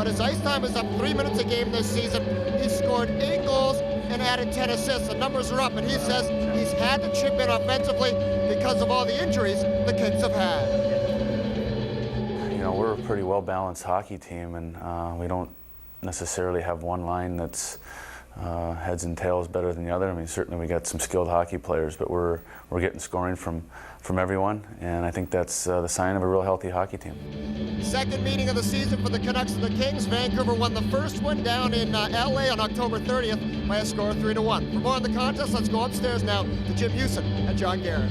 but his ice time is up 3 minutes a game this season. He's scored 8 goals and added 10 assists. The numbers are up, and he says he's had to chip in offensively because of all the injuries the Kings have had. You know, we're a pretty well-balanced hockey team, and we don't necessarily have one line that's heads and tails better than the other. I mean, certainly we got some skilled hockey players, but we're getting scoring from everyone, and I think that's the sign of a real healthy hockey team. Second meeting of the season for the Canucks and the Kings. Vancouver won the first one down in LA on October 30th by a score of 3-1. For more on the contest, let's go upstairs now to Jim Houston and John Garrett.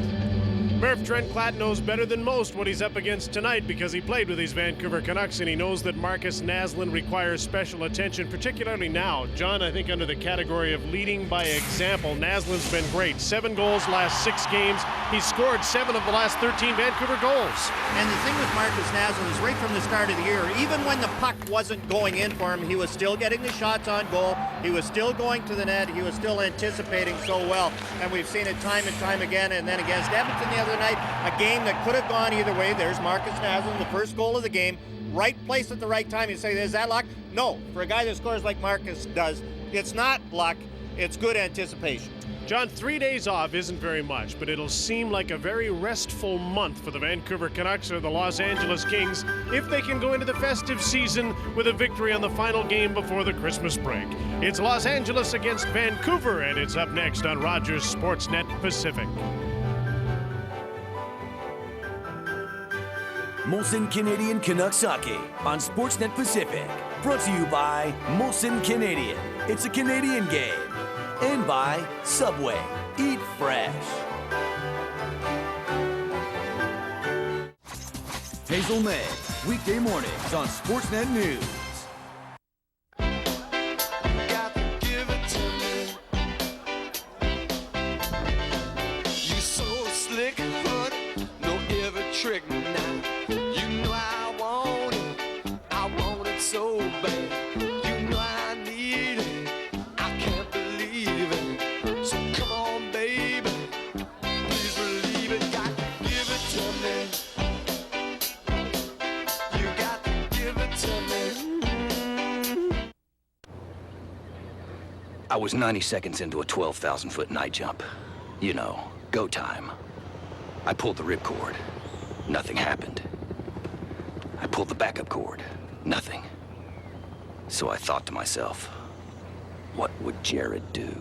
Murph, Trent Klatt knows better than most what he's up against tonight because he played with these Vancouver Canucks, and he knows that Marcus Naslund requires special attention, particularly now. John, I think under the category of leading by example, Naslund's been great. 7 goals last 6 games. He's scored 7 of the last 13 Vancouver goals. And the thing with Marcus Naslund is right from the start of the year, even when the puck wasn't going in for him, he was still getting the shots on goal. He was still going to the net. He was still anticipating so well. And we've seen it time and time again. And then against Edmonton the other night, a game that could have gone either way. There's Marcus Naslund, the first goal of the game. Right place at the right time. You say, is that luck? No. For a guy that scores like Marcus does, it's not luck. It's good anticipation. John, 3 days off isn't very much, but it'll seem like a very restful month for the Vancouver Canucks or the Los Angeles Kings if they can go into the festive season with a victory on the final game before the Christmas break. It's Los Angeles against Vancouver, and it's up next on Rogers Sportsnet Pacific. Molson Canadian Canucks Hockey on Sportsnet Pacific. Brought to you by Molson Canadian. It's a Canadian game. And by Subway. Eat fresh. Hazel May, weekday mornings on Sportsnet News. Trick now. You know I want it so bad. You know I need it, I can't believe it. So come on, baby, please believe it. Got to give it to me. You got to give it to me. I was 90 seconds into a 12,000-foot night jump. You know, go time. I pulled the ripcord. Nothing happened. I pulled the backup cord. Nothing. So I thought to myself, what would Jared do?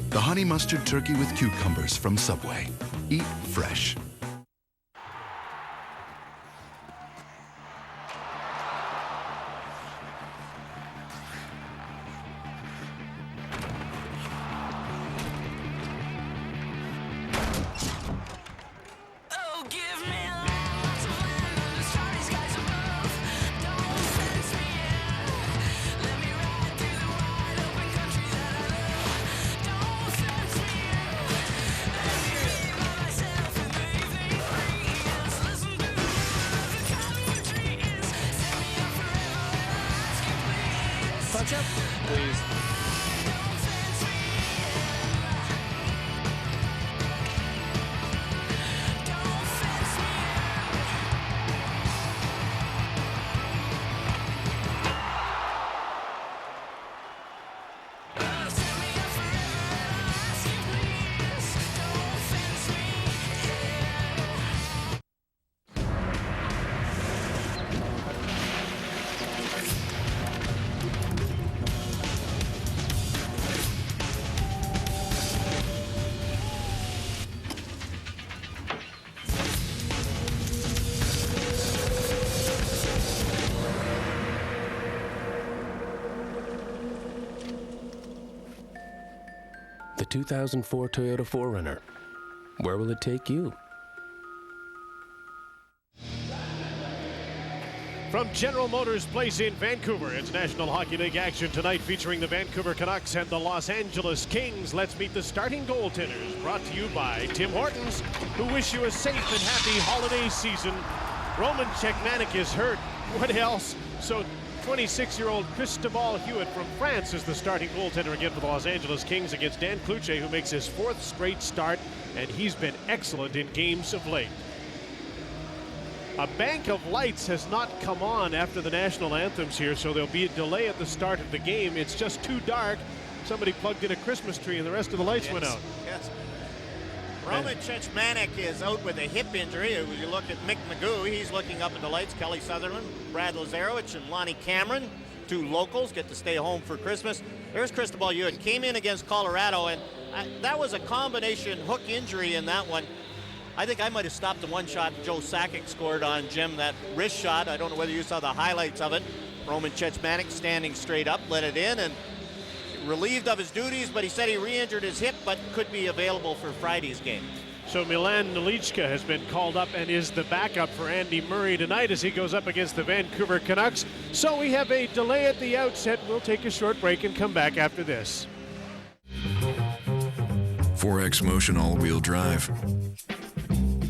The honey mustard turkey with cucumbers from Subway. Eat fresh. Touch-up, please. The 2004 Toyota 4Runner. Where will it take you? From General Motors Place in Vancouver, it's National Hockey League action tonight featuring the Vancouver Canucks and the Los Angeles Kings. Let's meet the starting goaltenders, brought to you by Tim Hortons, who wish you a safe and happy holiday season. Roman Cechmanek is hurt. What else? So 26-year-old Cristobal Hewitt from France is the starting goaltender again for the Los Angeles Kings against Dan Cloutier, who makes his 4th straight start, and he's been excellent in games of late. A bank of lights has not come on after the national anthems here, so there'll be a delay at the start of the game. It's just too dark. Somebody plugged in a Christmas tree and the rest of the lights went out. Yes. Roman Cechmanek is out with a hip injury. You look at Mick Magoo, he's looking up at the lights. Kelly Sutherland, Brad Lazarowicz, and Lonnie Cameron, 2 locals, get to stay home for Christmas. There's Cristobal Hewitt, came in against Colorado, and that was a combination hook injury in that one. I think I might have stopped the one shot Joe Sakic scored on Jim, that wrist shot. I don't know whether you saw the highlights of it. Roman Cechmanek standing straight up, let it in, and relieved of his duties, but he said he re-injured his hip, but could be available for Friday's game. So Milan Nelichka has been called up and is the backup for Andy Murray tonight as he goes up against the Vancouver Canucks. So we have a delay at the outset. We'll take a short break and come back after this. 4X Motion all-wheel drive.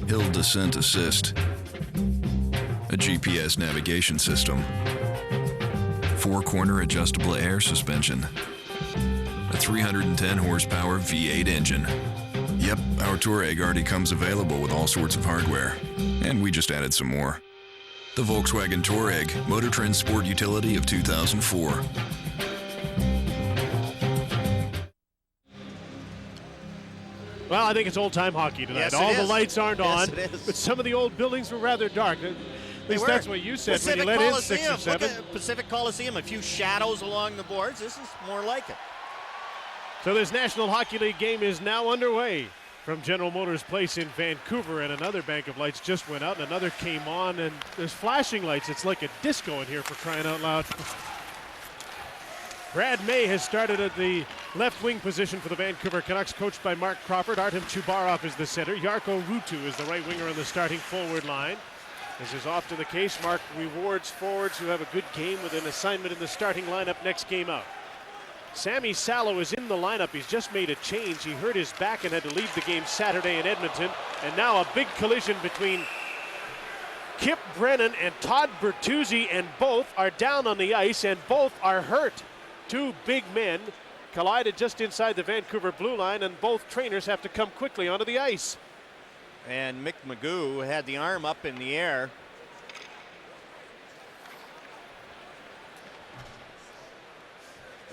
Hill Descent Assist. A GPS navigation system. 4-corner adjustable air suspension. A 310 horsepower V8 engine. Yep, our Touareg already comes available with all sorts of hardware. And we just added some more. The Volkswagen Touareg, Motor Trend Sport Utility of 2004. Well, I think it's old-time hockey tonight. Yes, all the is. lights aren't Yes, on, it is. but some of the old buildings were rather dark. At least that's what you said when you let in 6 or 7. Look at Pacific Coliseum, a few shadows along the boards. This is more like it. So this National Hockey League game is now underway from General Motors Place in Vancouver, and another bank of lights just went out and another came on, and there's flashing lights. It's like a disco in here, for crying out loud. Brad May has started at the left wing position for the Vancouver Canucks, coached by Mark Crawford. Artem Chubarov is the center. Jarkko Ruutu is the right winger on the starting forward line. As is often the case, Mark rewards forwards who have a good game with an assignment in the starting lineup next game out. Sammy Salo is in the lineup. He's just made a change. He hurt his back and had to leave the game Saturday in Edmonton. And now a big collision between Kip Brennan and Todd Bertuzzi, and both are down on the ice and both are hurt. 2 big men collided just inside the Vancouver blue line, and both trainers have to come quickly onto the ice. And Mick Magoo had the arm up in the air.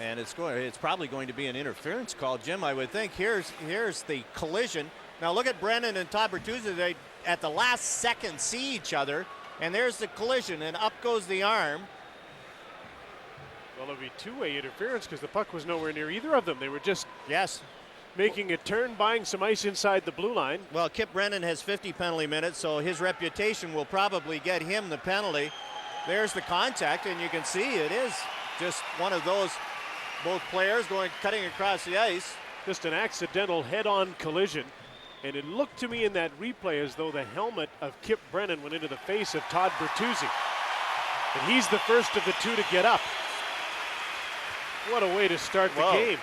And it's probably going to be an interference call, Jim, I would think. Here's the collision. Now look at Brennan and Todd Bertuzzi. They at the last second see each other, and there's the collision, and up goes the arm. Well, it'll be 2-way interference because the puck was nowhere near either of them. They were just making a turn, buying some ice inside the blue line. Well, Kip Brennan has 50 penalty minutes, so his reputation will probably get him the penalty. There's the contact, and you can see it is just one of those, both players cutting across the ice. Just an accidental head-on collision. And it looked to me in that replay as though the helmet of Kip Brennan went into the face of Todd Bertuzzi. And he's the first of the 2 to get up. What a way to start the game.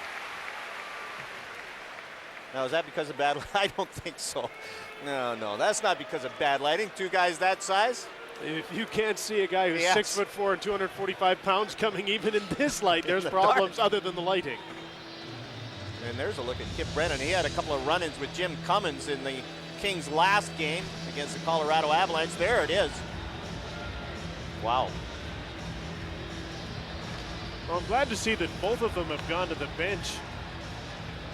Now, is that because of bad lighting? I don't think so. No, that's not because of bad lighting. 2 guys that size. If you can't see a guy who's 6'4" and 245 pounds coming even in this light, there's problems other than the lighting. And there's a look at Kip Brennan. He had a couple of run-ins with Jim Cummins in the Kings' last game against the Colorado Avalanche. There it is. Wow. Well, I'm glad to see that both of them have gone to the bench.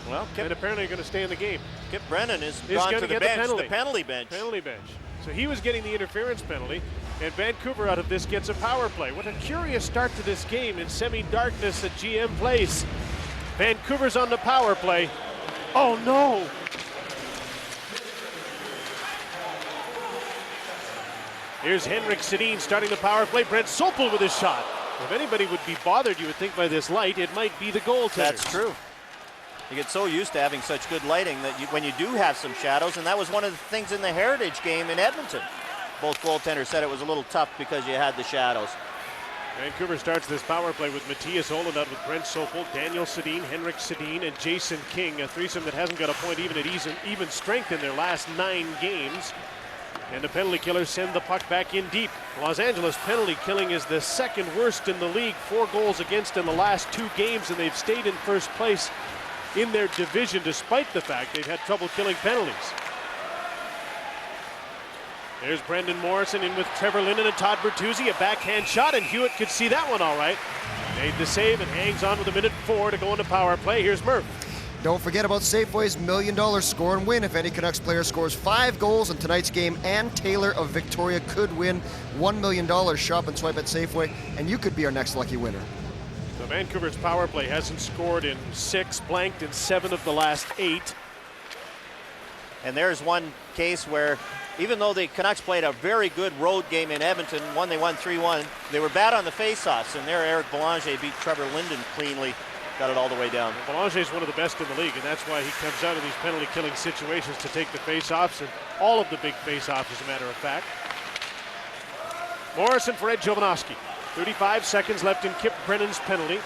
Well, and apparently are going to stay in the game. Kip Brennan is gone to the bench, the penalty bench. Penalty bench. So he was getting the interference penalty, and Vancouver out of this gets a power play. What a curious start to this game in semi-darkness at GM Place. Vancouver's on the power play. Oh no! Here's Henrik Sedin starting the power play. Brent Sopel with his shot. If anybody would be bothered, you would think by this light, it might be the goaltender. That's true. You get so used to having such good lighting that when you do have some shadows, and that was one of the things in the Heritage game in Edmonton. Both goaltenders said it was a little tough because you had the shadows. Vancouver starts this power play with Matthias Olenut, with Brent Sopel, Daniel Sedin, Henrik Sedin, and Jason King, a threesome that hasn't got a point even at even strength in their last 9 games. And the penalty killers send the puck back in deep. Los Angeles penalty killing is the second worst in the league. 4 goals against in the last 2 games, and they've stayed in first place in their division despite the fact they've had trouble killing penalties. There's Brendan Morrison in with Trevor Linden and Todd Bertuzzi. A backhand shot, and Hewitt could see that one all right. Made the save and hangs on with 1:04 to go into power play. Here's Murph. Don't forget about Safeway's $1 million score and win. If any Canucks player scores 5 goals in tonight's game, Ann Taylor of Victoria could win $1 million. Shop and swipe at Safeway, and you could be our next lucky winner. So Vancouver's power play hasn't scored in 6, blanked in 7 of the last 8. And there's one case where, even though the Canucks played a very good road game in Edmonton, they won 3-1, they were bad on the faceoffs, and there Eric Belanger beat Trevor Linden cleanly, got it all the way down. Belanger is one of the best in the league, and that's why he comes out of these penalty-killing situations to take the faceoffs, and all of the big faceoffs, as a matter of fact. Morrison for Ed Jovanovski. 35 seconds left in Kip Brennan's penalty.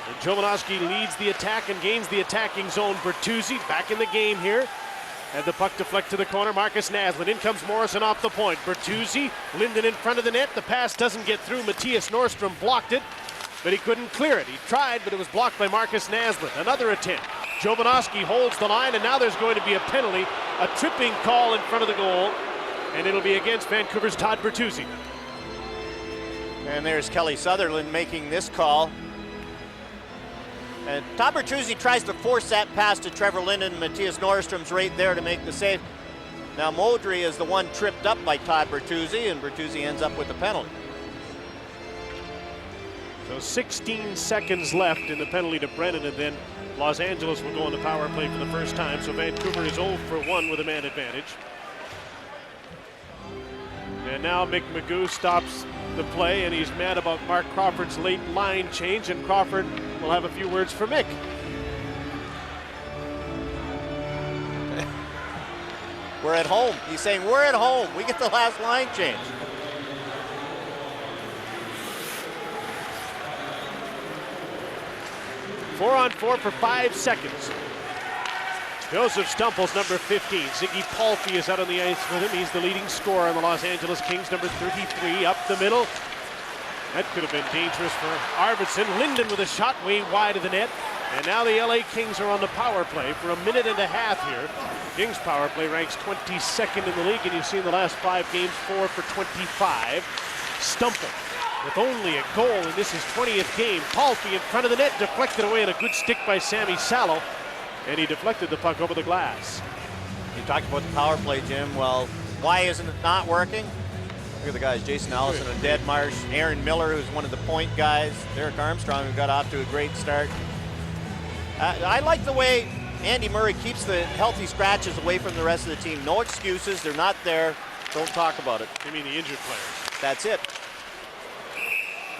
And Jovanovski leads the attack and gains the attacking zone. Bertuzzi back in the game here. Had the puck deflect to the corner. Marcus Naslund. In comes Morrison off the point. Bertuzzi, Linden in front of the net. The pass doesn't get through. Matthias Nordstrom blocked it, but he couldn't clear it. He tried, but it was blocked by Marcus Naslund. Another attempt. Jovanovski holds the line, and now there's going to be a penalty. A tripping call in front of the goal, and it'll be against Vancouver's Todd Bertuzzi. And there's Kelly Sutherland making this call. And Todd Bertuzzi tries to force that pass to Trevor Linden. Matthias Nordstrom's right there to make the save. Now Modry is the one tripped up by Todd Bertuzzi, and Bertuzzi ends up with the penalty. So 16 seconds left in the penalty to Brennan, and then Los Angeles will go on the power play for the first time. So Vancouver is 0 for 1 with a man advantage. And now Mick Magoo stops the play, and he's mad about Mark Crawford's late line change, and Crawford will have a few words for Mick. We're at home. He's saying, we're at home. We get the last line change. Four on 4 for 5 seconds. Joseph Stumple's number 15. Ziggy Palffy is out on the ice with him. He's the leading scorer on the Los Angeles Kings, number 33, up the middle. That could have been dangerous for Arvidsson. Linden with a shot way wide of the net. And now the LA Kings are on the power play for 1.5 minutes here. Kings power play ranks 22nd in the league, and you've seen the last 5 games, 4 for 25. Stumple with only a goal in this his 20th game. Palffy in front of the net, deflected away, and a good stick by Sammy Salo. And he deflected the puck over the glass. You talked about the power play, Jim. Well, why isn't it not working? Look at the guys, Jason Allison and Deadmarsh, Aaron Miller, who's one of the point guys, Derek Armstrong, who got off to a great start. I like the way Andy Murray keeps the healthy scratches away from the rest of the team. No excuses, they're not there, don't talk about it. You mean the injured players? That's it.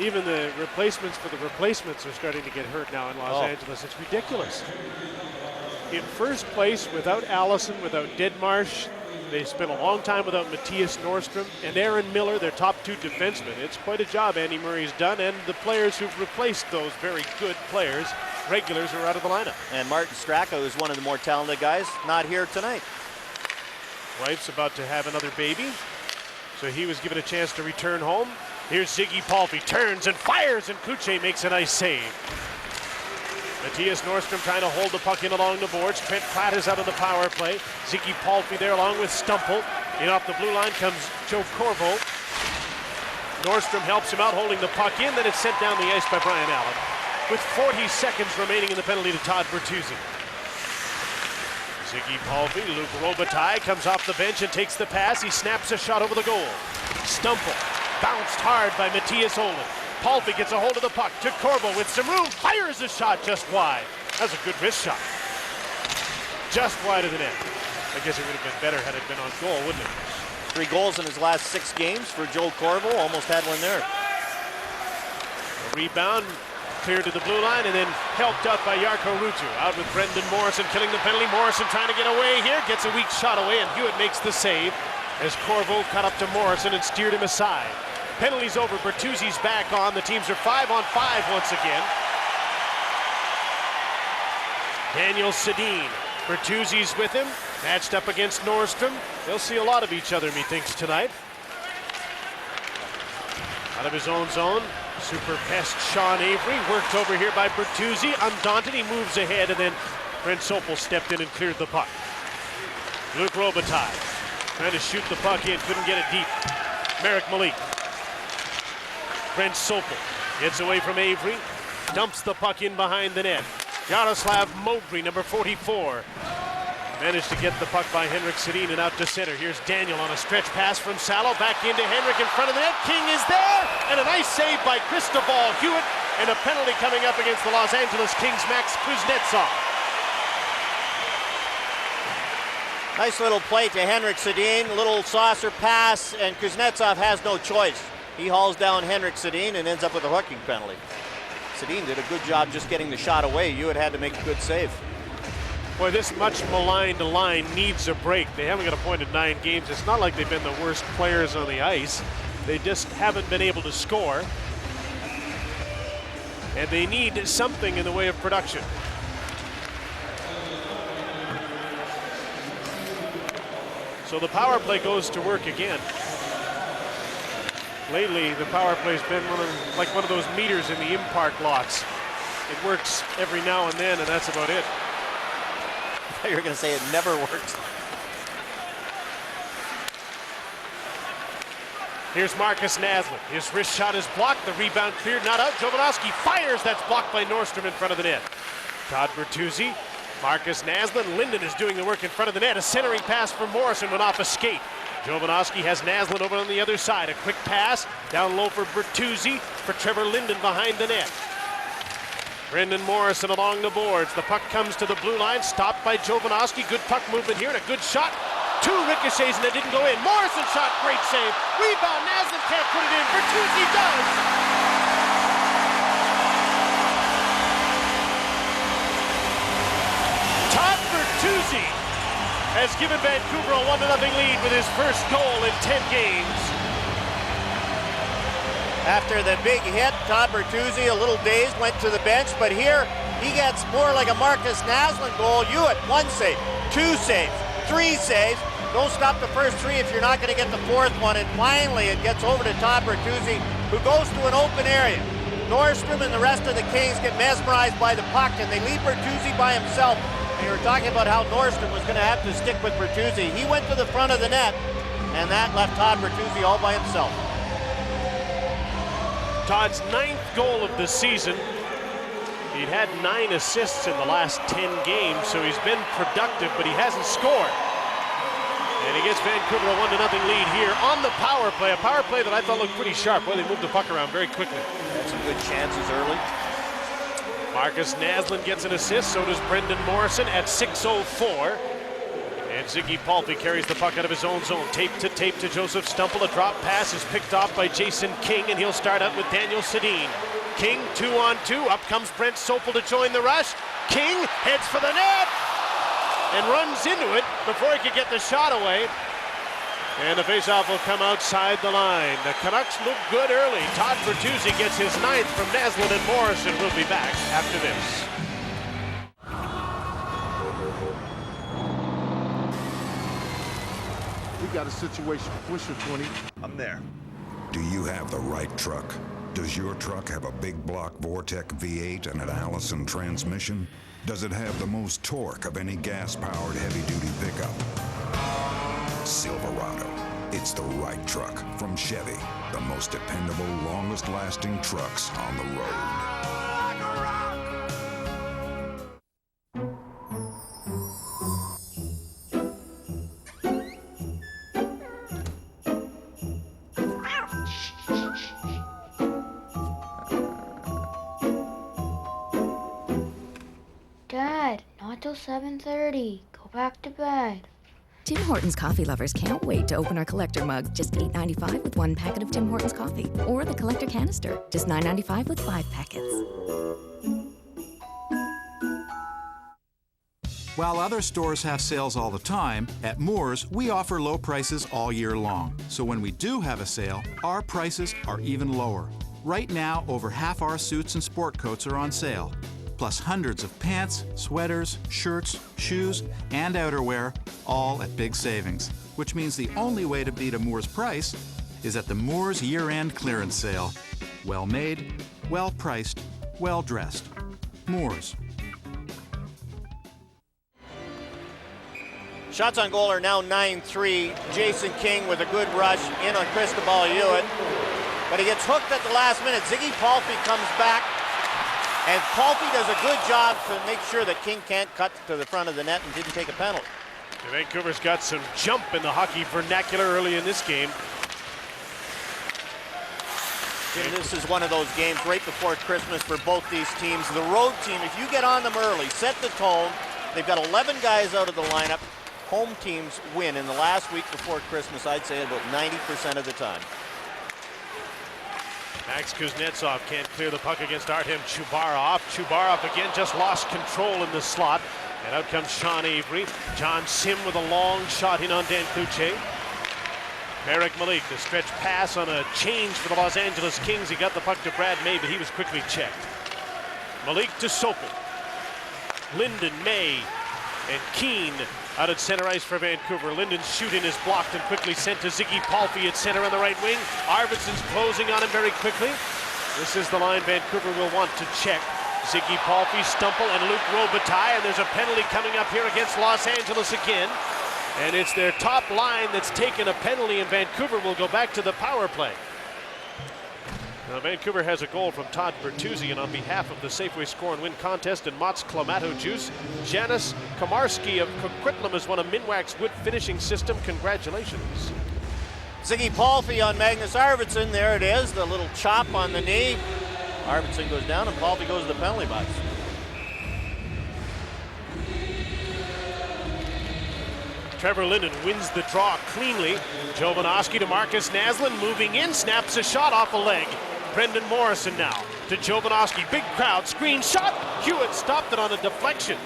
Even the replacements for the replacements are starting to get hurt now in Los Angeles. It's ridiculous. In first place, without Allison, without Deadmarsh, they spent a long time without Matthias Nordstrom and Aaron Miller, their top 2 defensemen. It's quite a job Andy Murray's done, and the players who've replaced those very good players, regulars, are out of the lineup. And Martin Straka is one of the more talented guys, not here tonight. Wife's about to have another baby, so he was given a chance to return home. Here's Ziggy Palffy, turns and fires, and Kuche makes a nice save. Matthias Nordstrom trying to hold the puck in along the boards. Trent Pratt is out on the power play. Ziggy Palffy there along with Stumple. In off the blue line comes Joe Corvo. Nordstrom helps him out, holding the puck in. Then it's sent down the ice by Brian Allen. With 40 seconds remaining in the penalty to Todd Bertuzzi. Ziggy Palffy, Luke Robitaille comes off the bench and takes the pass. He snaps a shot over the goal. Stumple bounced hard by Matthias Olin. Palffy gets a hold of the puck to Corbo with some room, fires a shot just wide. That's a good wrist shot. Just wide of the net. I guess it would have been better had it been on goal, wouldn't it? 3 goals in his last 6 games for Joe Corvo, almost had one there. A rebound, cleared to the blue line, and then helped out by Jarkko Ruutu. Out with Brendan Morrison killing the penalty. Morrison trying to get away here, gets a weak shot away, and Hewitt makes the save as Corvo cut up to Morrison and steered him aside. Penalty's over, Bertuzzi's back on. The teams are 5 on 5 once again. Daniel Sedin, Bertuzzi's with him. Matched up against Nordstrom. They'll see a lot of each other, methinks, tonight. Out of his own zone, super pest Sean Avery, worked over here by Bertuzzi. Undaunted, he moves ahead, and then Brent Sopel stepped in and cleared the puck. Luc Robitaille trying to shoot the puck in, couldn't get it deep. Marek Malik. Brent Sopel gets away from Avery, dumps the puck in behind the net. Yaroslav Mowbray, number 44. Managed to get the puck by Henrik Sedin and out to center. Here's Daniel on a stretch pass from Salo. Back into Henrik in front of the net. King is there! And a nice save by Cristobal Hewitt. And a penalty coming up against the Los Angeles Kings' Max Kuznetsov. Nice little play to Henrik Sedin. Little saucer pass, and Kuznetsov has no choice. He hauls down Henrik Sedin and ends up with a hooking penalty. Sedin did a good job just getting the shot away. Hewitt had to make a good save. Boy, this much maligned line needs a break. They haven't got a point in 9 games. It's not like they've been the worst players on the ice. They just haven't been able to score. And they need something in the way of production. So the power play goes to work again. Lately, the power play's been like one of those meters in the in-park lots. It works every now and then, and that's about it. You were going to say it never works. Here's Marcus Naslund. His wrist shot is blocked. The rebound cleared, not out. Jovanovski fires. That's blocked by Nordstrom in front of the net. Todd Bertuzzi, Marcus Naslund. Linden is doing the work in front of the net. A centering pass from Morrison went off a skate. Jovanovski has Naslund over on the other side. A quick pass down low for Bertuzzi, for Trevor Linden behind the net. Brendan Morrison along the boards. The puck comes to the blue line, stopped by Jovanovski. Good puck movement here and a good shot. 2 ricochets and it didn't go in. Morrison shot, great save. Rebound, Naslund can't put it in. Bertuzzi does. Todd Bertuzzi has given Vancouver a 1-0 lead with his first goal in 10 games. After the big hit, Todd Bertuzzi, a little dazed, went to the bench, but here he gets more like a Marcus Naslund goal. Hewitt, 1 save, 2 saves, 3 saves. Don't stop the first 3 if you're not going to get the 4th one. And finally, it gets over to Todd Bertuzzi, who goes to an open area. Nordstrom and the rest of the Kings get mesmerized by the puck, and they leave Bertuzzi by himself. And you were talking about how Nordstrom was going to have to stick with Bertuzzi. He went to the front of the net, and that left Todd Bertuzzi all by himself. Todd's 9th goal of the season. He'd had 9 assists in the last 10 games, so he's been productive, but he hasn't scored. And he gets Vancouver a 1-0 lead here on the power play. A power play that I thought looked pretty sharp. Well, they moved the puck around very quickly. Had some good chances early. Marcus Naslund gets an assist, so does Brendan Morrison at 6:04. And Ziggy Palffy carries the puck out of his own zone. Tape to Joseph Stumple. A drop pass is picked off by Jason King, and he'll start out with Daniel Sedin. King 2-on-2. Up comes Brent Sopel to join the rush. King heads for the net and runs into it before he could get the shot away. And the faceoff will come outside the line. The Canucks look good early. Todd Bertuzzi gets his 9th from Naslund and Morrison. We'll be back after this. We got a situation. What's your 20? I'm there. Do you have the right truck? Does your truck have a big block Vortec V8 and an Allison transmission? Does it have the most torque of any gas-powered heavy-duty pickup? Silverado. It's the right truck from Chevy. The most dependable, longest-lasting trucks on the road. Dad, not till 7:30. Go back to bed. Tim Hortons coffee lovers can't wait to open our collector mug. Just $8.95 with 1 packet of Tim Hortons coffee. Or the collector canister. Just $9.95 with 5 packets. While other stores have sales all the time, at Moores, we offer low prices all year long. So when we do have a sale, our prices are even lower. Right now, over half our suits and sport coats are on sale. plus hundreds of pants, sweaters, shirts, shoes, and outerwear, all at big savings. Which means the only way to beat a Moores price is at the Moores year-end clearance sale. Well made, well priced, well dressed. Moores. Shots on goal are now 9-3. Jason King with a good rush in on Cristobal Hewitt. But he gets hooked at the last minute. Ziggy Palffy comes back. And Palffy does a good job to make sure that King can't cut to the front of the net and didn't take a penalty. Vancouver's got some jump in the hockey vernacular early in this game. And this is one of those games right before Christmas for both these teams. The road team, if you get on them early, set the tone. They've got 11 guys out of the lineup. Home teams win in the last week before Christmas, I'd say about 90% of the time. Max Kuznetsov can't clear the puck against Artem Chubarov. Chubarov again just lost control in the slot. And out comes Sean Avery. John Sim with a long shot in on Dan Cloutier. Marek Malik, the stretch pass on a change for the Los Angeles Kings. He got the puck to Brad May, but he was quickly checked. Malik to Sopel. Linden, May, and Keane out at center ice for Vancouver. Linden's shooting is blocked and quickly sent to Ziggy Palffy at center on the right wing. Arvidsson's closing on him very quickly. This is the line Vancouver will want to check. Ziggy Palffy, Stumple, and Luc Robitaille, and there's a penalty coming up here against Los Angeles again. And it's their top line that's taken a penalty, and Vancouver will go back to the power play. Now, Vancouver has a goal from Todd Bertuzzi, and on behalf of the Safeway Score and Win contest and Mott's Clamato Juice, Janis Komarski of Coquitlam has won a Minwax wood finishing system. Congratulations. Ziggy Palffy on Magnus Arvidsson. There it is, the little chop on the knee. Arvidsson goes down and Palffy goes to the penalty box. Trevor Linden wins the draw cleanly. Jovanovski to Marcus Naslund, moving in, snaps a shot off a leg. Brendan Morrison now to Jovanovski. Big crowd, screen shot. Hewitt stopped it on a deflection.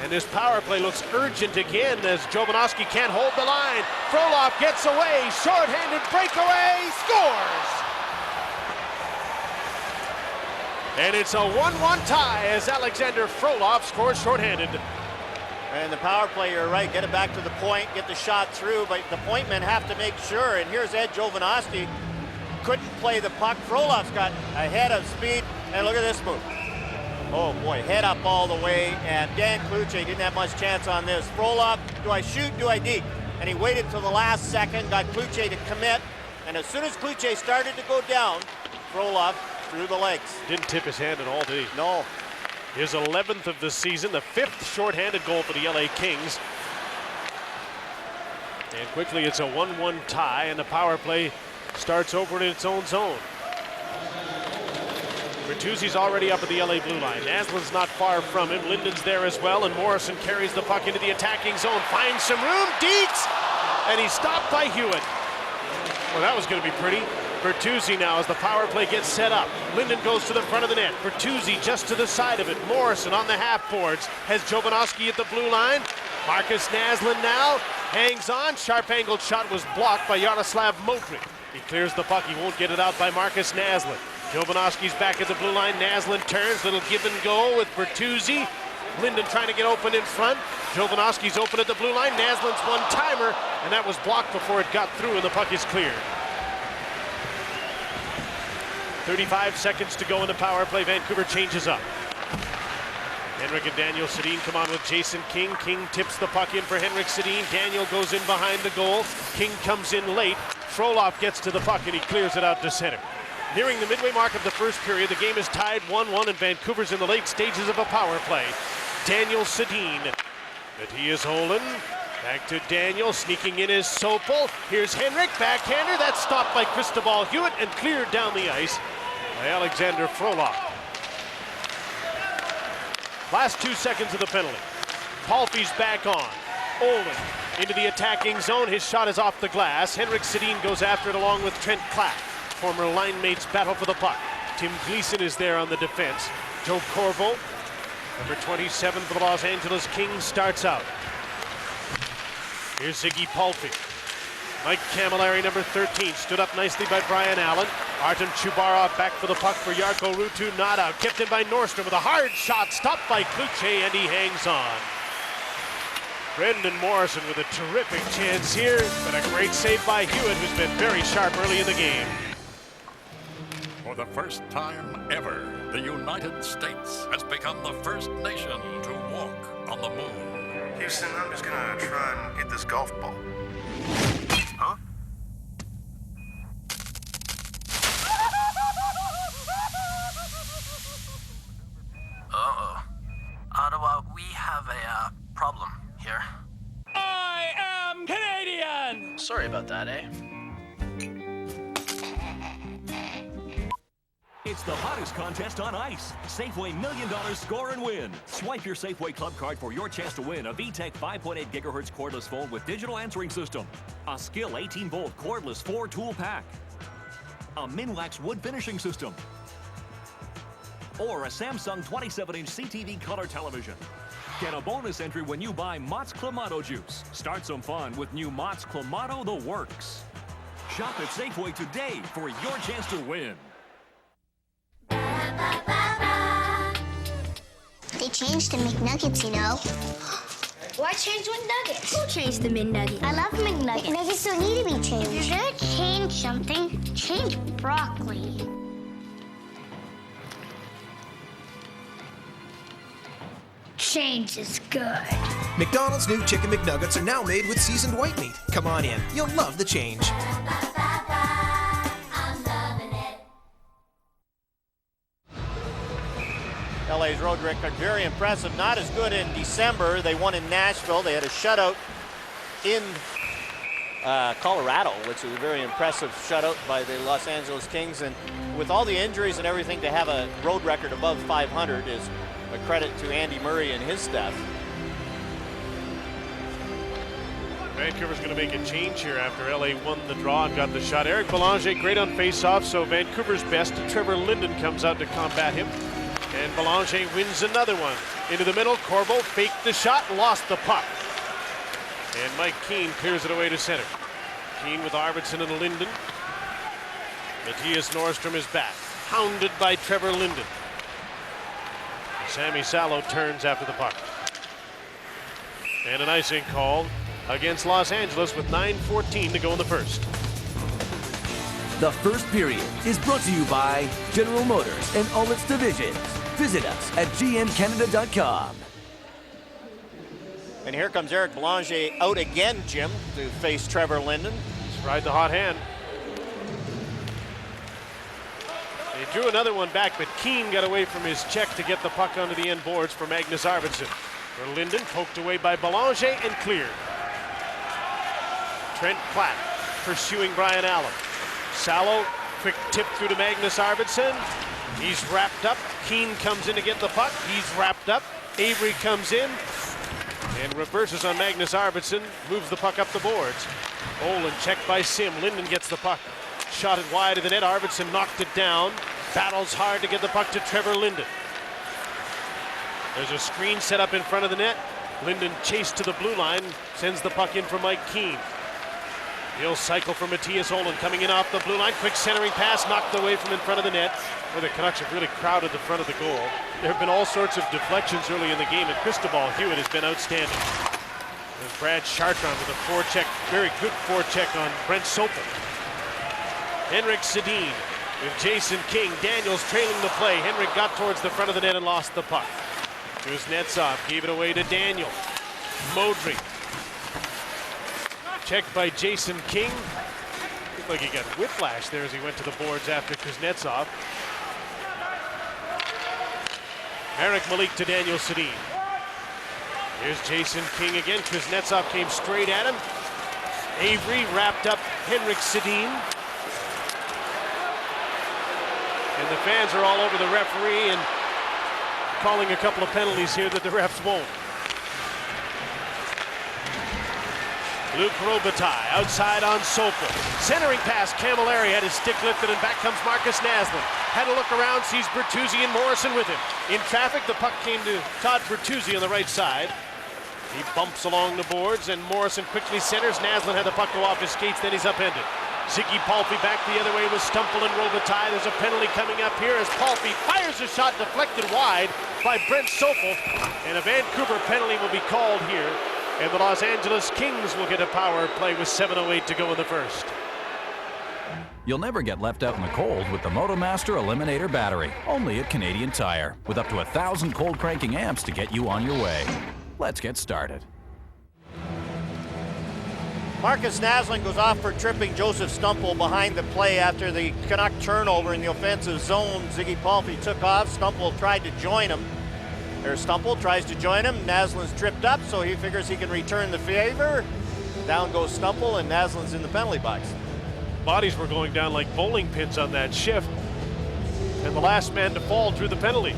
And this power play looks urgent again as Jovanovski can't hold the line. Frolov gets away, short-handed breakaway, scores! And it's a 1-1 tie as Alexander Frolov scores short-handed. And the power play, you're right, get it back to the point, get the shot through, but the point men have to make sure. And here's Ed Jovanovski, couldn't play the puck. Frolov's got a head of speed, and look at this move. Oh boy, head up all the way, and Dan Cloutier didn't have much chance on this. Frolov, do I shoot, do I deke? And he waited till the last second, got Cloutier to commit, and as soon as Cloutier started to go down, Frolov through the legs. Didn't tip his hand at all, did he? No. His 11th of the season, the 5th shorthanded goal for the LA Kings. And quickly it's a 1-1 tie, and the power play starts over in its own zone. Bertuzzi's already up at the LA blue line. Naslund's not far from him. Linden's there as well, and Morrison carries the puck into the attacking zone, finds some room, deeks, and he's stopped by Hewitt. Well, that was going to be pretty. Bertuzzi now as the power play gets set up. Linden goes to the front of the net. Bertuzzi just to the side of it. Morrison on the half boards. Has Jovanovski at the blue line. Marcus Naslund now hangs on. Sharp angled shot was blocked by Yaroslav Mokry. He clears the puck. He won't get it out by Marcus Naslund. Jovanovski's back at the blue line. Naslund turns. Little give and go with Bertuzzi. Linden trying to get open in front. Jovanovski's open at the blue line. Naslund's one-timer, and that was blocked before it got through, and the puck is cleared. 35 seconds to go in the power play. Vancouver changes up. Henrik and Daniel Sedin come on with Jason King. King tips the puck in for Henrik Sedin. Daniel goes in behind the goal. King comes in late. Frolov gets to the puck and he clears it out to center. Nearing the midway mark of the first period, the game is tied 1-1 and Vancouver's in the late stages of a power play. Daniel Sedin, Matthias Holden, back to Daniel, sneaking in is Sopel. Here's Henrik, backhander, that's stopped by Cristobal Hewitt and cleared down the ice by Alexander Frolov. Last 2 seconds of the penalty. Palffy's back on. Olin into the attacking zone. His shot is off the glass. Henrik Sedin goes after it along with Trent Clack. Former line mates battle for the puck. Tim Gleason is there on the defense. Joe Corvo, number 27 for the Los Angeles Kings, starts out. Here's Ziggy Palffy. Mike Camilleri, number 13, stood up nicely by Brian Allen. Artem Chubarov back for the puck for Jarkko Ruutu, not out. Kept in by Nordstrom with a hard shot, stopped by Kluche, and he hangs on. Brendan Morrison with a terrific chance here, but a great save by Hewitt, who's been very sharp early in the game. For the first time ever, the United States has become the first nation to walk on the moon. Houston, I'm just gonna try and get this golf ball. Huh? Uh-oh. Ottawa, we have a problem here. I am Canadian! Sorry about that, eh? It's the hottest contest on ice. Safeway $1 Million Score and Win. Swipe your Safeway Club card for your chance to win a VTech 5.8 gigahertz cordless phone with digital answering system, a Skill 18-volt cordless 4-tool pack, a Minwax wood finishing system, or a Samsung 27-inch CTV color television. Get a bonus entry when you buy Mott's Clamato juice. Start some fun with new Mott's Clamato The Works. Shop at Safeway today for your chance to win. They changed the McNuggets, you know. Why change McNuggets? Who changed the McNuggets? I love McNuggets. McNuggets don't need to be changed. If you're gonna change something, change broccoli. Change is good. McDonald's new Chicken McNuggets are now made with seasoned white meat. Come on in. You'll love the change. LA's road record, very impressive. Not as good in December. They won in Nashville. They had a shutout in Colorado, which was a very impressive shutout by the Los Angeles Kings. And with all the injuries and everything, to have a road record above 500 is a credit to Andy Murray and his staff. Vancouver's going to make a change here after LA won the draw and got the shot. Eric Belanger, great on face-off, so Vancouver's best. Trevor Linden comes out to combat him. And Belanger wins another one. Into the middle, Corbo faked the shot, lost the puck. And Mike Keane clears it away to center. Keane with Arvidsson and Linden. Matthias Nordstrom is back, hounded by Trevor Linden. Sammy Salo turns after the puck. And an icing call against Los Angeles with 9:14 to go in the first. The first period is brought to you by General Motors and all its divisions. Visit us at gmcanada.com. And here comes Eric Belanger out again, Jim, to face Trevor Linden. Let's ride the hot hand. He drew another one back, but Keane got away from his check to get the puck onto the end boards for Magnus Arvidsson. For Linden, poked away by Belanger and cleared. Trent Platt pursuing Brian Allen. Salo, quick tip through to Magnus Arvidsson. He's wrapped up. Keane comes in to get the puck. He's wrapped up. Avery comes in and reverses on Magnus Arvidsson, moves the puck up the boards. Olin checked by Sim. Linden gets the puck. Shot it wide of the net. Arvidsson knocked it down. Battles hard to get the puck to Trevor Linden. There's a screen set up in front of the net. Linden chased to the blue line, sends the puck in for Mike Keane. He'll cycle for Matthias Olin coming in off the blue line. Quick centering pass knocked away from in front of the net. Where the Canucks have really crowded the front of the goal. There have been all sorts of deflections early in the game, and Cristobal Hewitt has been outstanding. There's Brad Chartrand with a forecheck, very good forecheck on Brent Sopel. Henrik Sedin with Jason King. Daniels trailing the play. Henrik got towards the front of the net and lost the puck. Kuznetsov gave it away to Daniel. Modry. Checked by Jason King. Looked like he got whiplash there as he went to the boards after Kuznetsov. Marek Malik to Daniel Sedin. Here's Jason King again. Kuznetsov came straight at him. Avery wrapped up Henrik Sedin. And the fans are all over the referee and calling a couple of penalties here that the refs won't. Luc Robitaille outside on Sopel. Centering pass, Camilleri had his stick lifted, and back comes Marcus Naslund. Had a look around, sees Bertuzzi and Morrison with him. In traffic, the puck came to Todd Bertuzzi on the right side. He bumps along the boards, and Morrison quickly centers. Naslund had the puck go off his skates, then he's upended. Ziggy Palffy back the other way with Stumple and Robitaille. There's a penalty coming up here as Palffy fires a shot deflected wide by Brent Sopel, and a Vancouver penalty will be called here, and the Los Angeles Kings will get a power play with 7:08 to go in the first. You'll never get left out in the cold with the MotoMaster Eliminator battery, only at Canadian Tire, with up to 1,000 cold cranking amps to get you on your way. Let's get started. Marcus Naslund goes off for tripping Joseph Stumple behind the play after the Canuck turnover in the offensive zone. Ziggy Palffy took off. Stumple tried to join him. There's Stumple, tries to join him. Naslund's tripped up, so he figures he can return the favor. Down goes Stumple, and Naslund's in the penalty box. Bodies were going down like bowling pins on that shift, and the last man to fall drew the penalty.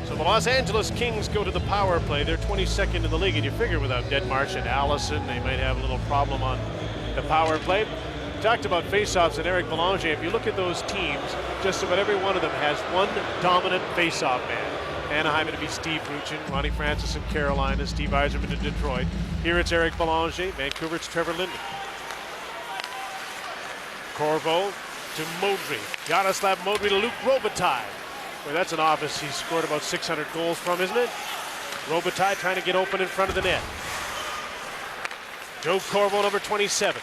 So the Los Angeles Kings go to the power play. They're 22nd in the league, and you figure without Deadmarsh and Allison, they might have a little problem on the power play. We talked about faceoffs and Eric Belanger. If you look at those teams, just about every one of them has one dominant faceoff man. Anaheim to be Steve Ruchin, Ronnie Francis in Carolina, Steve Yzerman in Detroit. Here it's Eric Belanger. Vancouver, it's Trevor Linden. Corvo to Modry. Yaroslav Modry to Luc Robitaille. Well, that's an office he's scored about 600 goals from, isn't it? Robitaille trying to get open in front of the net. Joe Corvo, number 27.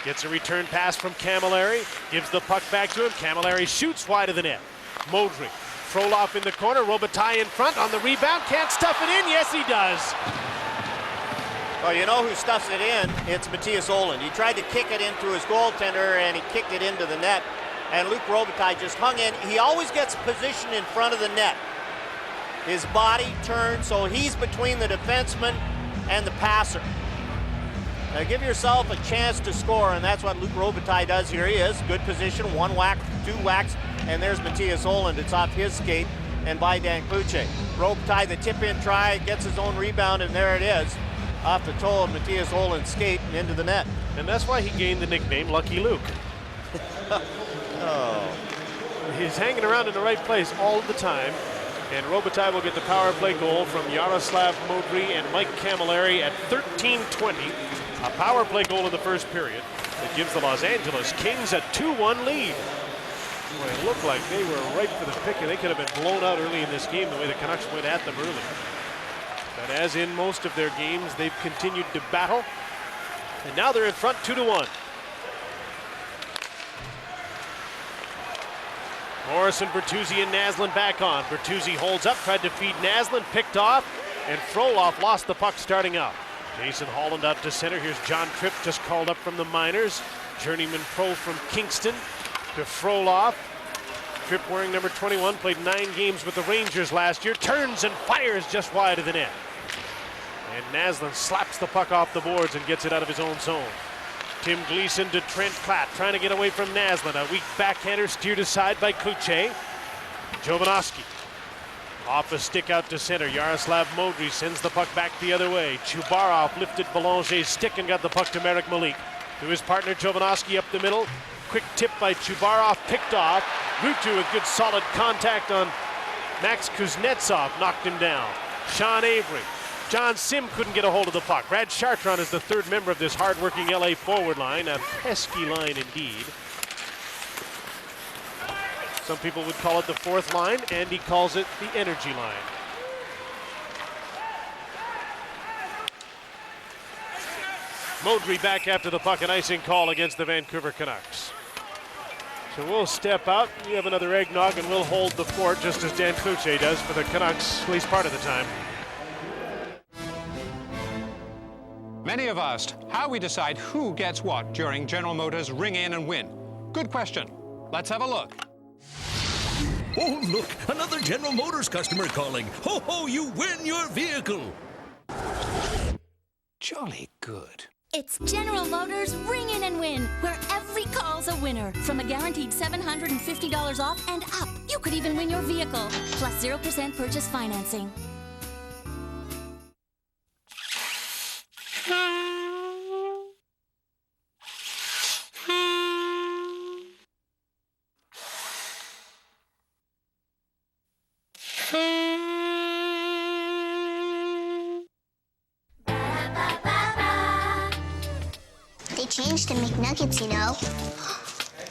Gets a return pass from Camilleri. Gives the puck back to him. Camilleri shoots wide of the net. Modry. Frolov in the corner. Robitaille in front on the rebound. Can't stuff it in. Yes, he does. Well, you know who stuffs it in? It's Matthias Ohlund. He tried to kick it into his goaltender, and he kicked it into the net. And Luc Robitaille just hung in. He always gets positioned in front of the net. His body turned, so he's between the defenseman and the passer. Now give yourself a chance to score, and that's what Luc Robitaille does here. He is. Good position, one whack, two whacks, and there's Matthias Ohlund. It's off his skate and by Dan Cloutier. Robitaille, the tip-in try, gets his own rebound, and there it is. Off the toe of Matthias Ohlund's skate and into the net. And that's why he gained the nickname Lucky Luke. Oh. He's hanging around in the right place all the time. And Robitaille will get the power play goal from Yaroslav Modry and Mike Camilleri at 13:20. A power play goal in the first period that gives the Los Angeles Kings a 2-1 lead. Boy, it looked like they were right for the pick, and they could have been blown out early in this game the way the Canucks went at them early. But as in most of their games, they've continued to battle. And now they're in front 2-1. Morrison, Bertuzzi, and Naslund back on. Bertuzzi holds up, tried to feed Naslund, picked off, and Frolov lost the puck starting out. Jason Holland out to center. Here's John Tripp, just called up from the minors. Journeyman pro from Kingston to Frolov. Tripp wearing number 21, played 9 games with the Rangers last year. Turns and fires just wide of the net. And Naslund slaps the puck off the boards and gets it out of his own zone. Tim Gleason to Trent Klatt, trying to get away from Naslund. A weak backhander steered aside by Cloutier. Jovanovski off a stick out to center. Yaroslav Modry sends the puck back the other way. Chubarov lifted Belanger's stick and got the puck to Marek Malik. To his partner Jovanovski up the middle. Quick tip by Chubarov, picked off. Ruutu with good solid contact on Max Kuznetsov, knocked him down. Sean Avery. John Sim couldn't get a hold of the puck. Brad Chartrand is the third member of this hard-working LA forward line. A pesky line indeed. Some people would call it the fourth line, and he calls it the energy line. Modry back after the puck, an icing call against the Vancouver Canucks. So we'll step out. We have another eggnog, and we'll hold the fort just as Dan Cloutier does for the Canucks, at least part of the time. Many have asked how we decide who gets what during General Motors Ring In and Win. Good question. Let's have a look. Oh, look, another General Motors customer calling. Ho, ho, you win your vehicle. Jolly good. It's General Motors Ring In and Win, where every call's a winner. From a guaranteed $750 off and up. You could even win your vehicle, plus 0% purchase financing. change to McNuggets, you know.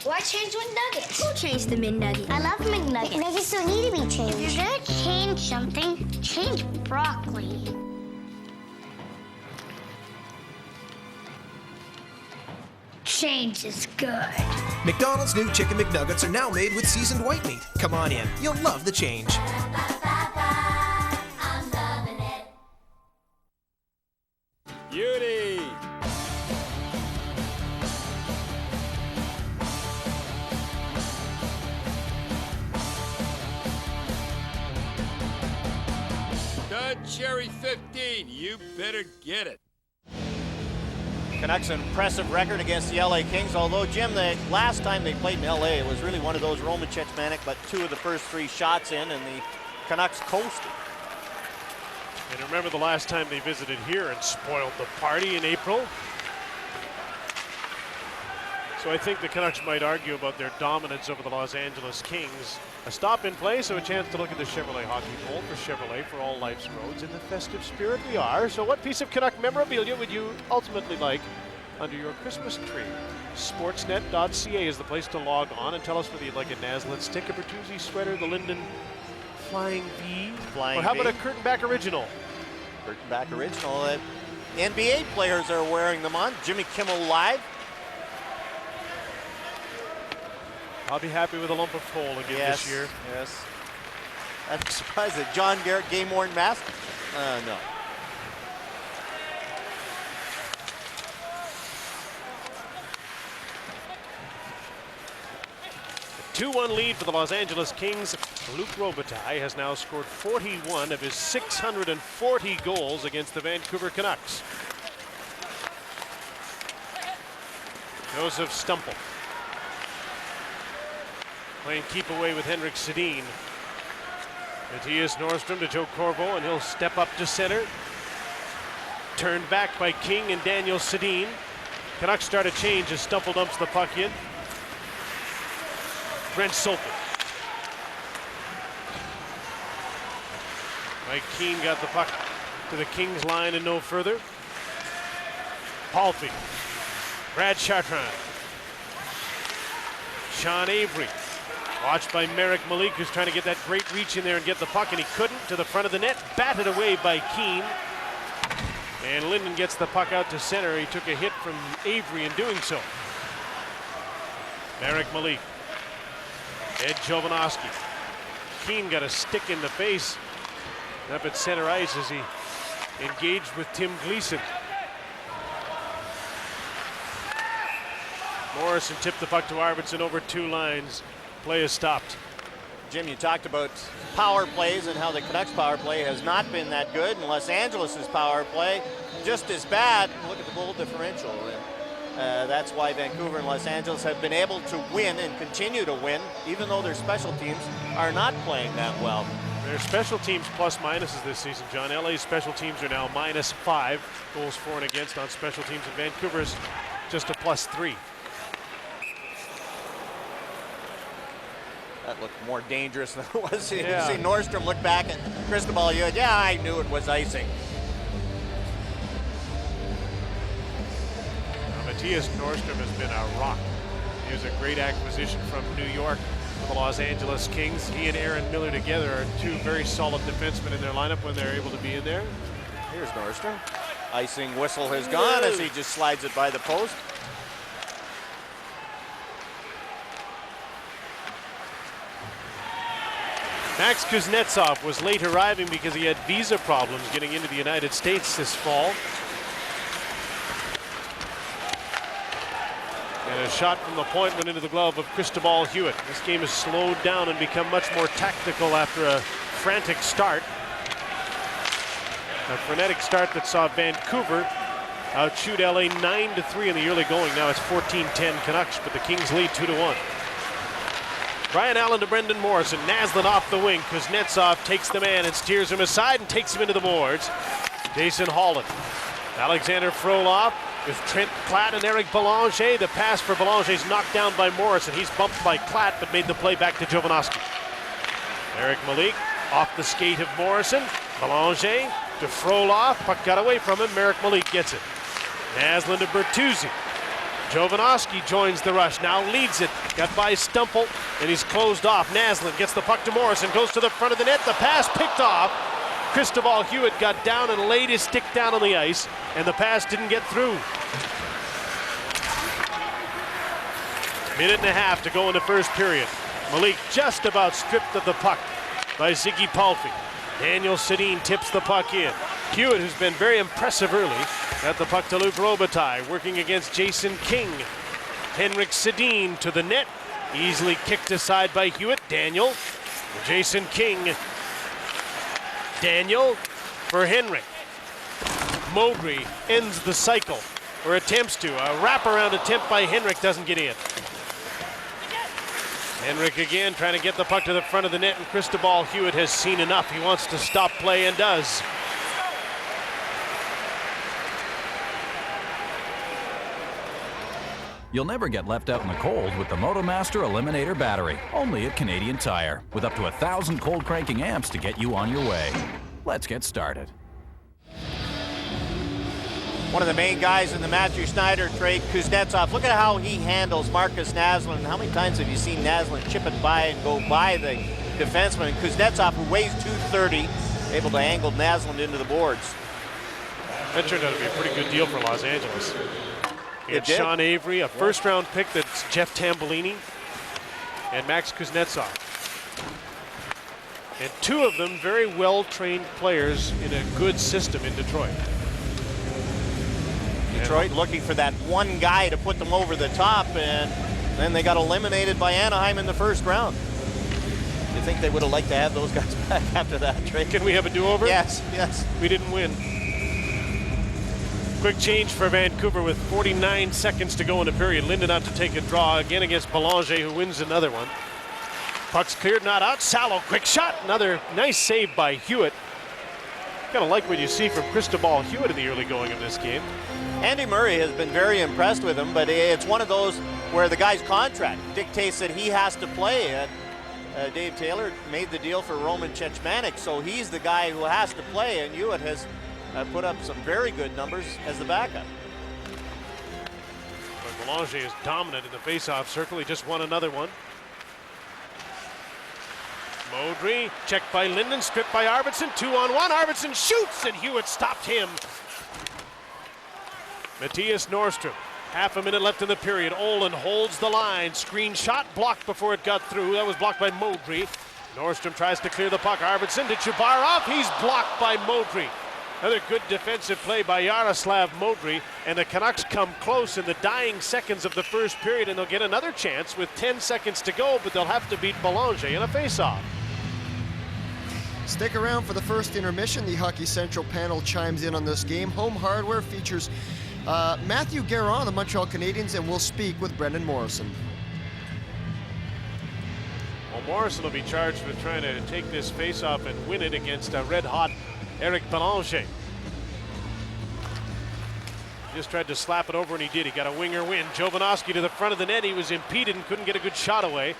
Why change McNuggets? Who changed the McNugget? I love McNuggets. McNuggets don't need to be changed. If you're gonna change something, change broccoli. Change is good. McDonald's new Chicken McNuggets are now made with seasoned white meat. Come on in. You'll love the change. I'm loving it. Beauty. Stud Cherry 15. You better get it. Canucks an impressive record against the LA Kings, although, Jim, the last time they played in LA, it was really one of those Romachich-Manic, but 2 of the first 3 shots in, and the Canucks coasted. And remember the last time they visited here and spoiled the party in April? So I think the Canucks might argue about their dominance over the Los Angeles Kings. A stop in play, so a chance to look at the Chevrolet hockey poll for Chevrolet for all life's roads. In the festive spirit we are. So what piece of Canuck memorabilia would you ultimately like under your Christmas tree? Sportsnet.ca is the place to log on and tell us whether you'd like a Naslin stick, a Bertuzzi sweater, the Linden Flying V, or how about a curtain back original? Curtain back original. NBA players are wearing them on. Jimmy Kimmel Live. I'll be happy with a lump of coal again this year. Yes. I'm surprised that John Garrett game-worn mask. No. A 2-1 lead for the Los Angeles Kings. Luc Robitaille has now scored 41 of his 640 goals against the Vancouver Canucks. Joseph Stumple playing keep away with Henrik Sedin. Matthias Nordstrom to Joe Corvo, and he'll step up to center. Turned back by King and Daniel Sedin. Canucks start a change as Stumple dumps the puck in. Brent Soper. Mike Keane got the puck to the Kings line and no further. Palffy. Brad Chartrand. Sean Avery. Watched by Merrick Malik, who's trying to get that great reach in there and get the puck, and he couldn't. To the front of the net, batted away by Keane. And Linden gets the puck out to center. He took a hit from Avery in doing so. Merrick Malik. Ed Jovanovski. Keane got a stick in the face up at center ice as he engaged with Tim Gleason. Morrison tipped the puck to Arvidsson over 2 lines. Play is stopped. Jim, you talked about power plays and how the Canucks power play has not been that good, and Los Angeles' power play just as bad. Look at the goal differential. That's why Vancouver and Los Angeles have been able to win and continue to win, even though their special teams are not playing that well. Their special teams plus minuses this season, John. LA's special teams are now -5 goals for and against on special teams, and Vancouver's just a +3. That looked more dangerous than it was. You see Nordstrom look back at Cristobal. Yeah, I knew it was icing. Matthias Nordstrom has been a rock. He was a great acquisition from New York for the Los Angeles Kings. He and Aaron Miller together are 2 very solid defensemen in their lineup when they're able to be in there. Here's Nordstrom. Icing whistle has gone as he just slides it by the post. Max Kuznetsov was late arriving because he had visa problems getting into the United States this fall. And a shot from the point went into the glove of Cristobal Hewitt. This game has slowed down and become much more tactical after a frantic start. A frenetic start that saw Vancouver outshoot LA 9-3 in the early going. Now it's 14-10 Canucks, but the Kings lead 2-1. Brian Allen to Brendan Morrison. Naslin off the wing. Kuznetsov takes the man and steers him aside and takes him into the boards. Jason Holland. Alexander Frolov with Trent Platt and Eric Belanger. The pass for Belanger is knocked down by Morrison. He's bumped by Platt but made the play back to Jovanovski. Eric Malik off the skate of Morrison. Belanger to Frolov. Puck got away from him. Eric Malik gets it. Naslin to Bertuzzi. Jovanovski joins the rush, now leads it. Got by Stumple, and he's closed off. Naslund gets the puck to Morrison, goes to the front of the net. The pass picked off. Cristobal Hewitt got down and laid his stick down on the ice, and the pass didn't get through. Minute and a half to go in the first period. Malik just about stripped of the puck by Ziggy Palffy. Daniel Sedin tips the puck in. Hewitt, who's been very impressive early, got the puck to Luc Robitaille, working against Jason King. Henrik Sedin to the net, easily kicked aside by Hewitt. Daniel, Jason King. Daniel for Henrik. Mowbray ends the cycle, or attempts to. A wraparound attempt by Henrik doesn't get in. Henrik again trying to get the puck to the front of the net, and Cristobal Hewitt has seen enough. He wants to stop play and does. You'll never get left out in the cold with the MotoMaster Eliminator Battery, only at Canadian Tire, with up to 1,000 cold cranking amps to get you on your way. Let's get started. One of the main guys in the Matthew Schneider trade, Kuznetsov. Look at how he handles Marcus Naslund. How many times have you seen Naslund chip it by and go by the defenseman? And Kuznetsov, who weighs 230, able to angle Naslund into the boards. That turned out to be a pretty good deal for Los Angeles. It did. Sean Avery, a first-round pick that's Jeff Tambellini, and Max Kuznetsov. And two of them very well-trained players in a good system in Detroit. Detroit looking for that one guy to put them over the top, and then they got eliminated by Anaheim in the first round. You think they would have liked to have those guys back after that trade? Can we have a do-over? Yes, yes. We didn't win. Quick change for Vancouver with 49 seconds to go in the period. Linden out to take a draw again against Belanger, who wins another one. Puck's cleared, not out. Salo, quick shot. Another nice save by Hewitt. Kind of like what you see from Cristobal Hewitt in the early going of this game. Andy Murray has been very impressed with him, but it's one of those where the guy's contract dictates that he has to play. And Dave Taylor made the deal for Roman Cechmanek, so he's the guy who has to play, and Hewitt has put up some very good numbers as the backup. But Belanger is dominant in the faceoff circle. He just won another one. Modry, checked by Linden, stripped by Arvidsson, 2-on-1. Arvidsson shoots, and Hewitt stopped him. Matthias Norrstrom, half a minute left in the period. Olin holds the line. Screen shot blocked before it got through. That was blocked by Modry. Norrstrom tries to clear the puck. Arvidsson to Chubarov. He's blocked by Modry. Another good defensive play by Yaroslav Modry, and the Canucks come close in the dying seconds of the first period, and they'll get another chance with 10 seconds to go, but they'll have to beat Belanger in a faceoff. Stick around for the first intermission. The Hockey Central panel chimes in on this game. Home Hardware features Matthew Guerin, the Montreal Canadiens, and we'll speak with Brendan Morrison. Well, Morrison will be charged with trying to take this faceoff and win it against a red-hot Eric Belanger. Just tried to slap it over, and he did. He got a winger win. Jovanovski to the front of the net. He was impeded and couldn't get a good shot away.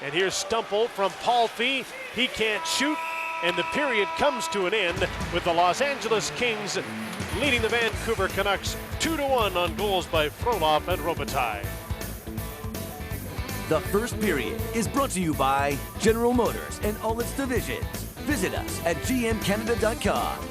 And here's Stumple from Palffy. He can't shoot, and the period comes to an end with the Los Angeles Kings leading the Vancouver Canucks 2-1 on goals by Frolov and Robitaille. The first period is brought to you by General Motors and all its divisions. Visit us at gmcanada.com.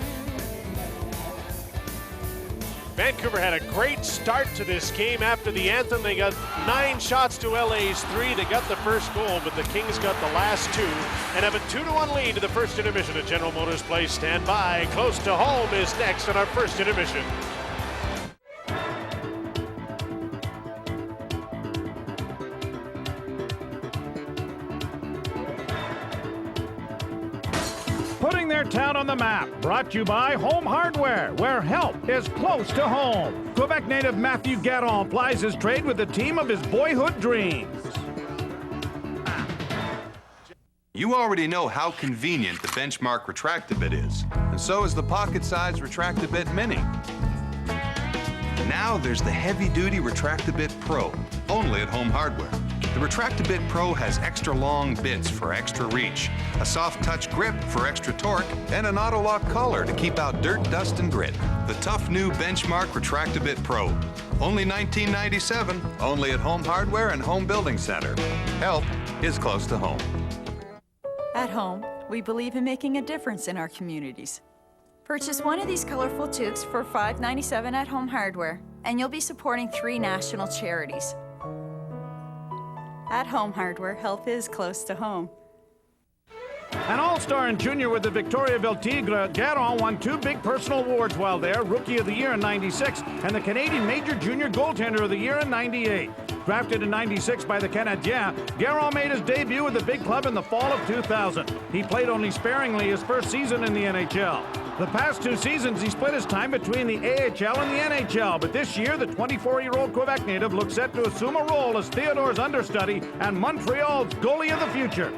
Vancouver had a great start to this game after the anthem. They got 9 shots to LA's 3. They got the first goal, but the Kings got the last 2 and have a 2-1 lead to the first intermission at General Motors Place. Stand by. Close to home is next on our first intermission. Putting their town on the map. Brought to you by Home Hardware, where help is close to home. Quebec native Matthew Guerin plies his trade with the team of his boyhood dreams. You already know how convenient the Benchmark Retractabit is, and so is the pocket-size Retractabit Mini. Now there's the heavy-duty Retractabit Pro, only at Home Hardware. The Retractabit Pro has extra long bits for extra reach, a soft touch grip for extra torque, and an auto-lock collar to keep out dirt, dust, and grit. the tough new Benchmark Retractabit Pro. Only $19.97, only at Home Hardware and Home Building Center. Help is close to home. At home, we believe in making a difference in our communities. Purchase one of these colorful tubes for $5.97 at Home Hardware, and you'll be supporting 3 national charities. At Home Hardware, health is close to home. An all-star in junior with the Victoriaville Tigre, Garon won 2 big personal awards while there, Rookie of the Year in '96 and the Canadian Major Junior Goaltender of the Year in '98. Drafted in '96 by the Canadiens, Garon made his debut with the big club in the fall of 2000. He played only sparingly his first season in the NHL. The past 2 seasons, he split his time between the AHL and the NHL, but this year, the 24-year-old Quebec native looks set to assume a role as Theodore's understudy and Montreal's goalie of the future.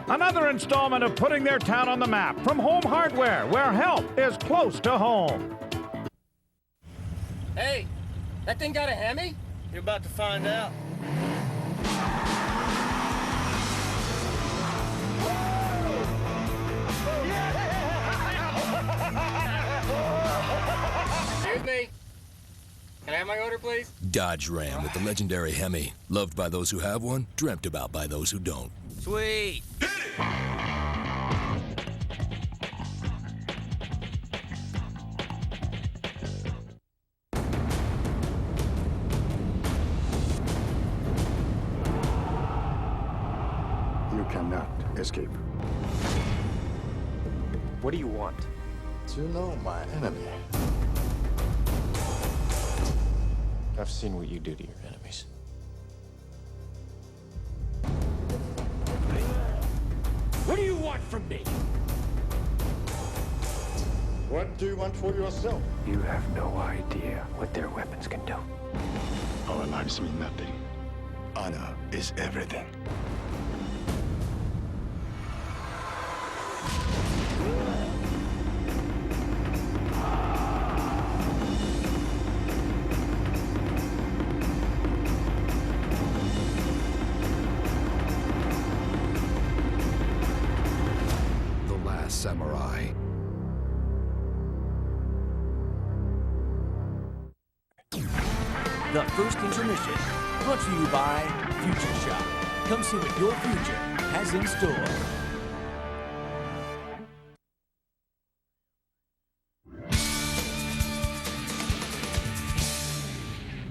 Another installment of putting their town on the map from Home Hardware, where help is close to home. Hey, that thing got a Hemi? You're about to find out. Excuse me. Can I have my order, please? Dodge Ram with the legendary Hemi. Loved by those who have one, dreamt about by those who don't. Sweet. You cannot escape. What do you want? To know my enemy. I've seen what you do to your enemies. What do you want from me? What do you want for yourself? You have no idea what their weapons can do. Our lives mean nothing. Honor is everything. Samurai. The first intermission, brought to you by Future Shop. Come see what your future has in store.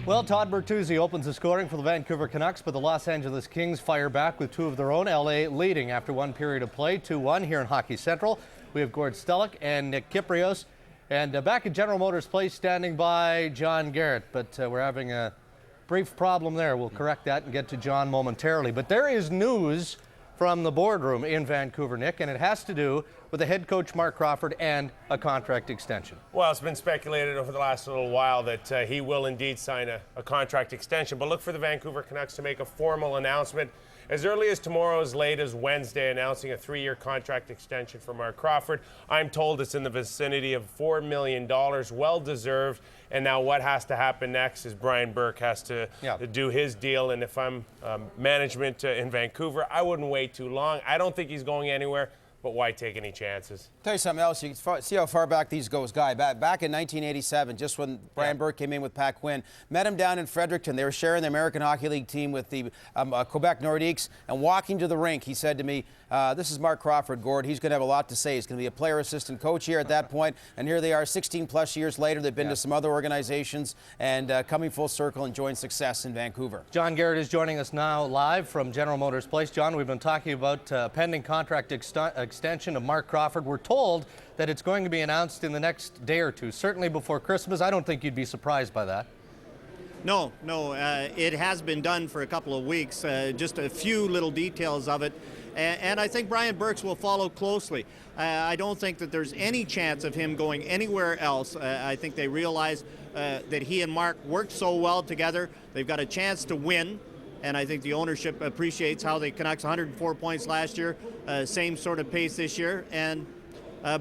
Well, Todd Bertuzzi opens the scoring for the Vancouver Canucks, but the Los Angeles Kings fire back with 2 of their own. LA leading after 1 period of play, 2-1 here in Hockey Central. We have Gord Stellick and Nick Kyprios. And back at General Motors Place, standing by John Garrett. But we're having a brief problem there. We'll correct that and get to John momentarily. But there is news from the boardroom in Vancouver, Nick, and it has to do with the head coach Mark Crawford and a contract extension. Well, it's been speculated over the last little while that he will indeed sign a contract extension, but look for the Vancouver Canucks to make a formal announcement as early as tomorrow, as late as Wednesday, announcing a 3-year contract extension for Mark Crawford. I'm told it's in the vicinity of $4 million, well deserved. And now what has to happen next is Brian Burke has to do his deal. And if I'm management in Vancouver, I wouldn't wait too long. I don't think he's going anywhere, but why take any chances? Tell you something else. You can see how far back these goes, Guy. Back in 1987, just when Brian Burke came in with Pat Quinn, met him down in Fredericton. They were sharing the American Hockey League team with the Quebec Nordiques, and walking to the rink, he said to me, this is Mark Crawford, Gord. He's going to have a lot to say. He's going to be a player assistant coach here at that point, and here they are 16-plus years later. They've been to some other organizations and coming full circle, enjoying success in Vancouver. John Garrett is joining us now live from General Motors Place. John, we've been talking about pending contract extension of Mark Crawford. We're told that it's going to be announced in the next day or two, certainly before Christmas. I don't think you'd be surprised by that. No, it has been done for a couple of weeks, just a few little details of it. And I think Brian Burks will follow closely. I don't think that there's any chance of him going anywhere else. I think they realize that he and Mark worked so well together. They've got a chance to win. And I think the ownership appreciates how the Canucks 104 points last year, same sort of pace this year, and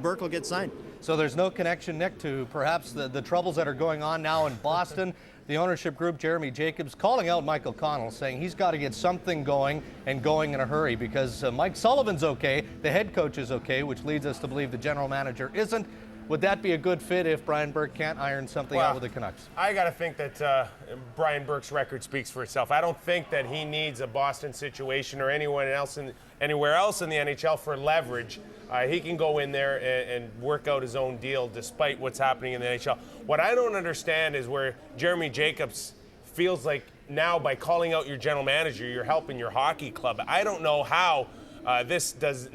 Burke will get signed. So there's no connection, Nick, to perhaps the troubles that are going on now in Boston. The ownership group, Jeremy Jacobs, calling out Michael Connell, saying he's got to get something going and going in a hurry because Mike Sullivan's okay, the head coach is okay, which leads us to believe the general manager isn't. Would that be a good fit if Brian Burke can't iron something out with the Canucks? I got to think that Brian Burke's record speaks for itself. I don't think that he needs a Boston situation or anywhere else in the NHL for leverage. He can go in there and work out his own deal despite what's happening in the NHL. What I don't understand is where Jeremy Jacobs feels like now by calling out your general manager, you're helping your hockey club. I don't know how this does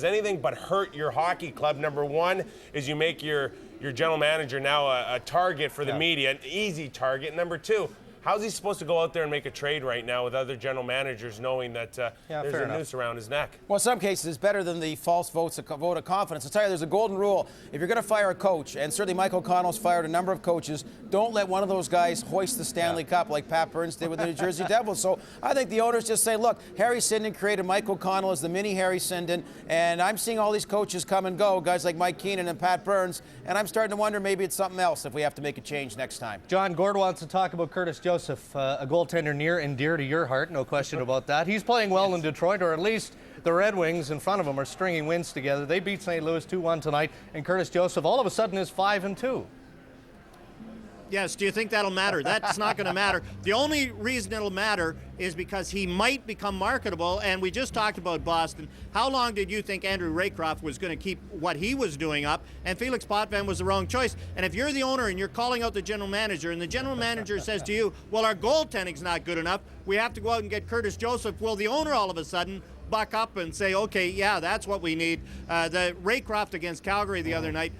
anything but hurt your hockey club. Number one is you make your general manager now a target for the media, an easy target. Number two, how's he supposed to go out there and make a trade right now with other general managers knowing that there's a noose around his neck? Well, in some cases, it's better than the false vote of confidence. I'll tell you, there's a golden rule. If you're going to fire a coach, and certainly Michael Connell's fired a number of coaches, don't let one of those guys hoist the Stanley Cup like Pat Burns did with the New Jersey Devils. So I think the owners just say, look, Harry Sinden created Michael Connell as the mini Harry Sinden, and I'm seeing all these coaches come and go, guys like Mike Keenan and Pat Burns, and I'm starting to wonder maybe it's something else if we have to make a change next time. John Gord wants to talk about Curtis Joseph, a goaltender near and dear to your heart, no question about that. He's playing well in Detroit, or at least the Red Wings in front of him are stringing wins together. They beat St. Louis 2-1 tonight, and Curtis Joseph all of a sudden is 5-2. Yes, do you think that'll matter? That's not going to matter. The only reason it'll matter is because he might become marketable, and we just talked about Boston. How long did you think Andrew Raycroft was going to keep what he was doing up? And Felix Potvin was the wrong choice. And if you're the owner and you're calling out the general manager, and the general manager says to you, well, our goaltending's not good enough, we have to go out and get Curtis Joseph, will the owner all of a sudden buck up and say, okay, yeah, that's what we need? The Raycroft against Calgary the other night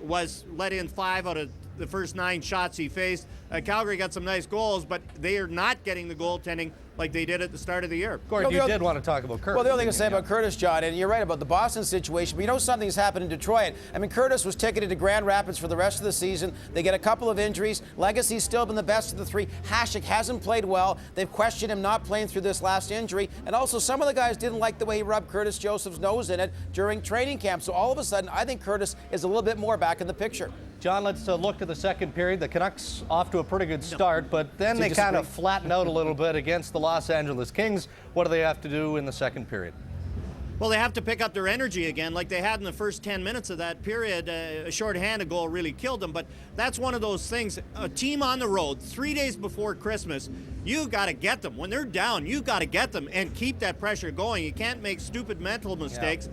was let in 5 out of the first 9 shots he faced. Calgary got some nice goals, but they are not getting the goaltending like they did at the start of the year. Gordon, you did want to talk about Curtis. Well, the only thing to say about Curtis, John, and you're right about the Boston situation, but you know something's happened in Detroit. I mean, Curtis was ticketed to Grand Rapids for the rest of the season. They get a couple of injuries. Legacy's still been the best of the 3. Hasek hasn't played well. They've questioned him not playing through this last injury. And also, some of the guys didn't like the way he rubbed Curtis Joseph's nose in it during training camp. So all of a sudden, I think Curtis is a little bit more back in the picture. John, let's look to the second period. The Canucks off to a pretty good start, but then they kind of flatten out a little bit against the Los Angeles Kings. What do they have to do in the second period? Well, they have to pick up their energy again like they had in the first 10 minutes of that period. A shorthanded goal really killed them, but that's one of those things. A team on the road 3 days before Christmas, you got to get them. When they're down, you got to get them and keep that pressure going. You can't make stupid mental mistakes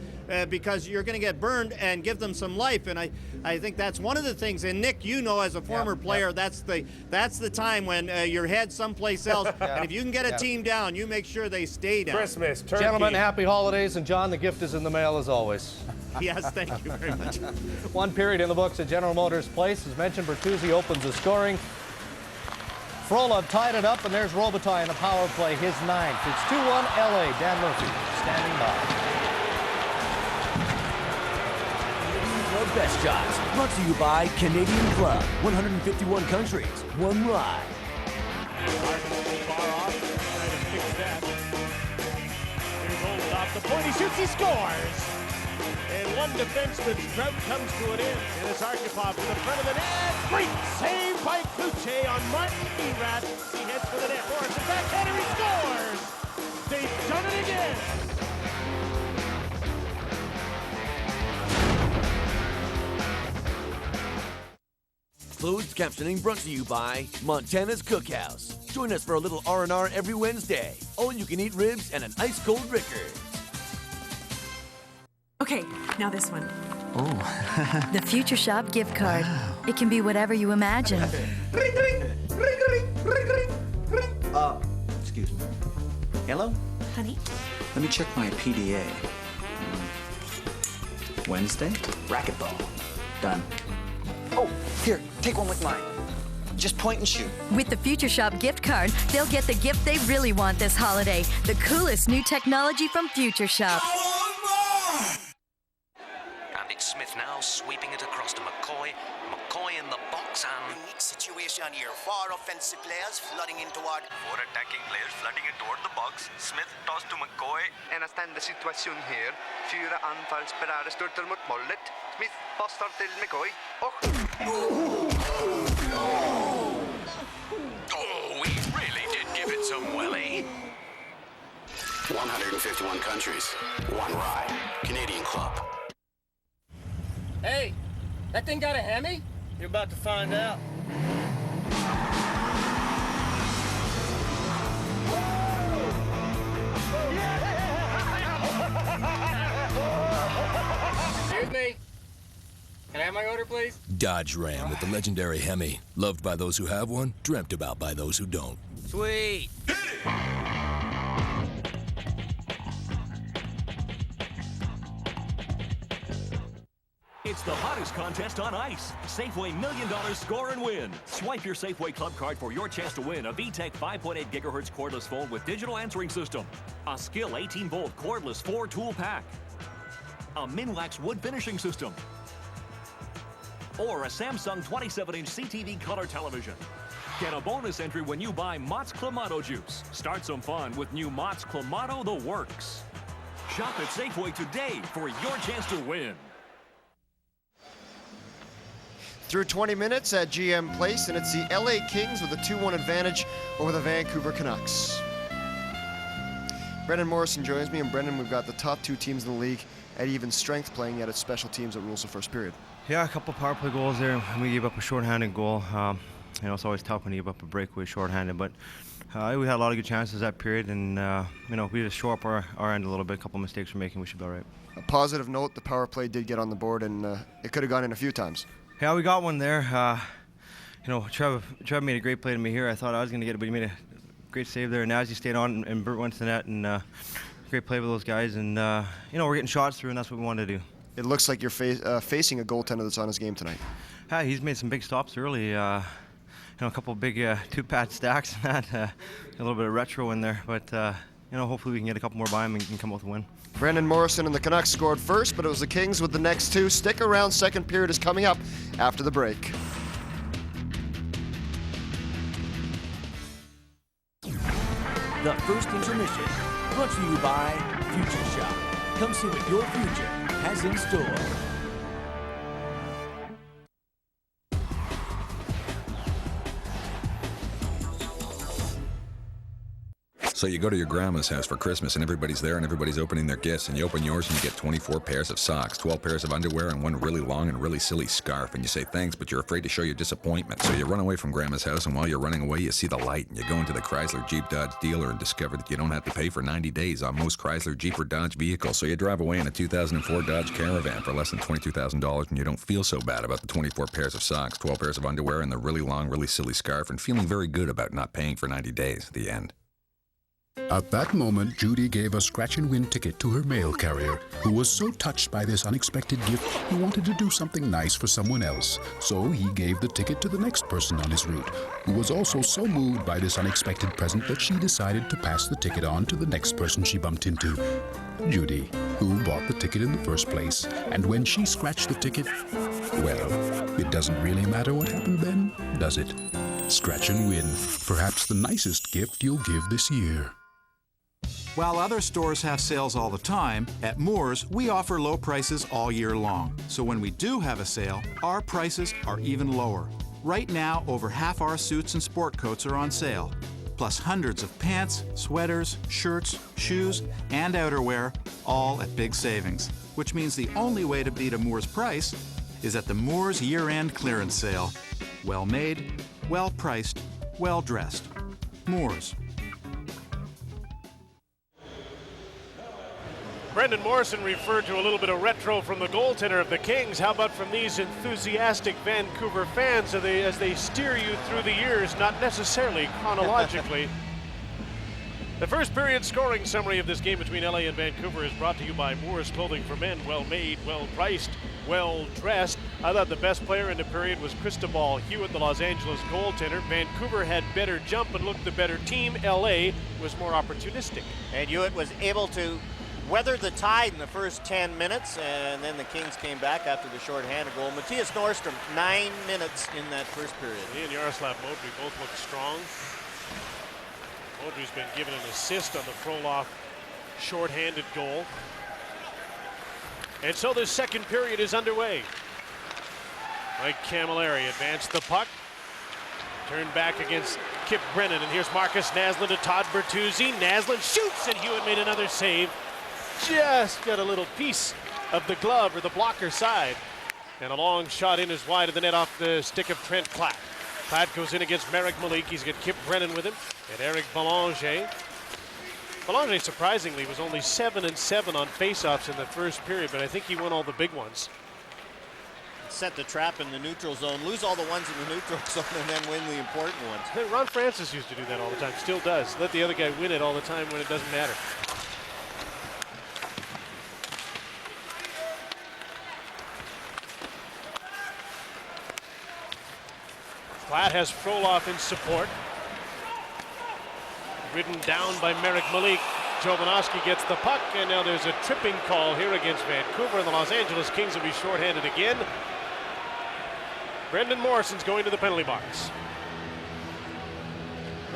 because you're going to get burned, and give them some life. And I think that's one of the things. And Nick, you know, as a former player, that's the time when you're head someplace else. And if you can get a team down, you make sure they stay down. Christmas, turkey. Gentlemen, happy holidays, and John, the gift is in the mail as always. Yes, thank you very much. One period in the books at General Motors Place. As mentioned, Bertuzzi opens the scoring. Frolov tied it up, and there's Robitaille in the power play, his 9th. It's 2-1 LA. Dan Murphy standing by. The best shots, brought to you by Canadian Club. 151 countries, one ride. Far off, trying to fix that. Here's Holden off the point, he shoots, he scores! And one defenseman's drought comes to an end. And it's Arkhipov to the front of the net. Great save by Cloutier on Martin Erat. He heads for the net. Forwards and backhander, he scores! They've done it again! Closed captioning brought to you by Montana's Cookhouse. Join us for a little R&R every Wednesday. All-you-can-eat ribs and an ice-cold Rickard. Okay, now this one. Oh. The Future Shop gift card. Wow. It can be whatever you imagine. Ring, ring, ring, ring, ring, ring, ring. Excuse me. Hello? Honey? Let me check my PDA. Wednesday? Racquetball. Done. Oh, here, take one with mine. Just point and shoot. With the Future Shop gift card, they'll get the gift they really want this holiday. The coolest new technology from Future Shop. And it's Smith now sweeping it across to McCoy. McCoy in the box and... Unique situation here. 4 offensive players flooding in toward... 4 attacking players flooding in toward the box. Smith tossed to McCoy. En stand the situation here. 4 anfallsspelare störtar mot målet. Smith passar till McCoy och... Oh, we really did give it some welly. 151 countries, one ride. Canadian Club. Hey, that thing got a Hemi? You're about to find out. Excuse me. Can I have my order, please? Dodge Ram with the legendary Hemi. Loved by those who have one, dreamt about by those who don't. Sweet. It's the hottest contest on ice. Safeway $1 Million Score and Win. Swipe your Safeway Club card for your chance to win a VTech 5.8 gigahertz cordless phone with digital answering system, a Skill 18-volt cordless 4-tool pack, a Minwax wood finishing system, or a Samsung 27-inch CTV color television. Get a bonus entry when you buy Mott's Clamato juice. Start some fun with new Mott's Clamato The Works. Shop at Safeway today for your chance to win. Through 20 minutes at GM Place, and it's the LA Kings with a 2-1 advantage over the Vancouver Canucks. Brendan Morrison joins me, and Brendan, we've got the top two teams in the league at even strength playing, yet it's special teams that rules the first period. Yeah, a couple power play goals there, and we gave up a shorthanded goal. It's always tough when you give up a breakaway shorthanded, but we had a lot of good chances that period, and we just shore up our end a little bit. A couple mistakes we're making, we should be all right. A positive note, the power play did get on the board, and it could have gone in a few times. Yeah, we got one there. Trev made a great play to me here. I thought I was going to get it, but he made a great save there. And Nazi stayed on, and Bert went to the net, and great play with those guys. And we're getting shots through, and that's what we wanted to do. It looks like you're facing a goaltender that's on his game tonight. Yeah, he's made some big stops early. A couple of big 2-pad stacks and that. A little bit of retro in there, but hopefully we can get a couple more by him and can come up with a win. Brendan Morrison and the Canucks scored first, but it was the Kings with the next two. Stick around, second period is coming up after the break. The first intermission, brought to you by Future Shop. Come see what your future has in store. So you go to your grandma's house for Christmas and everybody's there and everybody's opening their gifts, and you open yours and you get 24 pairs of socks, 12 pairs of underwear, and one really long and really silly scarf, and you say thanks, but you're afraid to show your disappointment. So you run away from grandma's house, and while you're running away you see the light, and you go into the Chrysler Jeep Dodge dealer and discover that you don't have to pay for 90 days on most Chrysler Jeep or Dodge vehicles. So you drive away in a 2004 Dodge Caravan for less than $22,000, and you don't feel so bad about the 24 pairs of socks, 12 pairs of underwear, and the really long, really silly scarf, and feeling very good about not paying for 90 days at the end. At that moment, Judy gave a scratch-and-win ticket to her mail carrier, who was so touched by this unexpected gift, he wanted to do something nice for someone else. So he gave the ticket to the next person on his route, who was also so moved by this unexpected present that she decided to pass the ticket on to the next person she bumped into, Judy, who bought the ticket in the first place. And when she scratched the ticket, well, it doesn't really matter what happened then, does it? Scratch and win, perhaps the nicest gift you'll give this year. While other stores have sales all the time, at Moore's, we offer low prices all year long. So when we do have a sale, our prices are even lower. Right now, over half our suits and sport coats are on sale, plus hundreds of pants, sweaters, shirts, shoes, and outerwear, all at big savings. Which means the only way to beat a Moore's price is at the Moore's year-end clearance sale. Well made, well priced, well dressed. Moore's. Brendan Morrison referred to a little bit of retro from the goaltender of the Kings. How about from these enthusiastic Vancouver fans as they steer you through the years, not necessarily chronologically? The first period scoring summary of this game between LA and Vancouver is brought to you by Moore's Clothing for Men. Well made, well priced, well dressed. I thought the best player in the period was Cristobal Hewitt, the Los Angeles goaltender. Vancouver had better jump and looked the better team. LA was more opportunistic. And Hewitt was able to weathered the tide in the first 10 minutes, and then the Kings came back after the shorthanded goal. Matthias Norrstrom, 9 minutes in that first period. He and Yaroslav Modry both look strong. Modry's been given an assist on the Frolov shorthanded goal. And so this second period is underway. Mike Camilleri advanced the puck. Turned back against Kip Brennan, and here's Marcus Naslund to Todd Bertuzzi. Naslund shoots, and Hewitt made another save. Just got a little piece of the glove or the blocker side. And a long shot in is wide of the net off the stick of Trent Platt. Platt goes in against Merrick Malik. He's got Kip Brennan with him, and Eric Belanger. Belanger, surprisingly, was only 7-7 on faceoffs in the first period, but I think he won all the big ones. Set the trap in the neutral zone, lose all the ones in the neutral zone, and then win the important ones. I think Ron Francis used to do that all the time, still does. Let the other guy win it all the time when it doesn't matter. Platt has Frolov in support. Ridden down by Merrick Malik. Jovanovski gets the puck, and now there's a tripping call here against Vancouver, and the Los Angeles Kings will be shorthanded again. Brendan Morrison's going to the penalty box.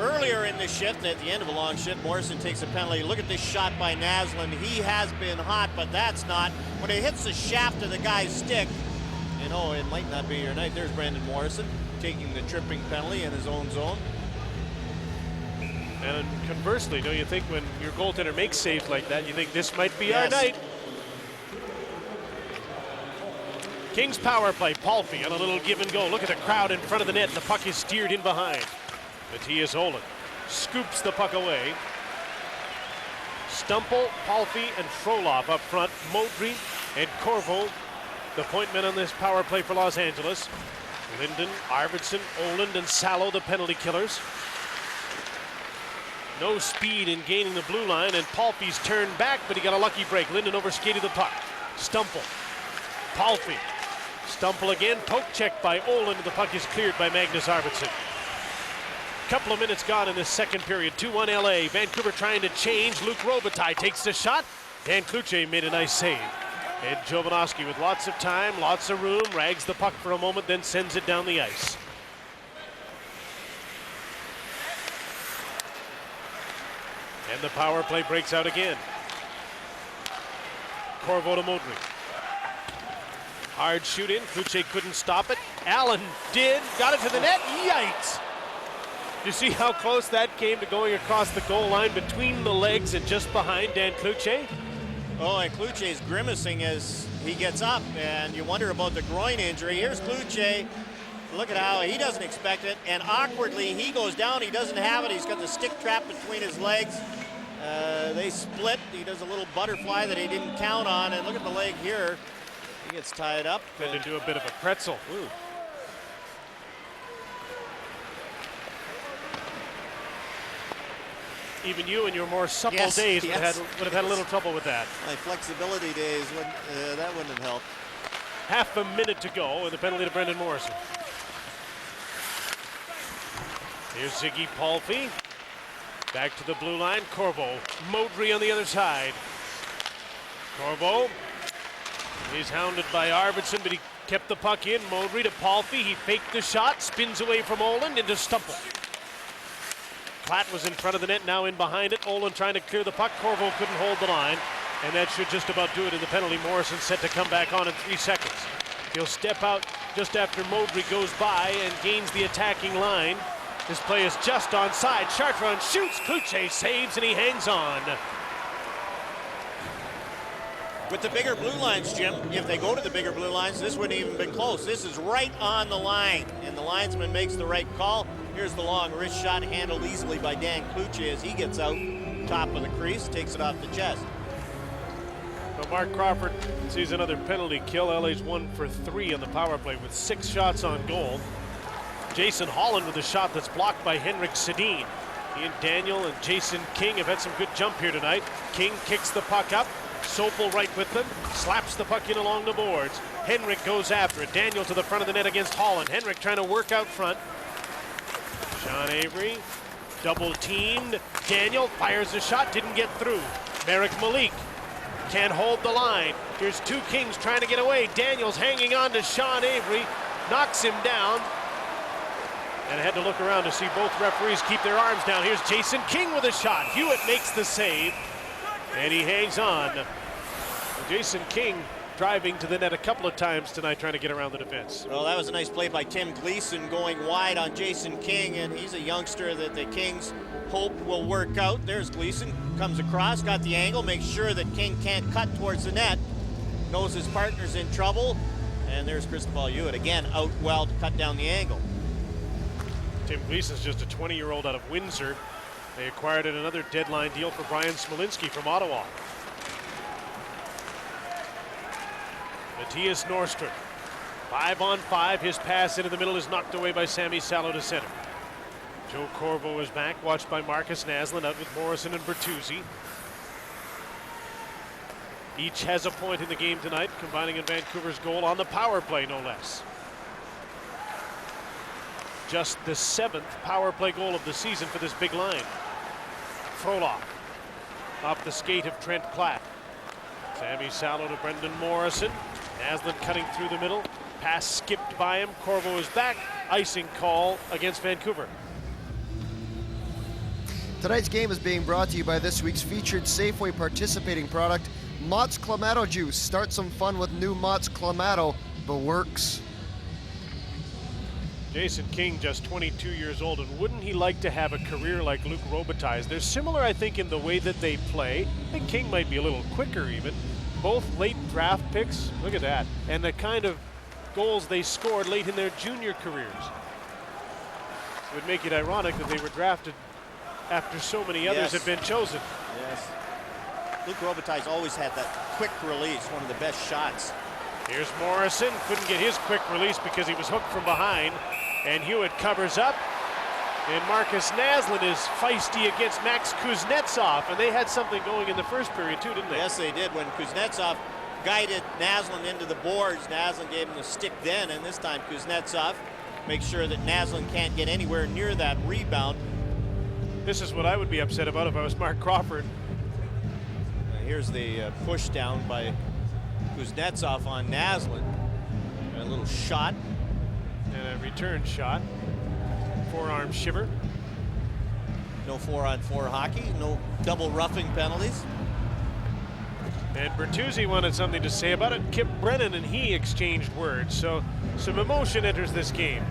Earlier in the shift, at the end of a long shift, Morrison takes a penalty. Look at this shot by Naslund. He has been hot, but that's not. When it hits the shaft of the guy's stick, you know, it might not be your night. There's Brendan Morrison taking the tripping penalty in his own zone. And conversely, don't you think when your goaltender makes saves like that, you think this might be our night? Kings power play. Palffy on a little give and go. Look at the crowd in front of the net, and the puck is steered in behind. Matthias Olin scoops the puck away. Stumple, Palffy, and Frolov up front. Modry and Corvo, the point men on this power play for Los Angeles. Linden, Arvidsson, Oland, and Salo, the penalty killers. No speed in gaining the blue line, and Palffy's turned back, but he got a lucky break. Linden overskated the puck. Stumple, Palffy. Stumple again, poke check by Oland, and the puck is cleared by Magnus Arvidsson. Couple of minutes gone in this second period. 2-1 LA. Vancouver trying to change. Luc Robitaille takes the shot. Dan Cloutier made a nice save. And Jovanovski with lots of time, lots of room, rags the puck for a moment, then sends it down the ice. And the power play breaks out again. Corvo to Modry. Hard shoot in. Cloutier couldn't stop it. Allen did. Got it to the net. Yikes! You see how close that came to going across the goal line between the legs and just behind Dan Cloutier? Oh, and Cloutier's grimacing as he gets up, and you wonder about the groin injury. Here's Cloutier. Look at how he doesn't expect it, and awkwardly he goes down. He doesn't have it. He's got the stick trap between his legs. They split. He does a little butterfly that he didn't count on, and look at the leg here. He gets tied up. Had to do a bit of a pretzel. Ooh. Even you in your more supple days would have had a little trouble with that. My flexibility days, that wouldn't have helped. Half a minute to go, and the penalty to Brendan Morrison. Here's Ziggy Palffy. Back to the blue line. Corvo. Modry on the other side. Corvo. He's hounded by Arvidsson, but he kept the puck in. Modry to Palffy. He faked the shot. Spins away from Oland into Stumple. Platt was in front of the net, now in behind it. Oland trying to clear the puck. Corvo couldn't hold the line, and that should just about do it in the penalty. Morrison set to come back on in 3 seconds. He'll step out just after Modry goes by and gains the attacking line. This play is just onside. Chartrand shoots. Cloutier saves, and he hangs on. With the bigger blue lines, Jim, if they go to the bigger blue lines, this wouldn't even been close. This is right on the line, and the linesman makes the right call. Here's the long wrist shot handled easily by Dan Cloutier as he gets out top of the crease, takes it off the chest. So Mark Crawford sees another penalty kill. LA's 1 for 3 on the power play with 6 shots on goal. Jason Holland with a shot that's blocked by Henrik Sedin. He and Daniel and Jason King have had some good jump here tonight. King kicks the puck up. Sopel right with them, slaps the puck in along the boards. Henrik goes after it. Daniel to the front of the net against Holland. Henrik trying to work out front. Sean Avery, double teamed. Daniel fires the shot, didn't get through. Merrick Malik can't hold the line. Here's 2 Kings trying to get away. Daniel's hanging on to Sean Avery, knocks him down. And I had to look around to see both referees keep their arms down. Here's Jason King with a shot. Hewitt makes the save. And he hangs on. Jason King driving to the net a couple of times tonight trying to get around the defense. Well, that was a nice play by Tim Gleason going wide on Jason King, and he's a youngster that the Kings hope will work out. There's Gleason, comes across, got the angle, makes sure that King can't cut towards the net, knows his partner's in trouble, and there's Cristobal Hewitt again out well to cut down the angle. Tim Gleason's just a 20-year-old out of Windsor. They acquired in another deadline deal for Brian Smolinski from Ottawa. Matthias Norstrom, 5-on-5. His pass into the middle is knocked away by Sammy Salo to center. Joe Corvo is back, watched by Marcus Naslund, out with Morrison and Bertuzzi. Each has a point in the game tonight, combining in Vancouver's goal on the power play, no less. Just the 7th power play goal of the season for this big line. Frolov off the skate of Trent Platt. Sammy Salo to Brendan Morrison. Naslund cutting through the middle. Pass skipped by him. Corvo is back. Icing call against Vancouver. Tonight's game is being brought to you by this week's featured Safeway participating product, Mott's Clamato Juice. Start some fun with new Mott's Clamato. The works. Jason King, just 22 years old, and wouldn't he like to have a career like Luc Robitaille's? They're similar, I think, in the way that they play. I think King might be a little quicker even. Both late draft picks, look at that, and the kind of goals they scored late in their junior careers. It would make it ironic that they were drafted after so many others had been chosen. Yes. Luc Robitaille's always had that quick release, one of the best shots. Here's Morrison, couldn't get his quick release because he was hooked from behind, and Hewitt covers up, and Marcus Naslund is feisty against Max Kuznetsov, and they had something going in the first period too, didn't they? Yes, they did. When Kuznetsov guided Naslund into the boards, Naslund gave him the stick then, and this time Kuznetsov makes sure that Naslund can't get anywhere near that rebound. This is what I would be upset about if I was Mark Crawford. Here's the push down by Kuznetsov on Naslund. A little shot. And a return shot. Forearm shiver. No 4-on-4 hockey. No double roughing penalties. And Bertuzzi wanted something to say about it. Kip Brennan and he exchanged words. So some emotion enters this game.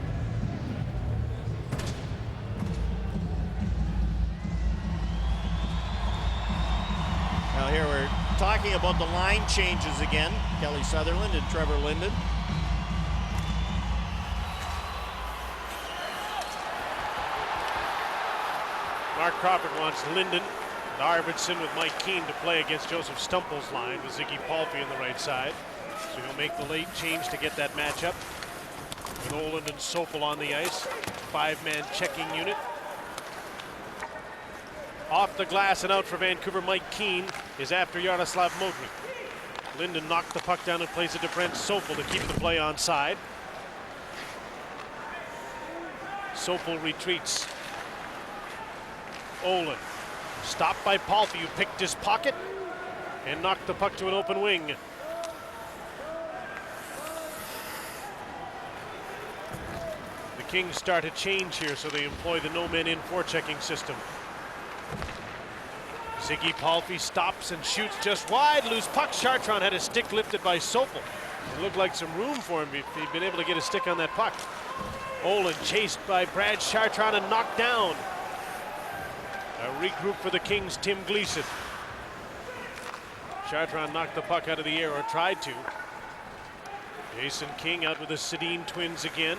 Now here we're talking about the line changes again. Kelly Sutherland and Trevor Linden. Mark Crawford wants Linden and Arvidsson with Mike Keane to play against Joseph Stumple's line with Ziggy Palffy on the right side. So he'll make the late change to get that matchup with Oland and Sopel on the ice. 5-man checking unit. Off the glass and out for Vancouver, Mike Keane is after Yaroslav Modrin. Linden knocked the puck down and plays it to Brent Sopel to keep the play onside. Sopel retreats. Oland stopped by Palffy, who picked his pocket and knocked the puck to an open wing. The Kings start a change here, so they employ the no-men-in forechecking system. Ziggy Palffy stops and shoots just wide. Loose puck. Chartrand had his stick lifted by Sopel. It looked like some room for him if he'd been able to get a stick on that puck. Oland chased by Brad Chartrand and knocked down. A regroup for the Kings, Tim Gleason. Chartrand knocked the puck out of the air, or tried to. Jason King out with the Sedin twins again.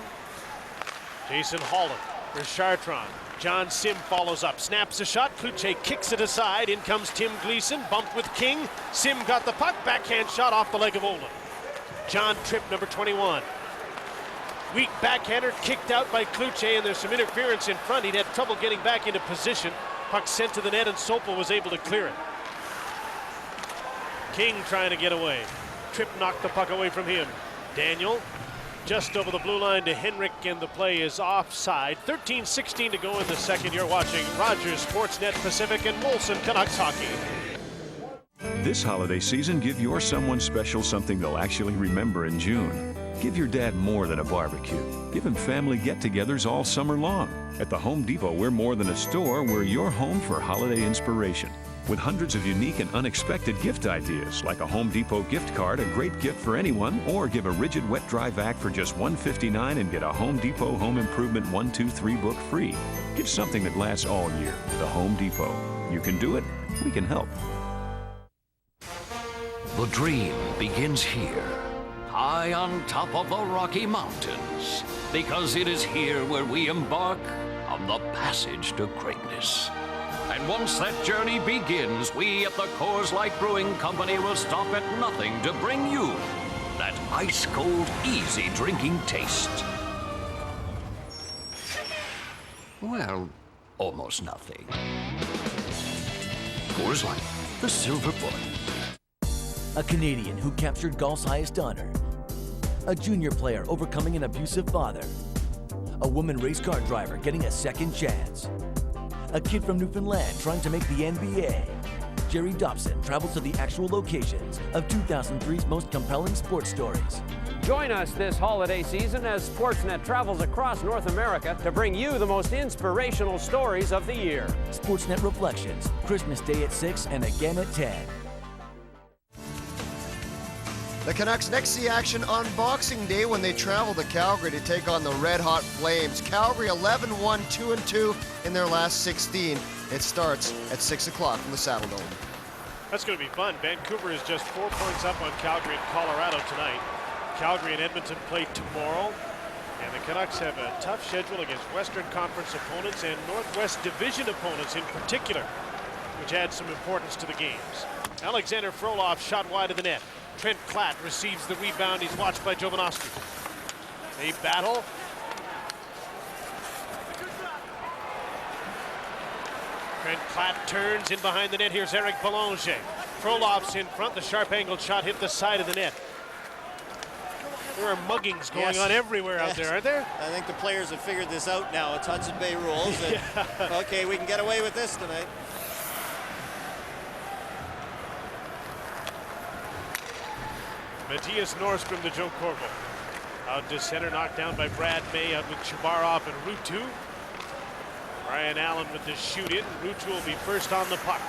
Jason Holland for Chartrand. John Sim follows up, snaps a shot. Kluche kicks it aside. In comes Tim Gleason, bumped with King. Sim got the puck, backhand shot off the leg of Oland. John Tripp, number 21. Weak backhander kicked out by Kluche, and there's some interference in front. He'd had trouble getting back into position. Puck sent to the net, and Sopel was able to clear it. King trying to get away. Tripp knocked the puck away from him. Daniel just over the blue line to Henrik, and the play is offside. 13:16 to go in the second. You're watching Rogers Sportsnet Pacific and Molson Canucks hockey. This holiday season, give your someone special something they'll actually remember in June. Give your dad more than a barbecue. Give him family get-togethers all summer long. At the Home Depot, we're more than a store. We're your home for holiday inspiration. with hundreds of unique and unexpected gift ideas, like a Home Depot gift card, a great gift for anyone, or give a rigid wet dry vac for just $159 and get a Home Depot Home Improvement 1, 2, 3 book free. Give something that lasts all year. The Home Depot. You can do it. We can help. The dream begins here, high on top of the Rocky Mountains, because it is here where we embark on the passage to greatness. And once that journey begins, we at the Coors Light Brewing Company will stop at nothing to bring you that ice-cold, easy drinking taste. Well, almost nothing. Coors Light, the silver bullet. A Canadian who captured golf's highest honor. A junior player overcoming an abusive father. A woman race car driver getting a second chance. A kid from Newfoundland trying to make the NBA. Jerry Dobson travels to the actual locations of 2003's most compelling sports stories. Join us this holiday season as Sportsnet travels across North America to bring you the most inspirational stories of the year. Sportsnet Reflections, Christmas Day at 6 and again at 10. The Canucks next see action on Boxing Day when they travel to Calgary to take on the red-hot Flames. Calgary 11-1, 2-2 in their last 16. It starts at 6 o'clock from the Saddle Dome. That's going to be fun. Vancouver is just 4 points up on Calgary and Colorado tonight. Calgary and Edmonton play tomorrow. And the Canucks have a tough schedule against Western Conference opponents and Northwest Division opponents in particular, which adds some importance to the games. Alexander Frolov shot wide of the net. Trent Klatt receives the rebound. He's watched by Jovanovski. They battle. Trent Klatt turns in behind the net. Here's Eric Belanger. Frolov's in front. The sharp angled shot hit the side of the net. There are muggings going on everywhere out there, aren't there? I think the players have figured this out now. It's Hudson Bay rules. And, okay, we can get away with this tonight. Matthias Nordstrom to Joe Corvo. Out to center, knocked down by Brad May, out with Chubarov and Ruutu. Brian Allen with the shoot in. Ruutu will be first on the puck.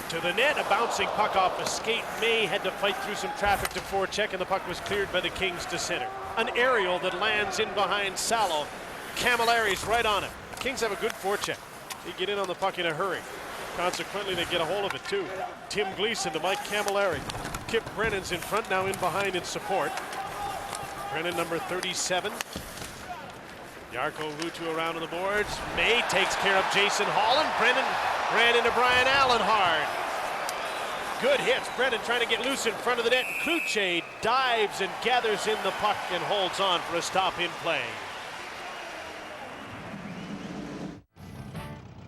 To the net, a bouncing puck off a skate. May had to fight through some traffic to forecheck, and the puck was cleared by the Kings to center. An aerial that lands in behind Salo. Camilleri's right on him. Kings have a good forecheck. They get in on the puck in a hurry. Consequently, they get a hold of it too. Tim Gleason to Mike Camilleri. Kip Brennan's in front, now in behind in support. Brennan, number 37. Jarkko Ruutu around on the boards. May takes care of Jason Holland. Brennan ran into Brian Allen hard. Good hits. Brennan trying to get loose in front of the net. Kluche dives and gathers in the puck and holds on for a stop in play.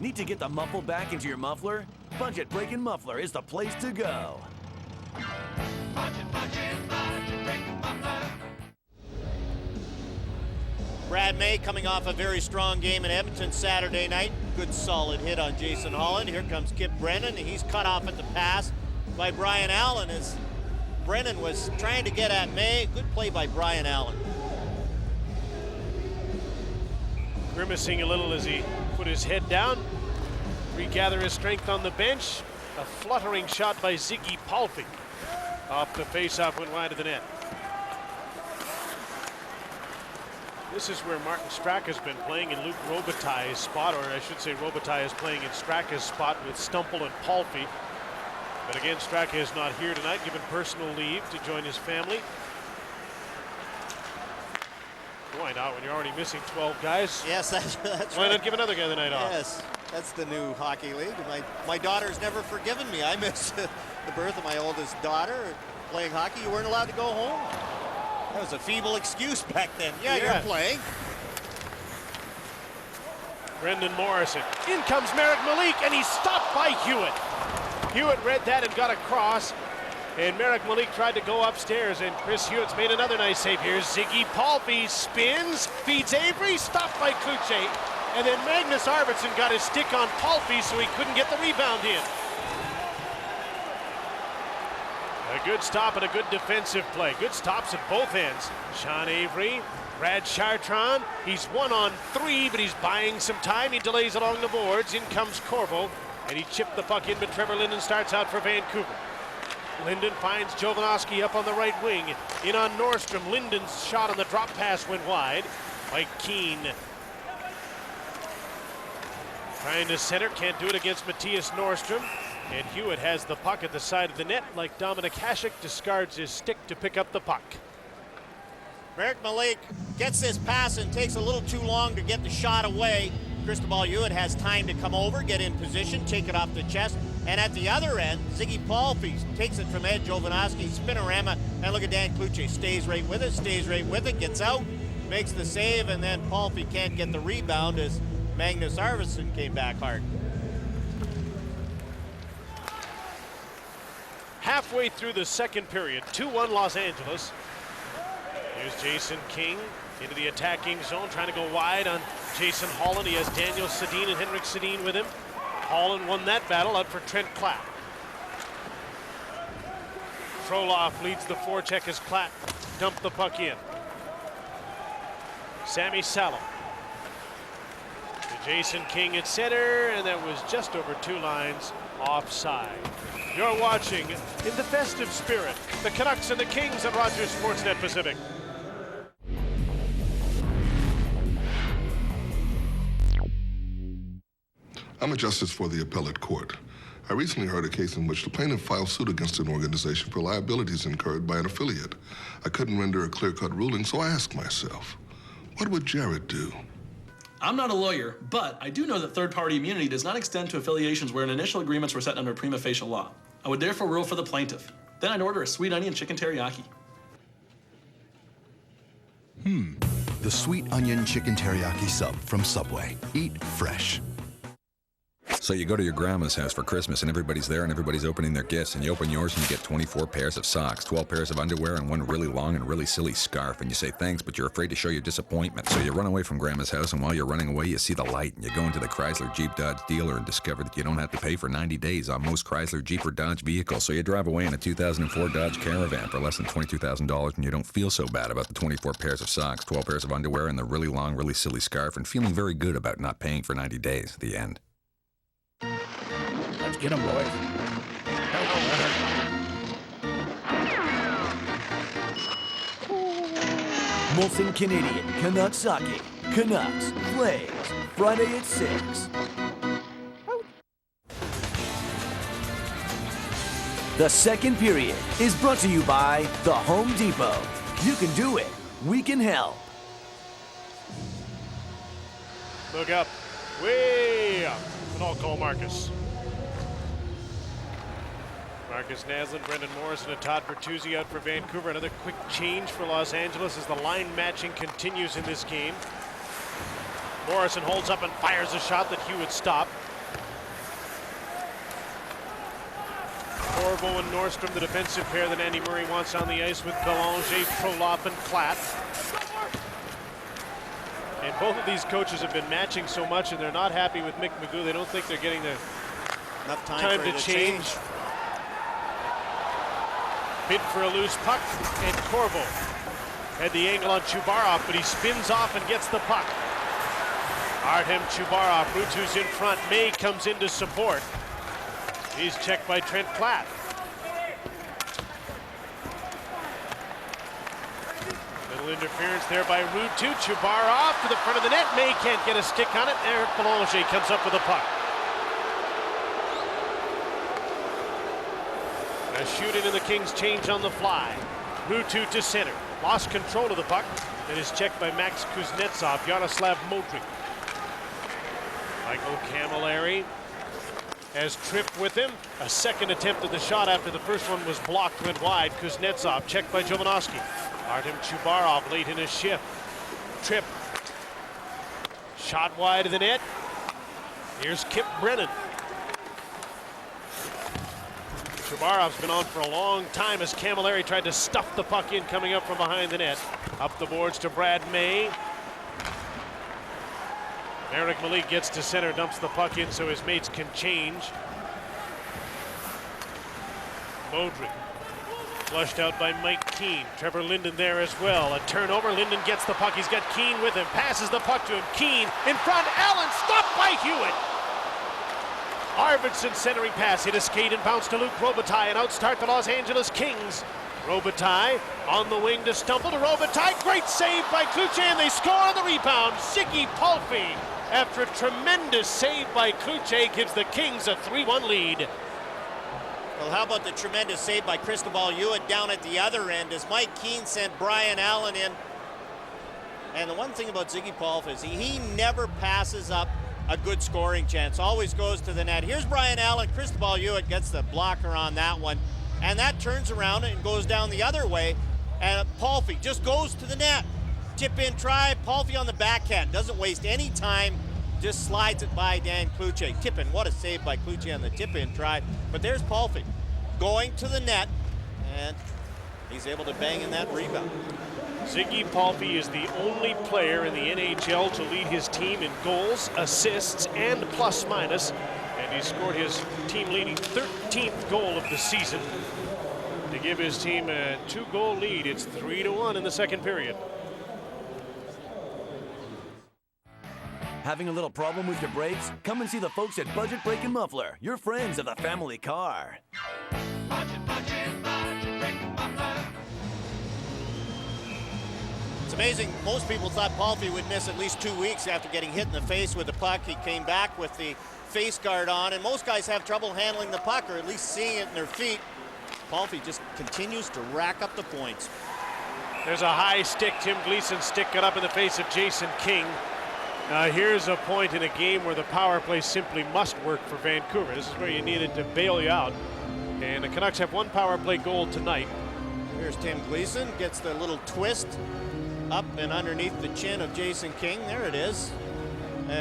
Need to get the muffle back into your muffler? Budget Breaking Muffler is the place to go. Brad May coming off a very strong game in Edmonton Saturday night. Good solid hit on Jason Holland. Here comes Kip Brennan. He's cut off at the pass by Brian Allen as Brennan was trying to get at May. Good play by Brian Allen. Grimacing a little as he put his head down, regather his strength on the bench. A fluttering shot by Ziggy Palffy. Off the faceoff, went wide of the net. This is where Martin Straka's been playing in Luke Robitaille's spot, or I should say Robitaille is playing in Straka's spot with Stumple and Palffy. But again, Straka is not here tonight, given personal leave to join his family. Why not, when you're already missing 12 guys? Yes, that's Why right. not give another guy the night off? Yes, that's the new hockey league. My daughter's never forgiven me. I missed the birth of my oldest daughter playing hockey. You weren't allowed to go home. That was a feeble excuse back then. Yeah, you're playing. Brendan Morrison. In comes Merrick Malik, and he's stopped by Hewitt. Hewitt read that and got across. And Merrick Malik tried to go upstairs, and Chris Hewitt's made another nice save. Here's Ziggy Palffy, spins, feeds Avery, stopped by Kluche. And then Magnus Arvidsson got his stick on Palffy, so he couldn't get the rebound in. A good stop and a good defensive play. Good stops at both ends. Sean Avery, Brad Chartrand. He's 1-on-3, but he's buying some time. He delays along the boards. In comes Corvo. And he chipped the puck in, but Trevor Linden starts out for Vancouver. Linden finds Jovanovski up on the right wing. In on Nordstrom. Linden's shot on the drop pass went wide. Mike Keane trying to center, can't do it against Matthias Nordstrom. And Hewitt has the puck at the side of the net, like Dominik Hasek discards his stick to pick up the puck. Merrick Malik gets this pass and takes a little too long to get the shot away. Cristobal Hewitt has time to come over, get in position, take it off the chest. And at the other end, Ziggy Palffy takes it from Ed Jovanovski, spinorama, and look at Dan Cloutier, stays right with it, gets out, makes the save, and then Palffy can't get the rebound as Magnus Arvidsson came back hard. Halfway through the second period, 2-1 Los Angeles. Here's Jason King into the attacking zone, trying to go wide on Jason Holland. He has Daniel Sedin and Henrik Sedin with him. Holland won that battle out for Trent Klatt. Frolov leads the forecheck as Klatt dumped the puck in. Sammy Salem to Jason King at center, and that was just over 2 lines offside. You're watching in the festive spirit, the Canucks and the Kings on Rogers Sportsnet Pacific. I'm a justice for the appellate court. I recently heard a case in which the plaintiff filed suit against an organization for liabilities incurred by an affiliate. I couldn't render a clear-cut ruling, so I asked myself, what would Jared do? I'm not a lawyer, but I do know that third-party immunity does not extend to affiliations where initial agreements were set under prima facie law. I would therefore rule for the plaintiff. Then I'd order a sweet onion chicken teriyaki. The sweet onion chicken teriyaki sub from Subway. Eat fresh. So you go to your grandma's house for Christmas and everybody's there and everybody's opening their gifts, and you open yours and you get 24 pairs of socks, 12 pairs of underwear, and one really long and really silly scarf, and you say thanks, but you're afraid to show your disappointment. So you run away from grandma's house, and while you're running away you see the light, and you go into the Chrysler Jeep Dodge dealer and discover that you don't have to pay for 90 days on most Chrysler Jeep or Dodge vehicles. So you drive away in a 2004 Dodge Caravan for less than $22,000, and you don't feel so bad about the 24 pairs of socks, 12 pairs of underwear, and the really long, really silly scarf, and feeling very good about not paying for 90 days at the end. Let's get them, boys. Molson Canadian Canucks Hockey. Canucks Flames. Friday at 6. The second period is brought to you by The Home Depot. You can do it. We can help. Look up. Way up. And I'll call Marcus. Marcus Naslund, Brendan Morrison, and Todd Bertuzzi out for Vancouver. Another quick change for Los Angeles as the line matching continues in this game. Morrison holds up and fires a shot that Hewitt stopped. Corvo and Nordstrom, the defensive pair that Andy Murray wants on the ice with Belanger, Frolov, and Klatt. And both of these coaches have been matching so much, and they're not happy with Mick Magoo. They don't think they're getting enough time to change. Bid for a loose puck, and Corvo had the angle on Chubarov, but he spins off and gets the puck. Artem Chubarov, Rutu's in front. May comes in to support. He's checked by Trent Klatt. Little interference there by Rutu. Chubarov to the front of the net. May can't get a stick on it. Eric Belanger comes up with a puck. A shoot in and the Kings change on the fly. Rutu to center. Lost control of the puck. It is checked by Max Kuznetsov. Yaroslav Modric. Michael Camilleri has Tripp with him. A second attempt at the shot after the first one was blocked, went wide. Kuznetsov checked by Jovanovski. Artem Chubarov late in his shift. Tripp. Shot wide of the net. Here's Kip Brennan. Chubarov's been on for a long time as Camilleri tried to stuff the puck in coming up from behind the net. Up the boards to Brad May. Eric Malik gets to center, dumps the puck in so his mates can change. Modric flushed out by Mike Keane. Trevor Linden there as well. A turnover. Linden gets the puck. He's got Keane with him. Passes the puck to him. Keane in front. Allen stopped by Hewitt. Arvidsson centering pass, hit a skate and bounce to Luc Robitaille, and outstart the Los Angeles Kings. Robitaille on the wing to Stumple to Robitaille. Great save by Cloutier, and they score on the rebound. Ziggy Palffy, after a tremendous save by Cloutier, gives the Kings a 3-1 lead. Well, how about the tremendous save by Cristobal Hewitt down at the other end as Mike Keane sent Brian Allen in. And the one thing about Ziggy Palffy is he never passes up a good scoring chance, always goes to the net. Here's Brian Allen. Cristobal Hewitt gets the blocker on that one, and that turns around and goes down the other way, and Palffy just goes to the net. Tip in try, Palffy on the backhand, doesn't waste any time, just slides it by Dan Cloutier. Tip in, what a save by Cloutier on the tip in try, but there's Palffy going to the net, and he's able to bang in that rebound. Ziggy Palffy is the only player in the NHL to lead his team in goals, assists, and plus-minus, and he scored his team-leading 13th goal of the season to give his team a 2-goal lead. It's 3-1 in the second period. Having a little problem with your brakes? Come and see the folks at Budget Brake and Muffler, your friends of the family car. It's amazing, most people thought Palffy would miss at least 2 weeks after getting hit in the face with the puck. He came back with the face guard on, and most guys have trouble handling the puck, or at least seeing it in their feet. Palffy just continues to rack up the points. There's a high stick. Tim Gleason stick got up in the face of Jason King. Here's a point in a game where the power play simply must work for Vancouver. This is where you needed to bail you out. And the Canucks have one power play goal tonight. Here's Tim Gleason, gets the little twist up and underneath the chin of Jason King. There it is.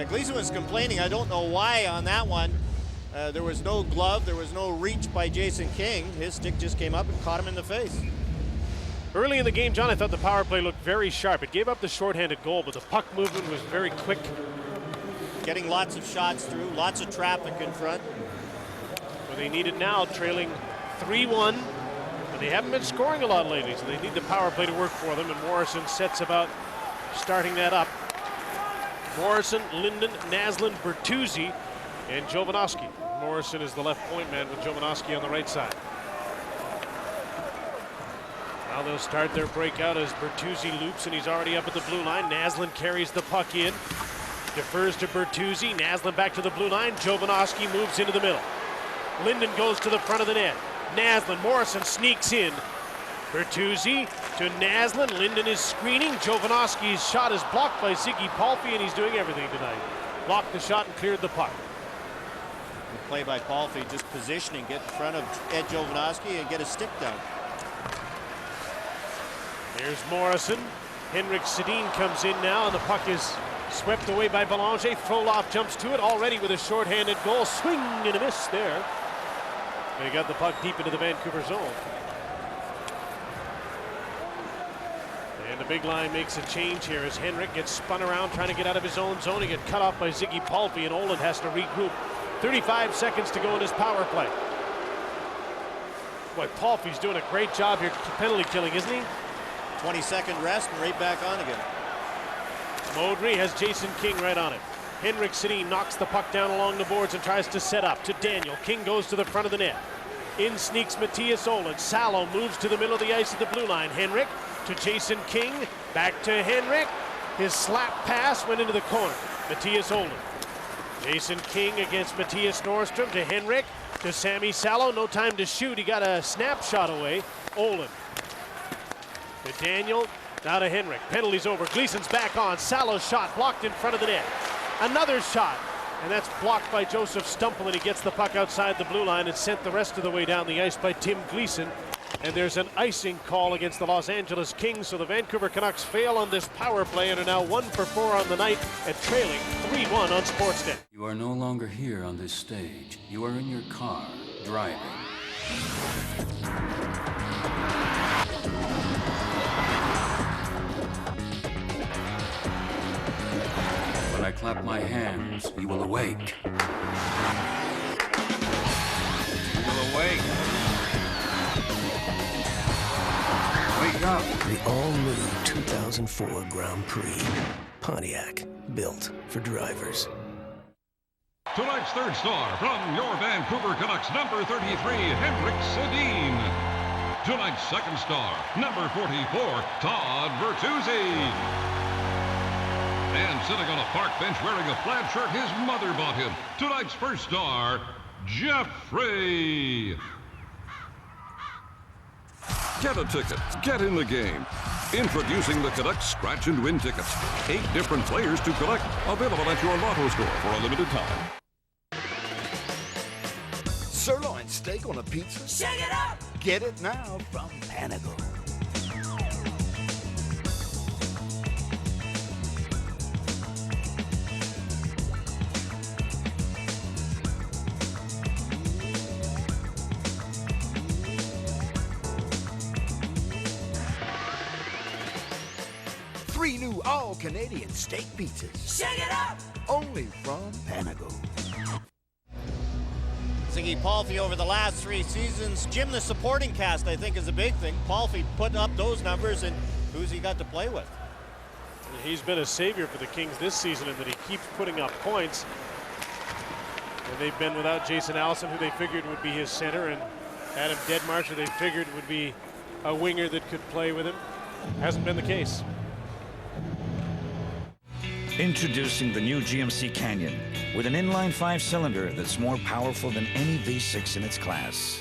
Gleason was complaining, I don't know why on that one. There was no glove, there was no reach by Jason King. His stick just came up and caught him in the face. Early in the game, John, I thought the power play looked very sharp. It gave up the shorthanded goal, but the puck movement was very quick. Getting lots of shots through, lots of traffic in front. Well, they need it now, trailing 3-1. But they haven't been scoring a lot lately, so they need the power play to work for them, and Morrison sets about starting that up. Morrison, Linden, Naslund, Bertuzzi, and Jovanovski. Morrison is the left point man with Jovanovski on the right side. Now they'll start their breakout as Bertuzzi loops, and he's already up at the blue line. Naslund carries the puck in, defers to Bertuzzi. Naslund back to the blue line. Jovanovski moves into the middle. Linden goes to the front of the net. Naslund, Morrison sneaks in. Bertuzzi to Naslund. Linden is screening. Jovanovski's shot is blocked by Ziggy Palffy, and he's doing everything tonight. Blocked the shot and cleared the puck. Good play by Palffy, just positioning, get in front of Ed Jovanovski and get a stick down. Here's Morrison. Henrik Sedin comes in now, and the puck is swept away by Belanger. Frolov jumps to it, already with a shorthanded goal. Swing and a miss there. They got the puck deep into the Vancouver zone. And the big line makes a change here as Henrik gets spun around trying to get out of his own zone. He gets cut off by Ziggy Palffy, and Olin has to regroup. 35 seconds to go in his power play. Boy, Palffy's doing a great job here penalty killing, isn't he? 20-second rest and right back on again. Modry has Jason King right on it. Henrik Sedin knocks the puck down along the boards and tries to set up to Daniel. King goes to the front of the net. In sneaks Matthias Olin. Salo moves to the middle of the ice at the blue line. Henrik to Jason King. Back to Henrik. His slap pass went into the corner. Matthias Olin. Jason King against Matthias Nordstrom to Henrik. To Sammy Salo. No time to shoot. He got a snapshot away. Olin. To Daniel. Now to Henrik. Penalty's over. Gleason's back on. Salo's shot blocked in front of the net. Another shot, and that's blocked by Joseph Stumple, and he gets the puck outside the blue line and sent the rest of the way down the ice by Tim Gleason. And there's an icing call against the Los Angeles Kings, so the Vancouver Canucks fail on this power play and are now 1 for 4 on the night and trailing 3-1 on Sportsnet. You are no longer here on this stage. You are in your car, driving. When I clap my hands, you will awake. You will awake. Wake up. The all-new 2004 Grand Prix. Pontiac, built for drivers. Tonight's third star from your Vancouver Canucks, number 33, Henrik Sedin. Tonight's second star, number 44, Todd Bertuzzi. And sitting on a park bench wearing a plaid shirt his mother bought him, tonight's first star, Jeffrey. Get a ticket. Get in the game. Introducing the Canucks Scratch and Win tickets. 8 different players to collect. Available at your Lotto store for a limited time. Sirloin steak on a pizza? Shake it up! Get it now from Panago. 3 new all-Canadian steak pizzas. Shake it up! Only from Panago. Ziggy Palffy over the last 3 seasons. Jim, the supporting cast, I think, is a big thing. Palffy put up those numbers, and who's he got to play with? He's been a savior for the Kings this season in that he keeps putting up points. And they've been without Jason Allison, who they figured would be his center, and Adam Deadmarsh, they figured would be a winger that could play with him. Hasn't been the case. Introducing the new GMC Canyon with an inline 5-cylinder that's more powerful than any V6 in its class.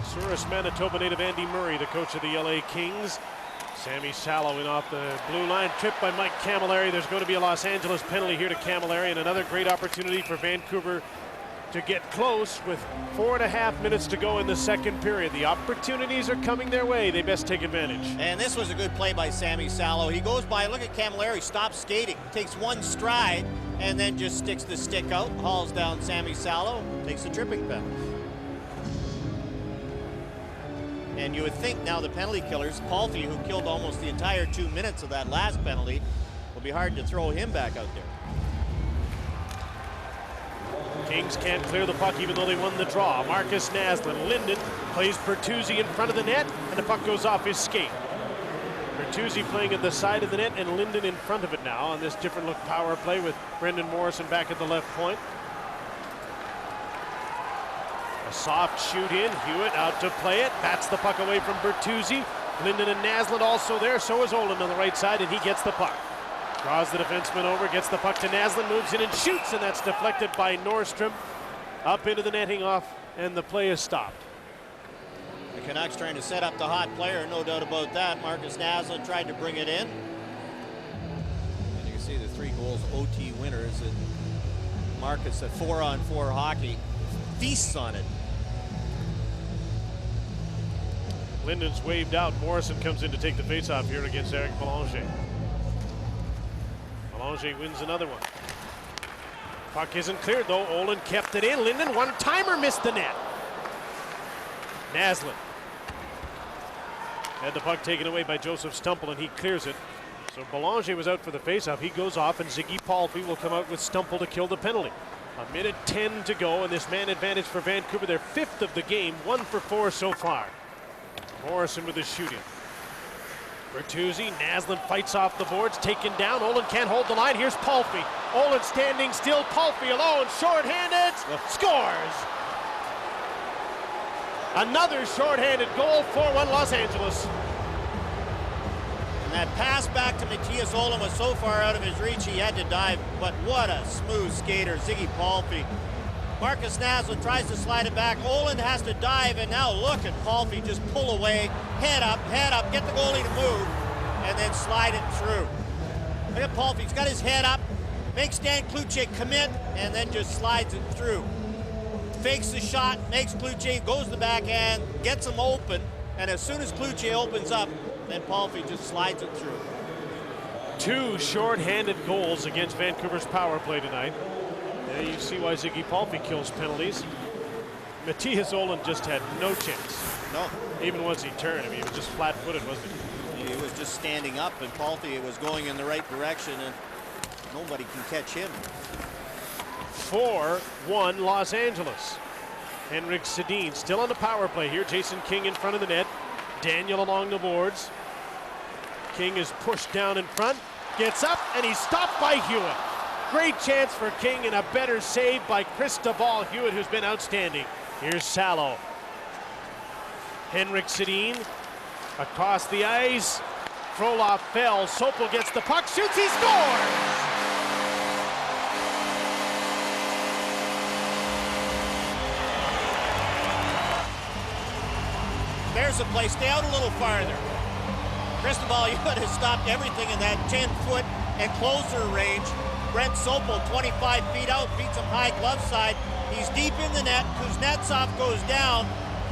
Souris, Manitoba native Andy Murray, the coach of the LA Kings. Sammy Salo in off the blue line, tripped by Mike Camilleri. There's going to be a Los Angeles penalty here to Camilleri, and another great opportunity for Vancouver to get close with 4.5 minutes to go in the second period. The opportunities are coming their way. They best take advantage. And this was a good play by Sammy Salo. He goes by, look at Camilleri, stops skating, takes 1 stride, and then just sticks the stick out, hauls down Sammy Salo, takes a tripping penalty. And you would think now the penalty killers, Palffy, who killed almost the entire 2 minutes of that last penalty, will be hard to throw him back out there. Kings can't clear the puck even though they won the draw. Marcus Naslund. Linden plays Bertuzzi in front of the net, and the puck goes off his skate. Bertuzzi playing at the side of the net, and Linden in front of it now on this different look power play with Brendan Morrison back at the left point. A soft shoot in. Hewitt out to play it. Bats the puck away from Bertuzzi. Linden and Naslund also there. So is Olin on the right side, and he gets the puck. Draws the defenseman over, gets the puck to Naslund, moves in and shoots, and that's deflected by Nordstrom. Up into the netting off, and the play is stopped. The Canucks trying to set up the hot player, no doubt about that. Marcus Naslund tried to bring it in. And you can see the 3 goals OT winners. And Marcus at 4-on-4 hockey feasts on it. Linden's waved out. Morrison comes in to take the faceoff here against Eric Belanger. Belanger wins another one. Puck isn't cleared though. Olin kept it in. Linden, one-timer, missed the net. Naslund had the puck taken away by Joseph Stumple, and he clears it. So Belanger was out for the faceoff. He goes off, and Ziggy Palffy will come out with Stumple to kill the penalty. 1:10 to go, and this man advantage for Vancouver. Their 5th of the game, 1 for 4 so far. Morrison with his shooting. Bertuzzi, Naslund fights off the boards, taken down. Olin can't hold the line. Here's Palffy. Olin standing still. Palffy alone, short-handed, scores. Another short-handed goal, 4-1 Los Angeles. And that pass back to Matthias Olin was so far out of his reach he had to dive, but what a smooth skater, Ziggy Palffy. Marcus Naslund tries to slide it back. Olin has to dive, and now look at Palffy just pull away, head up, get the goalie to move, and then slide it through. Look at Palffy, he's got his head up, makes Dan Cloutier commit, and then just slides it through. Fakes the shot, makes Cloutier, goes the backhand, gets him open, and as soon as Cloutier opens up, then Palffy just slides it through. 2 short-handed goals against Vancouver's power play tonight. Yeah, you see why Ziggy Palffy kills penalties. Matthias Olin just had no chance. No. Even once he turned, I mean, he was just flat-footed, wasn't he? He was just standing up, and Palffy was going in the right direction, and nobody can catch him. 4-1 Los Angeles. Henrik Sedin still on the power play here. Jason King in front of the net. Daniel along the boards. King is pushed down in front. gets up, and he's stopped by Hewitt. Great chance for King and a better save by Cristobal Hewitt, who's been outstanding. Here's Salo. Henrik Sedin across the ice. Frolov fell. Sopel gets the puck, shoots, he scores! There's a play. Stay out a little farther. Cristobal Hewitt has stopped everything in that 10-foot enclosure range. Brent Sopel, 25 feet out, beats him high glove side. He's deep in the net. Kuznetsov goes down,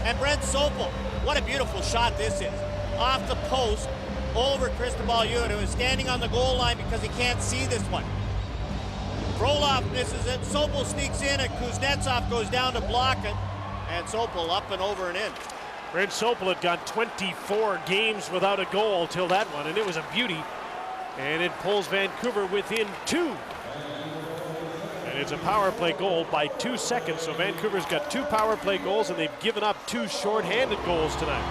and Brent Sopel, what a beautiful shot this is. Off the post, over Cristobal Hewitt, who is standing on the goal line because he can't see this one. Frolov misses it. Sopel sneaks in, and Kuznetsov goes down to block it. And Sopel up and over and in. Brent Sopel had gone 24 games without a goal till that one, and it was a beauty. And it pulls Vancouver within 2. And it's a power play goal by 2 seconds. So Vancouver's got 2 power play goals, and they've given up 2 shorthanded goals tonight.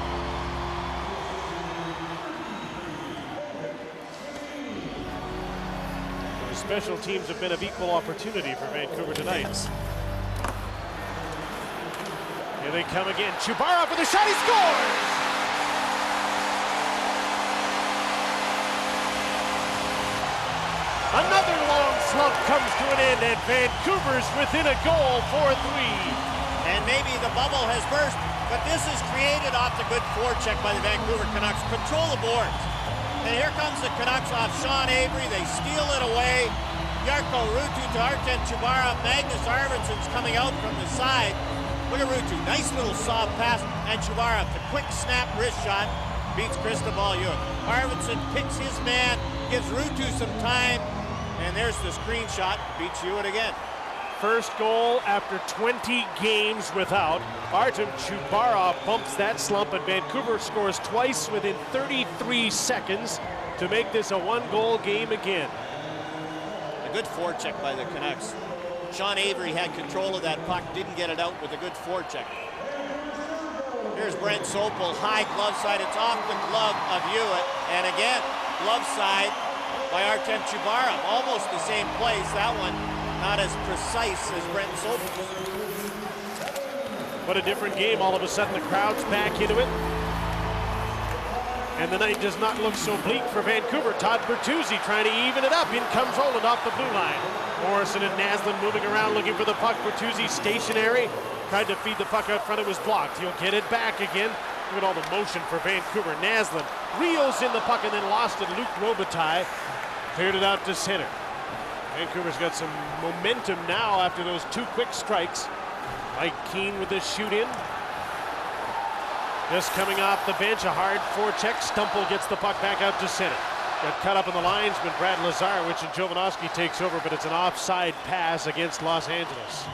The special teams have been of equal opportunity for Vancouver tonight. Here they come again. Chubarov with a shot, he scores! Another long slump comes to an end, and Vancouver's within a goal, 4-3. And maybe the bubble has burst, but this is created off the good forecheck by the Vancouver Canucks. Control the boards. And here comes the Canucks off Sean Avery. They steal it away. Jarkko Ruutu to Artem Chubarov. Magnus Arvidsson's coming out from the side. Look at Ruutu, nice little soft pass, and Chubarov, the quick snap wrist shot, beats Cristobal Hewitt. Arvidsson picks his man, gives Ruutu some time, and there's the screenshot, beats Hewitt again. First goal after 20 games without. Artem Chubarov bumps that slump, and Vancouver scores twice within 33 seconds to make this a 1-goal game again. A good forecheck by the Canucks. Sean Avery had control of that puck, didn't get it out with a good forecheck. Here's Brent Sopel, high glove side. It's off the glove of Hewitt. And again, glove side by Artem Chubarov. Almost the same place. That one not as precise as Brent Sopel. What a different game. All of a sudden the crowd's back into it. And the night does not look so bleak for Vancouver. Todd Bertuzzi trying to even it up. In comes Roland off the blue line. Morrison and Naslund moving around looking for the puck. Bertuzzi stationary. Tried to feed the puck out front. It was blocked. He'll get it back again. Look at all the motion for Vancouver. Naslund reels in the puck and then lost it. Luc Robitaille cleared it out to center. Vancouver's got some momentum now after those 2 quick strikes. Mike Keane with this shoot in. Just coming off the bench, a hard forecheck. Stumple gets the puck back out to center. Got cut up in the linesman, Brad Lazarevich, and Jovanovski takes over, but it's an offside pass against Los Angeles.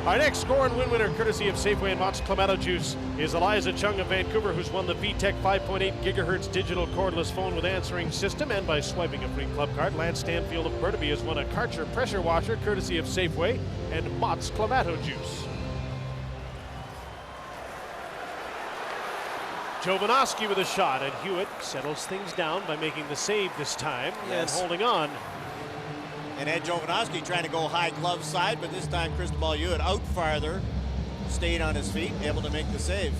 Our next score and win winner, courtesy of Safeway and Mott's Clamato Juice, is Eliza Chung of Vancouver, who's won the VTech 5.8 gigahertz digital cordless phone with answering system, and by swiping a free club card. Lance Stanfield of Burnaby has won a Karcher pressure washer, courtesy of Safeway and Mott's Clamato Juice. Jovanovski with a shot, and Hewitt settles things down by making the save this time and holding on. And Ed Jovanovski trying to go high glove side, but this time Cristobal Hewitt out farther, stayed on his feet, able to make the save.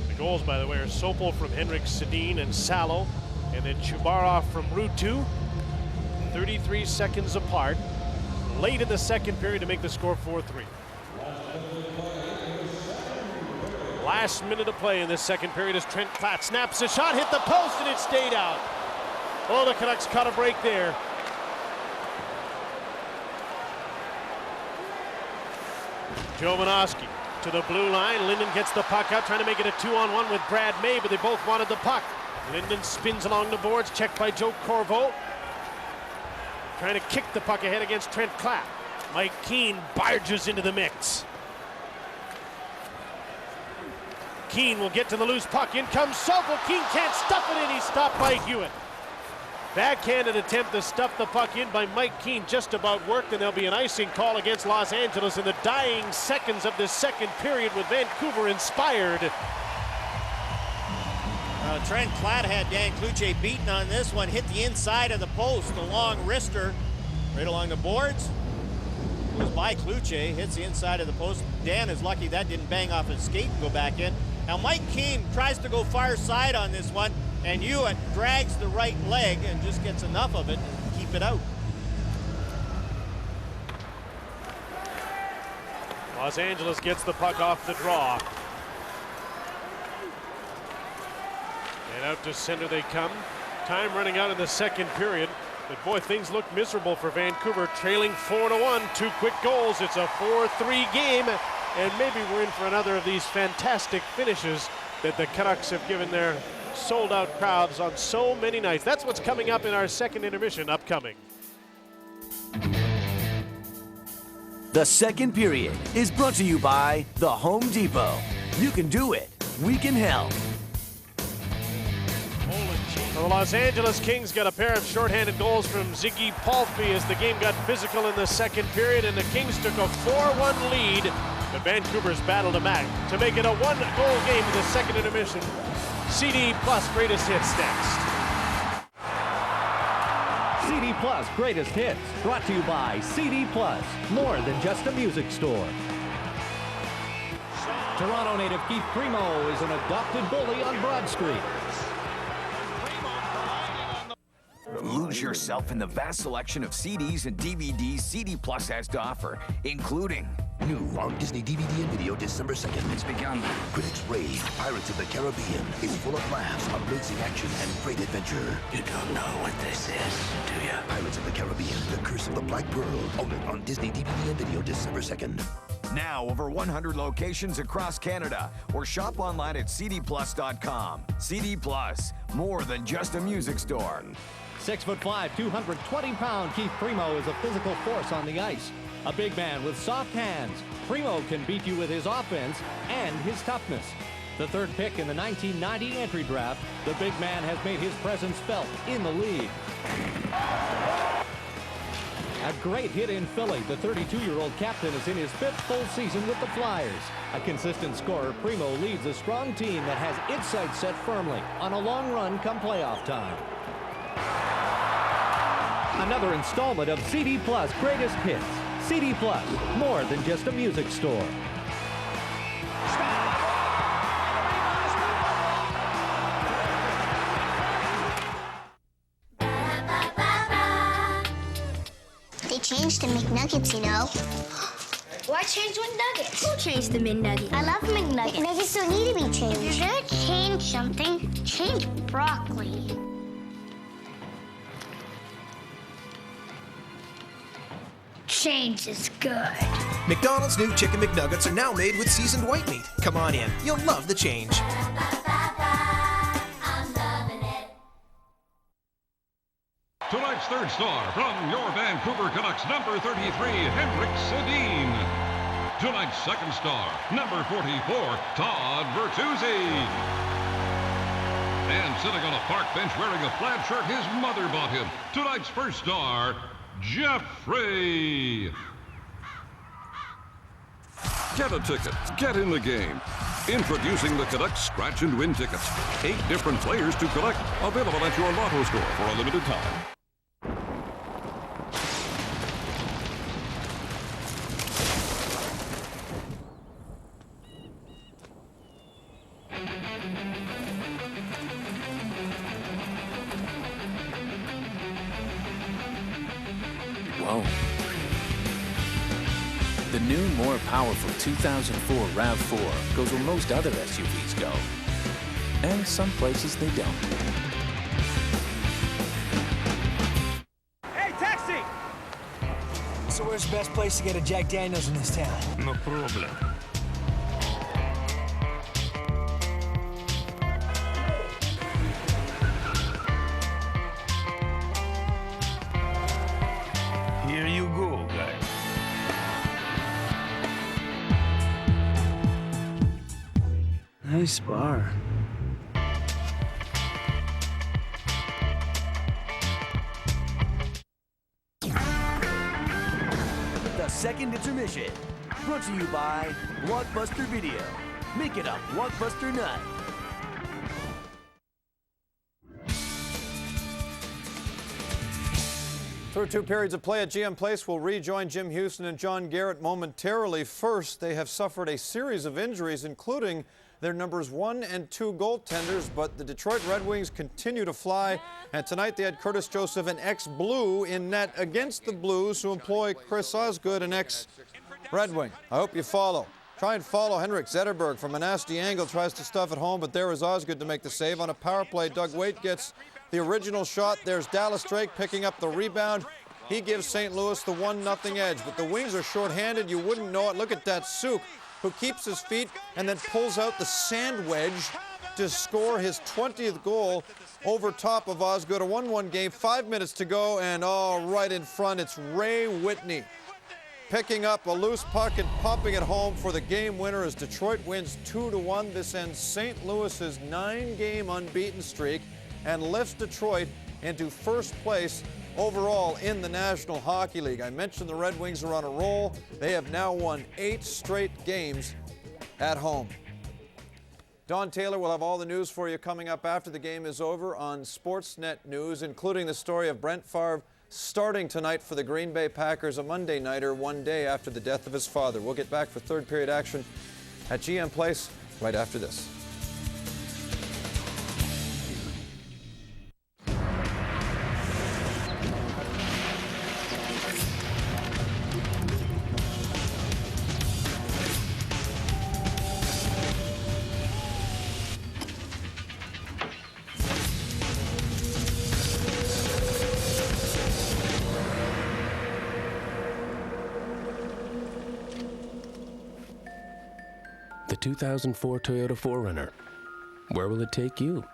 The goals, by the way, are Sopel from Henrik Sedin and Salo, and then Chubarov from Ruutu. 33 seconds apart, late in the second period to make the score 4-3. Last minute of play in this second period as Trent Platt snaps a shot, hit the post, and it stayed out. Oh, the Canucks caught a break there. Jovanovski to the blue line. Linden gets the puck out, trying to make it a 2-on-1 with Brad May, but they both wanted the puck. Linden spins along the boards, checked by Joe Corvo. Trying to kick the puck ahead against Trent Platt. Mike Keane barges into the mix. Keane will get to the loose puck. In comes Sopel. Keane can't stuff it in. He's stopped by Hewitt. Backhanded attempt to stuff the puck in by Mike Keane just about worked, and there'll be an icing call against Los Angeles in the dying seconds of this second period with Vancouver inspired. Trent Klatt had Dan Kluche beaten on this one, hit the inside of the post, the long wrister, right along the boards. Goes by Kluche, hits the inside of the post. Dan is lucky that didn't bang off his skate and go back in. Now Mike Keane tries to go far side on this one, and Hewitt drags the right leg and just gets enough of it to keep it out. Los Angeles gets the puck off the draw. And out to center they come. Time running out in the second period. But boy, things look miserable for Vancouver, trailing 4-1, 2 quick goals. It's a 4-3 game, and maybe we're in for another of these fantastic finishes that the Canucks have given their sold-out crowds on so many nights. That's what's coming up in our second intermission upcoming. The second period is brought to you by the Home Depot. You can do it. We can help. The Los Angeles Kings got a pair of shorthanded goals from Ziggy Palffy as the game got physical in the second period, and the Kings took a 4-1 lead. But Vancouver's battled them back to make it a 1-goal game in the second intermission. CD Plus Greatest Hits next. CD Plus Greatest Hits, brought to you by CD Plus, more than just a music store. Toronto native Keith Primo is an adopted bully on Broad Street. Lose yourself in the vast selection of CDs and DVDs CD Plus has to offer, including new on Disney DVD and video December 2nd. It's begun. Critics rave Pirates of the Caribbean is full of laughs, amazing action, and great adventure. You don't know what this is, do you? Pirates of the Caribbean, The Curse of the Black Pearl. Only on Disney DVD and video December 2nd. Now over 100 locations across Canada, or shop online at cdplus.com. CD Plus, more than just a music store. 6'5", 220-pound Keith Primo is a physical force on the ice. A big man with soft hands, Primo can beat you with his offense and his toughness. The third pick in the 1990 entry draft, the big man has made his presence felt in the league. A great hit in Philly. The 32-year-old captain is in his 5th full season with the Flyers. A consistent scorer, Primo leads a strong team that has its sights set firmly on a long run come playoff time. Another installment of CD Plus Greatest Hits. CD Plus, more than just a music store. They changed the McNuggets, you know. Why change McNuggets? Who changed the McNuggets? I love McNuggets. McNuggets don't need to be changed. If you're gonna change something, change broccoli. Change is good. McDonald's new Chicken McNuggets are now made with seasoned white meat. Come on in. You'll love the change. Tonight's third star from your Vancouver Canucks, number 33, Henrik Sedin. Tonight's second star, number 44, Todd Bertuzzi. And sitting on a park bench wearing a plaid shirt his mother bought him, tonight's first star, Jeffrey. Get a ticket. Get in the game. Introducing the Canucks Scratch and Win tickets. 8 different players to collect. Available at your lotto store for a limited time. Whoa. The new, more powerful 2004 RAV4 goes where most other SUVs go. And some places they don't. Hey, taxi! So where's the best place to get a Jack Daniels in this town? No problem. Here you go, guys. Nice bar. The second intermission, brought to you by Blockbuster Video. Make it a Blockbuster night. Through 2 periods of play at GM Place, we'll rejoin Jim Houston and John Garrett momentarily. First, they have suffered a series of injuries, including their numbers 1 and 2 goaltenders, but the Detroit Red Wings continue to fly. And tonight they had Curtis Joseph, an ex-Blue, in net against the Blues, who employ Chris Osgood, an ex-Red Wing. I hope you follow. Try and follow Henrik Zetterberg from a nasty angle, tries to stuff it home, but there is Osgood to make the save. On a power play, Doug Waite gets the original shot. There's Dallas Drake picking up the rebound. He gives St. Louis the 1-0 edge, but the Wings are shorthanded. You wouldn't know it. Look at that Suk, who keeps his feet and then pulls out the sand wedge to score his 20th goal over top of Osgood. A 1-1 game, 5 minutes to go, and right in front, it's Ray Whitney picking up a loose puck and popping it home for the game winner as Detroit wins 2-1. This ends St. Louis's 9-game unbeaten streak and lifts Detroit into first place overall in the National Hockey League. I mentioned the Red Wings are on a roll. They have now won 8 straight games at home. Don Taylor will have all the news for you coming up after the game is over on Sportsnet News, including the story of Brent Favre starting tonight for the Green Bay Packers, a Monday nighter, 1 day after the death of his father. We'll get back for third period action at GM Place right after this. The 2004 Toyota 4Runner. Where will it take you?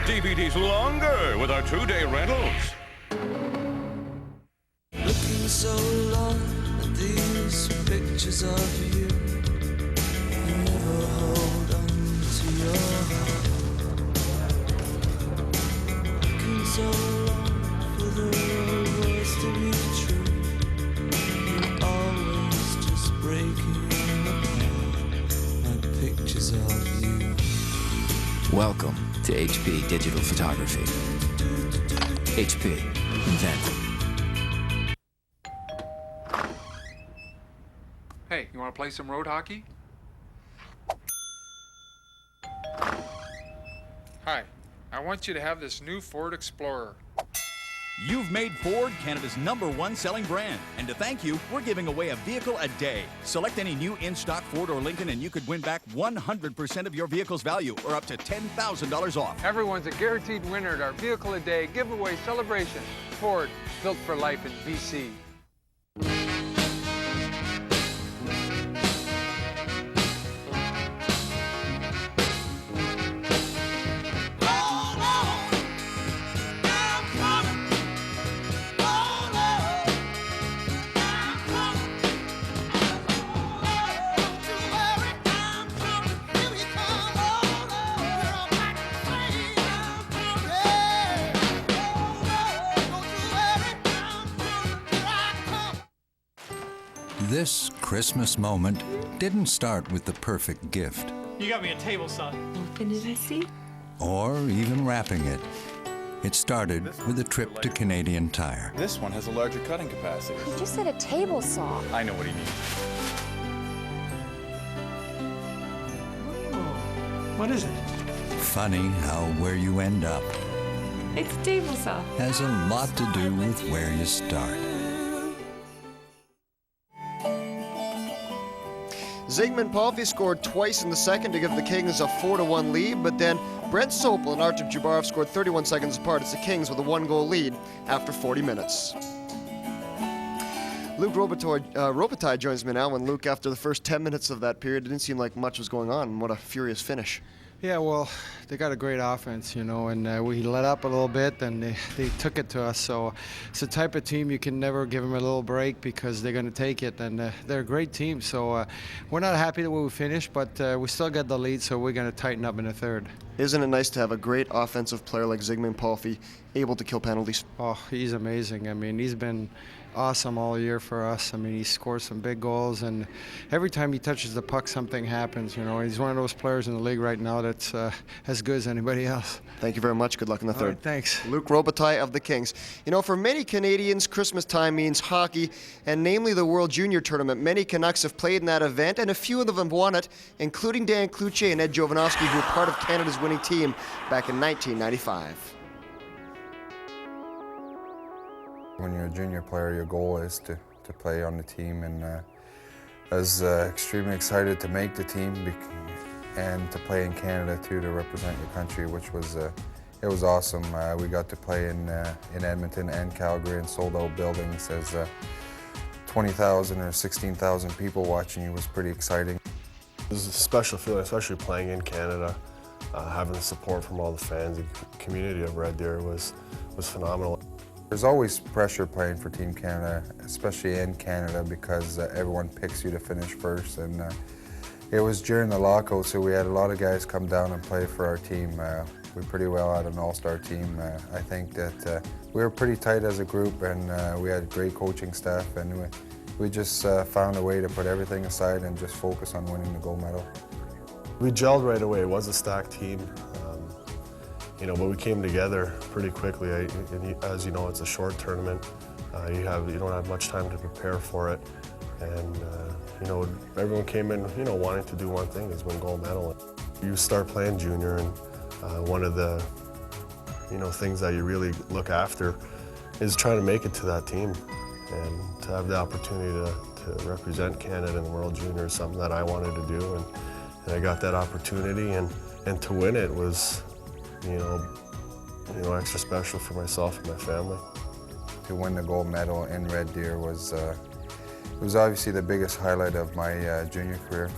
DVDs longer with our 2-day rentals. Looking so long at these pictures of you, you never hold on to your heart. Looking so long for the old words to be true, you're always just breaking apart my pictures of you. Welcome to HP Digital Photography. HP, invent. Hey, you want to play some road hockey? Hi, I want you to have this new Ford Explorer. You've made Ford Canada's #1 selling brand. And to thank you, we're giving away a vehicle a day. Select any new in-stock Ford or Lincoln and you could win back 100% of your vehicle's value or up to $10,000 off. Everyone's a guaranteed winner at our Vehicle a Day giveaway celebration. Ford, built for life in BC. This Christmas moment didn't start with the perfect gift. You got me a table saw. Open it, I see. Or even wrapping it. It started with a trip to Canadian Tire. This one has a larger cutting capacity. He just said a table saw. I know what he needs. What is it? Funny how where you end up It's a table saw. has a lot to do with where you start. Zygmunt Palffy scored twice in the second to give the Kings a 4-1 lead, but then Brent Sopel and Artem Jubarov scored 31 seconds apart. It's the Kings with a 1-goal lead after 40 minutes. Luke Robitaille joins me now. And Luke, after the first 10 minutes of that period, it didn't seem like much was going on. What a furious finish. Yeah, well, they got a great offense, you know, and we let up a little bit, and they took it to us. So it's the type of team you can never give them a little break because they're going to take it, and they're a great team. So we're not happy the way we finished, but we still got the lead, so we're going to tighten up in the third. Isn't it nice to have a great offensive player like Zygmunt Palffy able to kill penalties? Oh, he's amazing. I mean, he's been awesome all year for us. I mean, he scores some big goals, and every time he touches the puck, something happens. You know, he's one of those players in the league right now that's as good as anybody else. Thank you very much. Good luck in the third. Right, thanks. Luke Robitaille of the Kings. You know, for many Canadians, Christmas time means hockey, and namely the World Junior Tournament. Many Canucks have played in that event, and a few of them have won it, including Dan Cloutier and Ed Jovanovski, who were part of Canada's winning team back in 1995. When you're a junior player, your goal is to play on the team, and I was extremely excited to make the team and to play in Canada too, to represent your country, which was it was awesome. We got to play in Edmonton and Calgary in sold-out buildings. As 20,000 or 16,000 people watching you was pretty exciting. It was a special feeling, especially playing in Canada. Having the support from all the fans, the community of Red Deer was phenomenal. There's always pressure playing for Team Canada, especially in Canada, because everyone picks you to finish first. And it was during the lockout, so we had a lot of guys come down and play for our team. We pretty well had an all-star team. I think that we were pretty tight as a group, and we had great coaching staff, and we just found a way to put everything aside and just focus on winning the gold medal. We gelled right away. It was a stacked team. You know, but we came together pretty quickly. As you know, it's a short tournament. You don't have much time to prepare for it, and you know, everyone came in, you know, wanting to do one thing: is win gold medal. You start playing junior, and one of the, you know, things that you really look after is trying to make it to that team, and to have the opportunity to represent Canada in the World Junior is something that I wanted to do, and I got that opportunity, and to win it was, you know, extra special for myself and my family. To win the gold medal in Red Deer was obviously the biggest highlight of my junior career.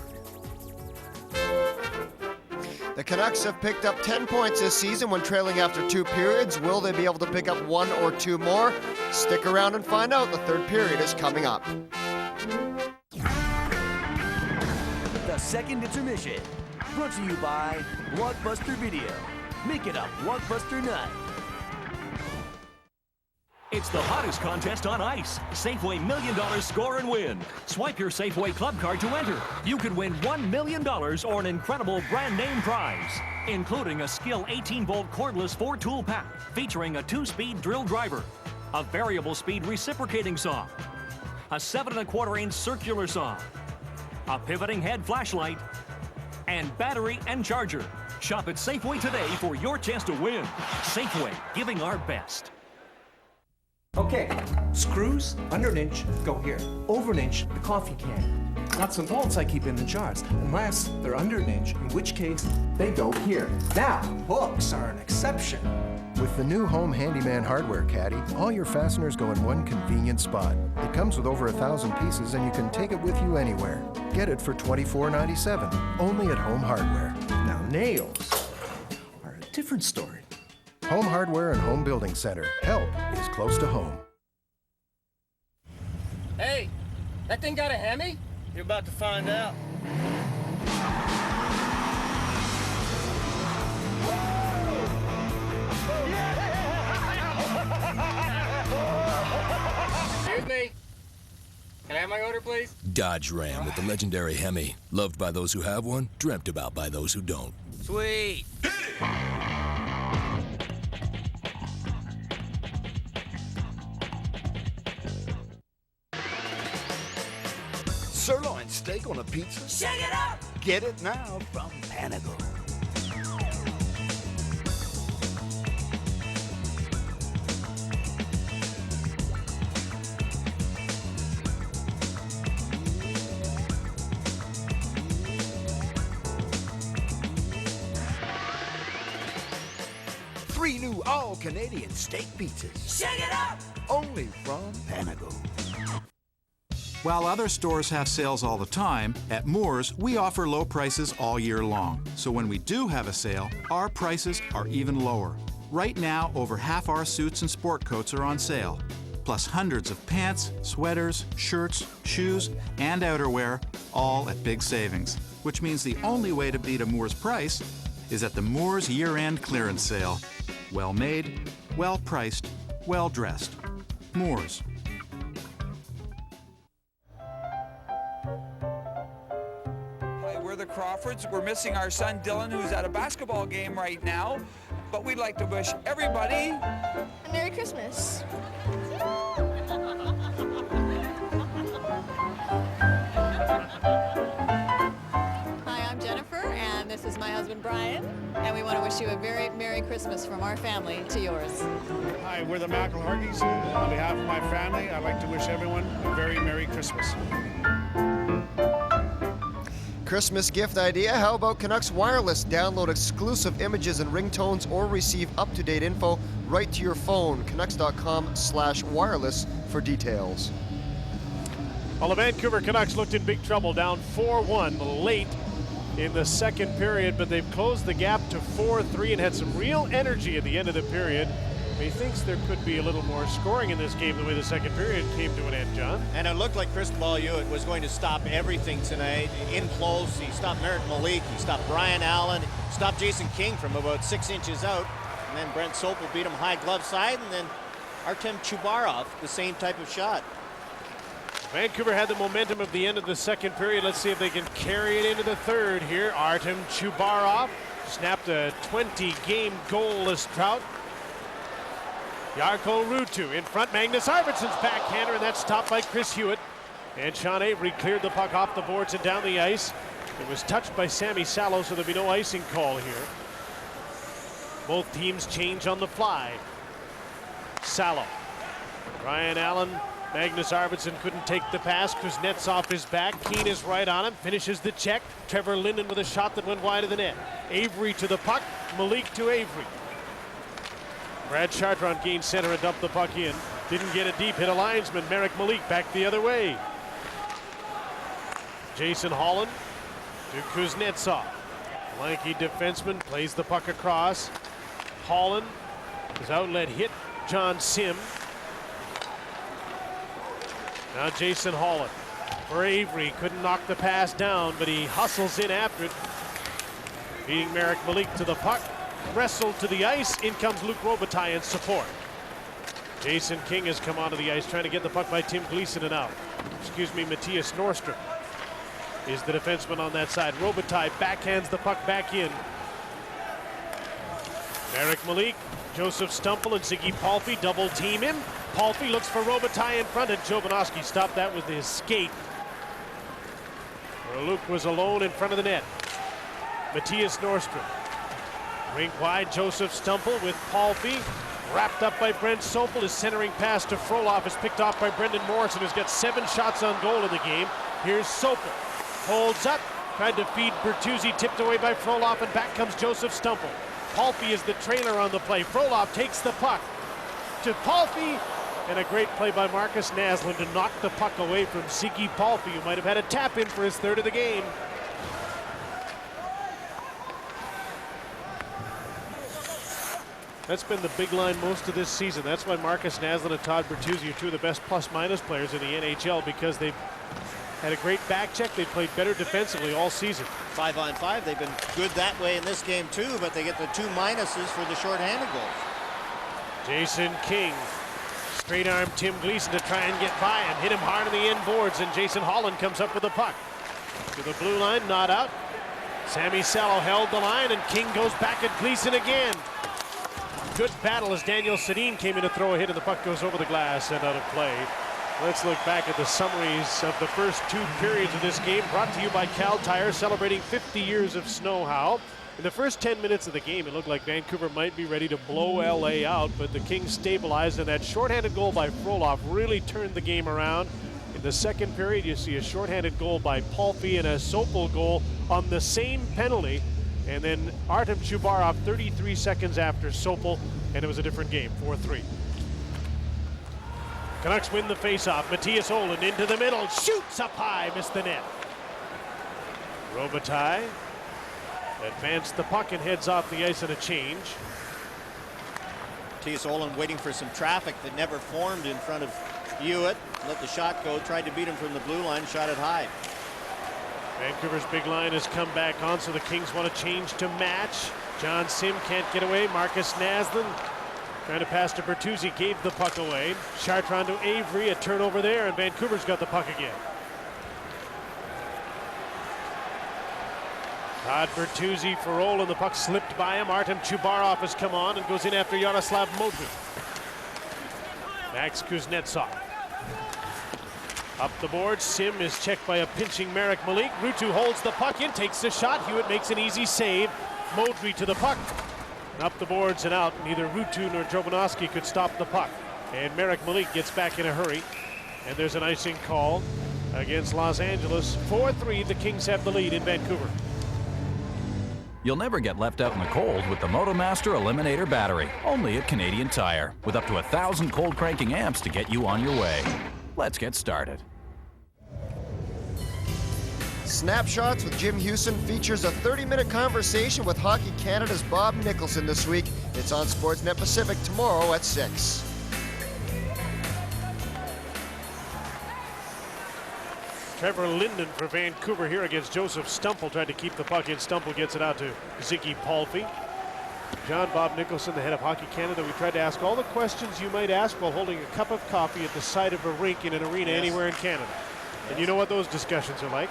The Canucks have picked up 10 points this season when trailing after 2 periods. Will they be able to pick up 1 or 2 more? Stick around and find out. The third period is coming up. The second intermission, brought to you by Blockbuster Video. Make it a Blockbuster night. It's the hottest contest on ice. Safeway $1 Million Score and Win. Swipe your Safeway Club card to enter. You could win $1 million or an incredible brand name prize, including a Skill 18-volt cordless 4-tool pack featuring a 2-speed drill driver, a variable speed reciprocating saw, a 7¼ circular saw, a pivoting head flashlight, and battery and charger. Shop at Safeway today for your chance to win. Safeway, giving our best. Okay, screws under an inch go here. Over an inch, the coffee can. Nuts and bolts I keep in the jars, unless they're under an inch, in which case they go here. Now, hooks are an exception. With the new Home Handyman Hardware Caddy, all your fasteners go in one convenient spot. It comes with over 1,000 pieces, and you can take it with you anywhere. Get it for $24.97, only at Home Hardware. Now, nails are a different story. Home Hardware and Home Building Center. Help is close to home. Hey, that thing got a Hemi? You're about to find out. Excuse me. Can I have my order, please? Dodge Ram with the legendary Hemi. Loved by those who have one, dreamt about by those who don't. Sweet. Sirloin steak on a pizza? Shake it up! Get it now from Panago. Three new all-Canadian steak pizzas. Shake it up! Only from Panago. While other stores have sales all the time, at Moores, we offer low prices all year long. So when we do have a sale, our prices are even lower. Right now, over half our suits and sport coats are on sale, plus hundreds of pants, sweaters, shirts, shoes, and outerwear, all at big savings. Which means the only way to beat a Moores price is at the Moores year-end clearance sale. Well made, well priced, well dressed. Moores. We're the Crawfords. We're missing our son Dylan, who's at a basketball game right now. But we'd like to wish everybody a Merry Christmas. Hi, I'm Jennifer, and this is my husband Brian, and we want to wish you a very Merry Christmas from our family to yours. Hi, we're the McElhargys. On behalf of my family, I'd like to wish everyone a very Merry Christmas. Christmas gift idea, how about Canucks Wireless? Download exclusive images and ringtones or receive up-to-date info right to your phone. Canucks.com/wireless for details. Well, the Vancouver Canucks looked in big trouble, down 4-1 late in the second period, but they've closed the gap to 4-3 and had some real energy at the end of the period. He thinks there could be a little more scoring in this game the way the second period came to an end, John. And it looked like Chris Beaulieu was going to stop everything tonight. In close, he stopped Merrick Malik, he stopped Brian Allen, stopped Jason King from about 6 inches out. And then Brent Sopel beat him high glove side, and then Artem Chubarov, the same type of shot. Vancouver had the momentum of the end of the second period. Let's see if they can carry it into the third here. Artem Chubarov snapped a 20-game goalless drought. Jarkko Ruutu in front. Magnus Arvidsson's backhander, and that's stopped by Chris Hewitt. And Sean Avery cleared the puck off the boards and down the ice. It was touched by Sammy Salo, so there'll be no icing call here. Both teams change on the fly. Salo. Brian Allen. Magnus Arvidsson couldn't take the pass. Kuznetsov is back. Keane is right on him. Finishes the check. Trevor Linden with a shot that went wide of the net. Avery to the puck. Malik to Avery. Brad Chartrand gained center and dumped the puck in. Didn't get it deep, hit a linesman. Merrick Malik back the other way. Jason Holland to Kuznetsov. Lanky defenseman plays the puck across. Holland, his outlet hit John Sim. Now Jason Holland for Avery. Couldn't knock the pass down, but he hustles in after it. Beating Merrick Malik to the puck. Wrestled to the ice. In comes Luc Robitaille in support. Jason King has come onto the ice trying to get the puck by Tim Gleason and out. Matthias Norstrom is the defenseman on that side. Robitaille backhands the puck back in. Merrick Malik, Joseph Stumple and Ziggy Palffy double team him. Palffy looks for Robitaille in front, and Jovanovski stopped that with his skate. Where Luke was alone in front of the net. Matthias Norstrom. Rink wide, Joseph Stumple with Palffy. Wrapped up by Brent Sopel. His centering pass to Frolov is picked off by Brendan Morrison, who's got 7 shots on goal in the game. Here's Sopel. Holds up. Tried to feed Bertuzzi, tipped away by Frolov, and back comes Joseph Stumple. Palffy is the trailer on the play. Frolov takes the puck to Palffy, and a great play by Marcus Naslund to knock the puck away from Ziggy Palffy, who might have had a tap in for his third of the game. That's been the big line most of this season. That's why Marcus Naslund and Todd Bertuzzi are two of the best plus-minus players in the NHL, because they've had a great back check. They've played better defensively all season. 5-on-5, they've been good that way in this game too, but they get the 2 minuses for the shorthanded goals. Jason King, straight arm Tim Gleason to try and get by him. Hit him hard on the end boards, and Jason Holland comes up with the puck. To the blue line, not out. Sammy Salo held the line, and King goes back at Gleason again. Good battle as Daniel Sedin came in to throw a hit, and the puck goes over the glass and out of play. Let's look back at the summaries of the first 2 periods of this game, brought to you by Cal Tire, celebrating 50 years of snow howl. In the first 10 minutes of the game, it looked like Vancouver might be ready to blow LA out, but the Kings stabilized, and that shorthanded goal by Frolov really turned the game around. In the second period, you see a shorthanded goal by Palffy and a Sopel goal on the same penalty. And then Artem Chubarov 33 seconds after Sopel, and it was a different game, 4-3. Canucks win the faceoff. Matthias Olin into the middle, shoots up high, missed the net. Robitaille advanced the puck and heads off the ice at a change. Matthias Olin waiting for some traffic that never formed in front of Hewitt. Let the shot go, tried to beat him from the blue line, shot it high. Vancouver's big line has come back on, so the Kings want to change to match. John Sim can't get away. Marcus Naslund trying to pass to Bertuzzi, gave the puck away. Chartrand to Avery, a turnover there, and Vancouver's got the puck again. Todd Bertuzzi for Olin, the puck slipped by him. Artem Chubarov has come on and goes in after Yaroslav Modry. Max Kuznetsov. Up the board, Sim is checked by a pinching Marek Malik. Ruutu holds the puck in, takes the shot. Hewitt makes an easy save. Modry to the puck. Up the boards and out. Neither Ruutu nor Jovanovski could stop the puck. And Marek Malik gets back in a hurry. And there's an icing call against Los Angeles. 4-3, the Kings have the lead in Vancouver. You'll never get left out in the cold with the MotoMaster Eliminator battery, only at Canadian Tire, with up to 1,000 cold cranking amps to get you on your way. Let's get started. Snapshots with Jim Houston features a 30-minute conversation with Hockey Canada's Bob Nicholson this week. It's on Sportsnet Pacific tomorrow at 6. Trevor Linden for Vancouver here against Joseph Stumple. Tried to keep the puck in. Stumple gets it out to Ziggy Palffy. John Bob Nicholson, the head of Hockey Canada. We tried to ask all the questions you might ask while holding a cup of coffee at the side of a rink in an arena anywhere in Canada. And you know what those discussions are like.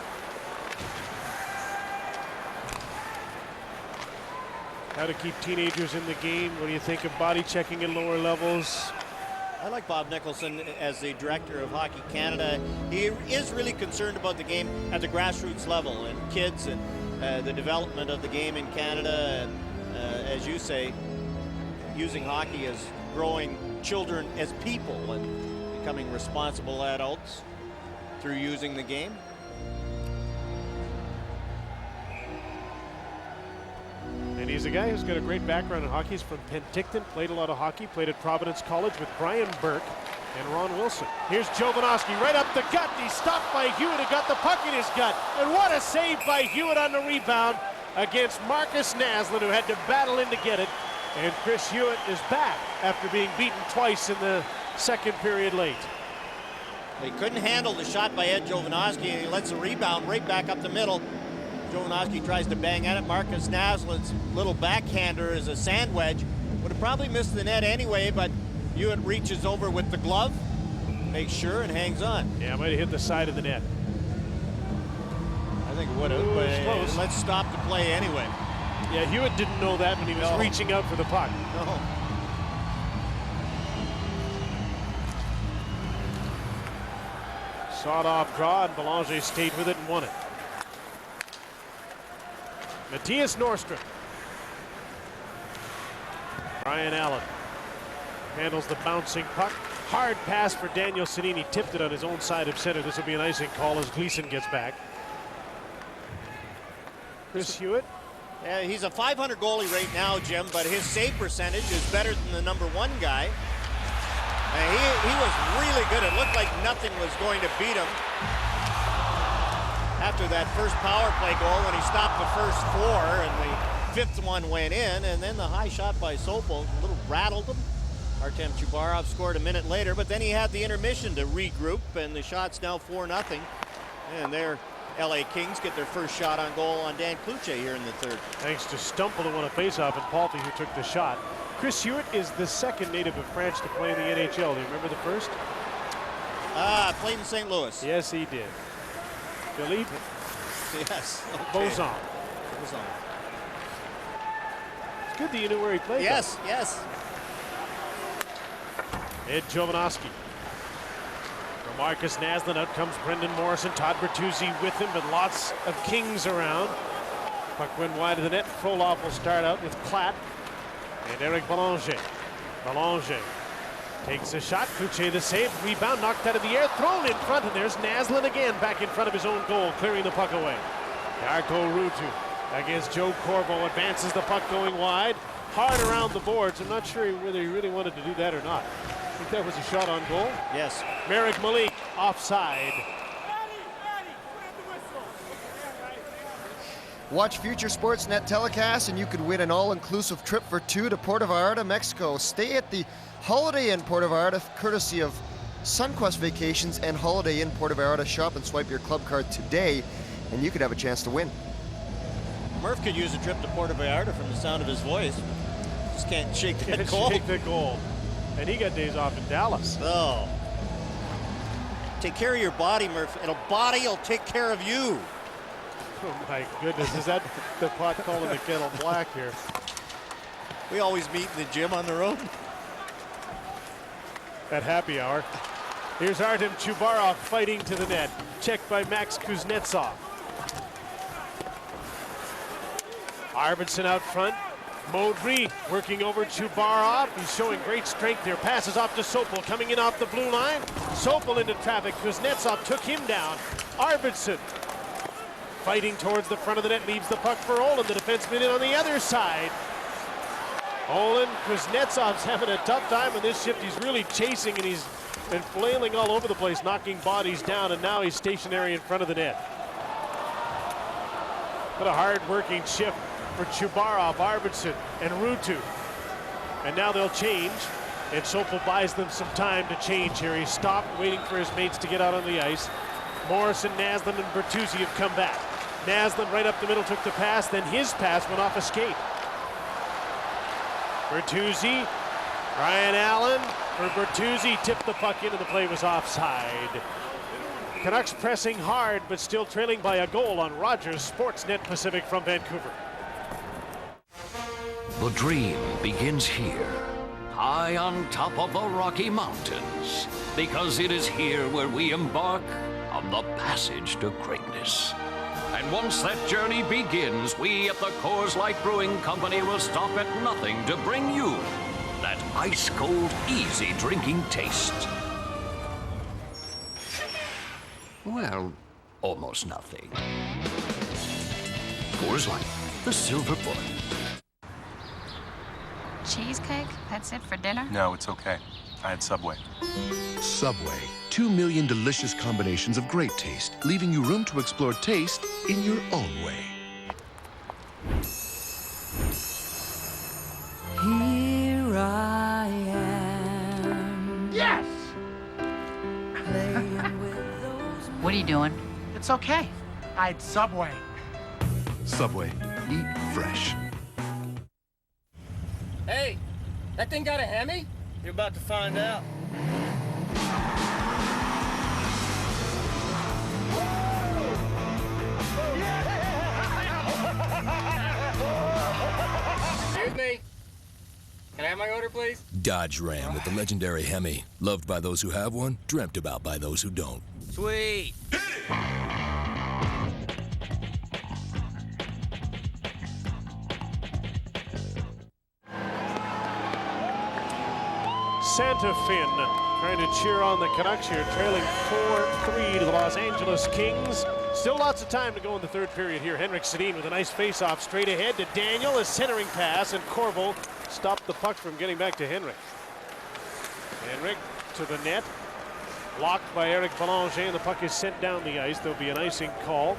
How to keep teenagers in the game. What do you think of body checking in lower levels? I like Bob Nicholson as the director of Hockey Canada. He is really concerned about the game at the grassroots level and kids and the development of the game in Canada. And as you say, using hockey as growing children as people and becoming responsible adults through using the game. And he's a guy who's got a great background in hockey. He's from Penticton, played a lot of hockey, played at Providence College with Brian Burke and Ron Wilson. Here's Jovanovski right up the gut. He's stopped by Hewitt, who got the puck in his gut. And what a save by Hewitt on the rebound against Marcus Naslund, who had to battle in to get it. And Chris Hewitt is back after being beaten twice in the second period late. They couldn't handle the shot by Ed Jovanovski, and he lets the rebound right back up the middle. Jovanovski tries to bang at it. Marcus Naslund's little backhander is a sand wedge. Would have probably missed the net anyway, but Hewitt reaches over with the glove, makes sure, and hangs on. Yeah, might have hit the side of the net. I think it would have, but close. Let's stop the play anyway. Yeah, Hewitt didn't know that when he was reaching out for the puck. No. Sawed-off draw, and Belanger stayed with it and won it. Matthias Norstrom. Brian Allen handles the bouncing puck. Hard pass for Daniel Sedin. Tipped it on his own side of center. This will be an icing call as Gleason gets back. Chris Hewitt. Yeah, he's a .500 goalie right now, Jim, but his save percentage is better than the #1 guy. And he was really good. It looked like nothing was going to beat him after that first power play goal when he stopped the first 4 and the 5th one went in, and then the high shot by Sopel a little rattled him. Artem Chubarov scored a minute later, but then he had the intermission to regroup, and the shot's now 4-0. And their LA Kings get their first shot on goal on Dan Cloutier here in the third. Thanks to Stumple, who won a faceoff, and Palffy, who took the shot. Chris Hewitt is the second native of France to play in the NHL. Do you remember the first? Played in St. Louis. Yes, he did. Philippe? Yes. Okay. Bozon. It's good that you knew where he played. Yes, though. yes. Ed Jovanovski. For Marcus Naslund, out comes Brendan Morrison. Todd Bertuzzi with him, but lots of Kings around. Puck went wide of the net. Frolov will start out with Platt. And Eric Belanger. Belanger takes a shot. Cloutier the save. Rebound knocked out of the air. Thrown in front. And there's Naslund again back in front of his own goal, clearing the puck away. Jarkko Ruutu against Joe Corvo. Advances the puck going wide. Hard around the boards. I'm not sure whether he really wanted to do that or not. think that was a shot on goal. Yes. Merrick Malik offside. Watch future Sportsnet telecasts and you could win an all-inclusive trip for two to Puerto Vallarta, Mexico. Stay at the Holiday Inn Puerto Vallarta courtesy of Sunquest Vacations and Holiday Inn Puerto Vallarta. Shop and swipe your club card today and you could have a chance to win. Murph could use a trip to Puerto Vallarta from the sound of his voice. Just can't shake that goal. Shake the goal. And he got days off in Dallas. Oh. Take care of your body, Murph, and a body will take care of you. Oh my goodness, is that the pot calling the kettle black here? We always meet in the gym on the road. At happy hour. Here's Artem Chubarov fighting to the net. Checked by Max Kuznetsov. Arvidsson out front. Modry working over Chubarov. He's showing great strength there. Passes off to Sopel, coming in off the blue line. Sopel into traffic. Kuznetsov took him down. Arvidsson fighting towards the front of the net, leaves the puck for Olin, the defenseman in on the other side. Olin, Kuznetsov's having a tough time in this shift. He's really chasing and he's been flailing all over the place, knocking bodies down, and now he's stationary in front of the net. What a hard-working shift for Chubarov, Arvidsson, and Ruutu. And now they'll change, and Sopel buys them some time to change here. He stopped, waiting for his mates to get out on the ice. Morrison, Naslund, and Bertuzzi have come back. Naslund right up the middle took the pass, then his pass went off a skate. Bertuzzi, Brian Allen for Bertuzzi, tipped the puck in and the play was offside. Canucks pressing hard but still trailing by a goal on Rogers Sportsnet Pacific from Vancouver. The dream begins here, high on top of the Rocky Mountains, because it is here where we embark on the passage to greatness. And once that journey begins, we at the Coors Light Brewing Company will stop at nothing to bring you that ice-cold, easy drinking taste. Well, almost nothing. Coors Light, the silver bullet. Cheesecake? That's it for dinner? No, it's okay. I had Subway. Subway. 2 million delicious combinations of great taste, leaving you room to explore taste in your own way. Here I am. Yes! What are you doing? It's okay. I had Subway. Subway. Eat fresh. Hey, that thing got a Hemi? You're about to find out. Excuse me. Can I have my order, please? Dodge Ram with the legendary Hemi. Loved by those who have one, dreamt about by those who don't. Sweet. Santa Fin trying to cheer on the Canucks here, trailing 4-3 to the Los Angeles Kings. Still lots of time to go in the third period here. Henrik Sedin with a nice face-off straight ahead to Daniel, a centering pass, and Corvo stopped the puck from getting back to Henrik. Henrik to the net, blocked by Eric Belanger, and the puck is sent down the ice. There'll be an icing call.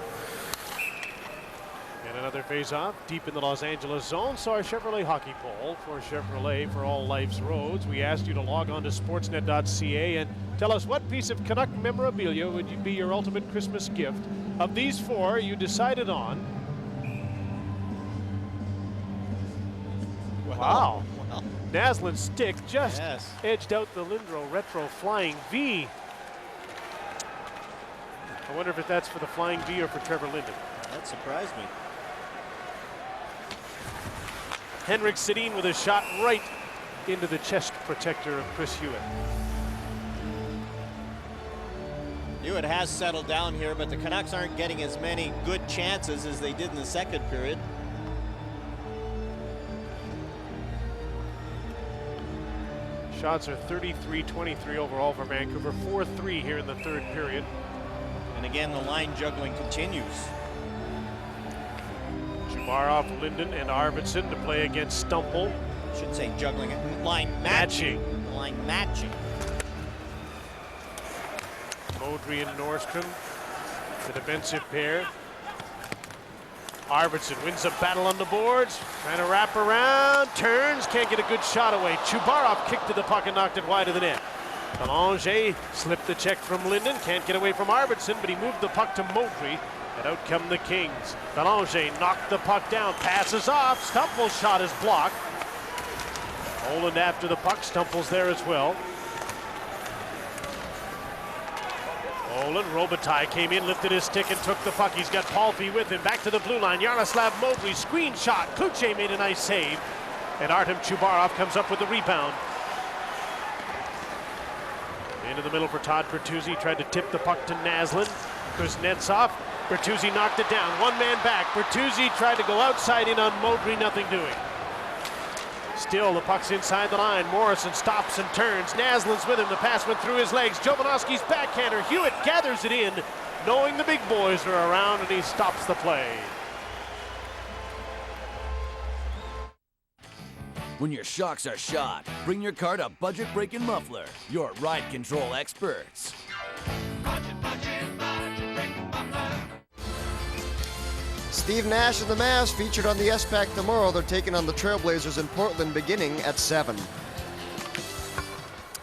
And another face-off deep in the Los Angeles zone. So our Chevrolet hockey poll for Chevrolet for all life's roads. We asked you to log on to sportsnet.ca and tell us what piece of Canuck memorabilia would be your ultimate Christmas gift. Of these four, you decided on. Wow. Naslund's stick just edged out the Lindros Retro Flying V. I wonder if that's for the Flying V or for Trevor Linden. That surprised me. Henrik Sedin with a shot right into the chest protector of Chris Hewitt. Hewitt has settled down here, but the Canucks aren't getting as many good chances as they did in the second period. Shots are 33-23 overall for Vancouver, 4-3 here in the third period. And again, the line juggling continues. Chubarov, Linden, and Arvidsson to play against Stumple. I should say juggling, line matching. Line matching. Modry and Nordstrom, the defensive pair. Arvidsson wins a battle on the boards, trying to wrap around, turns, can't get a good shot away. Chubarov kicked to the puck and knocked it wide of the net. Belanger slipped the check from Linden, can't get away from Arvidsson, but he moved the puck to Modry, and out come the Kings. Belanger knocked the puck down, passes off, Stumple's shot is blocked. Oland after the puck, Stumple's there as well. Oland, Robitaille came in, lifted his stick and took the puck. He's got Palffy with him, back to the blue line. Yaroslav Modry, screen shot. Kluche made a nice save. And Artem Chubarov comes up with the rebound. Into the middle for Todd Bertuzzi, tried to tip the puck to Naslin. Kuznetsov, Bertuzzi knocked it down. One man back. Bertuzzi tried to go outside in on Modry, nothing doing. Still, the puck's inside the line. Morrison stops and turns. Naslin's with him. The pass went through his legs. Jovanovski's backhander. Hewitt gathers it in, knowing the big boys are around, and he stops the play. When your shocks are shot, bring your car to Budget Brake and Muffler, your ride control experts. Steve Nash and the Mavs featured on the S-Pack tomorrow. They're taking on the Trailblazers in Portland beginning at 7.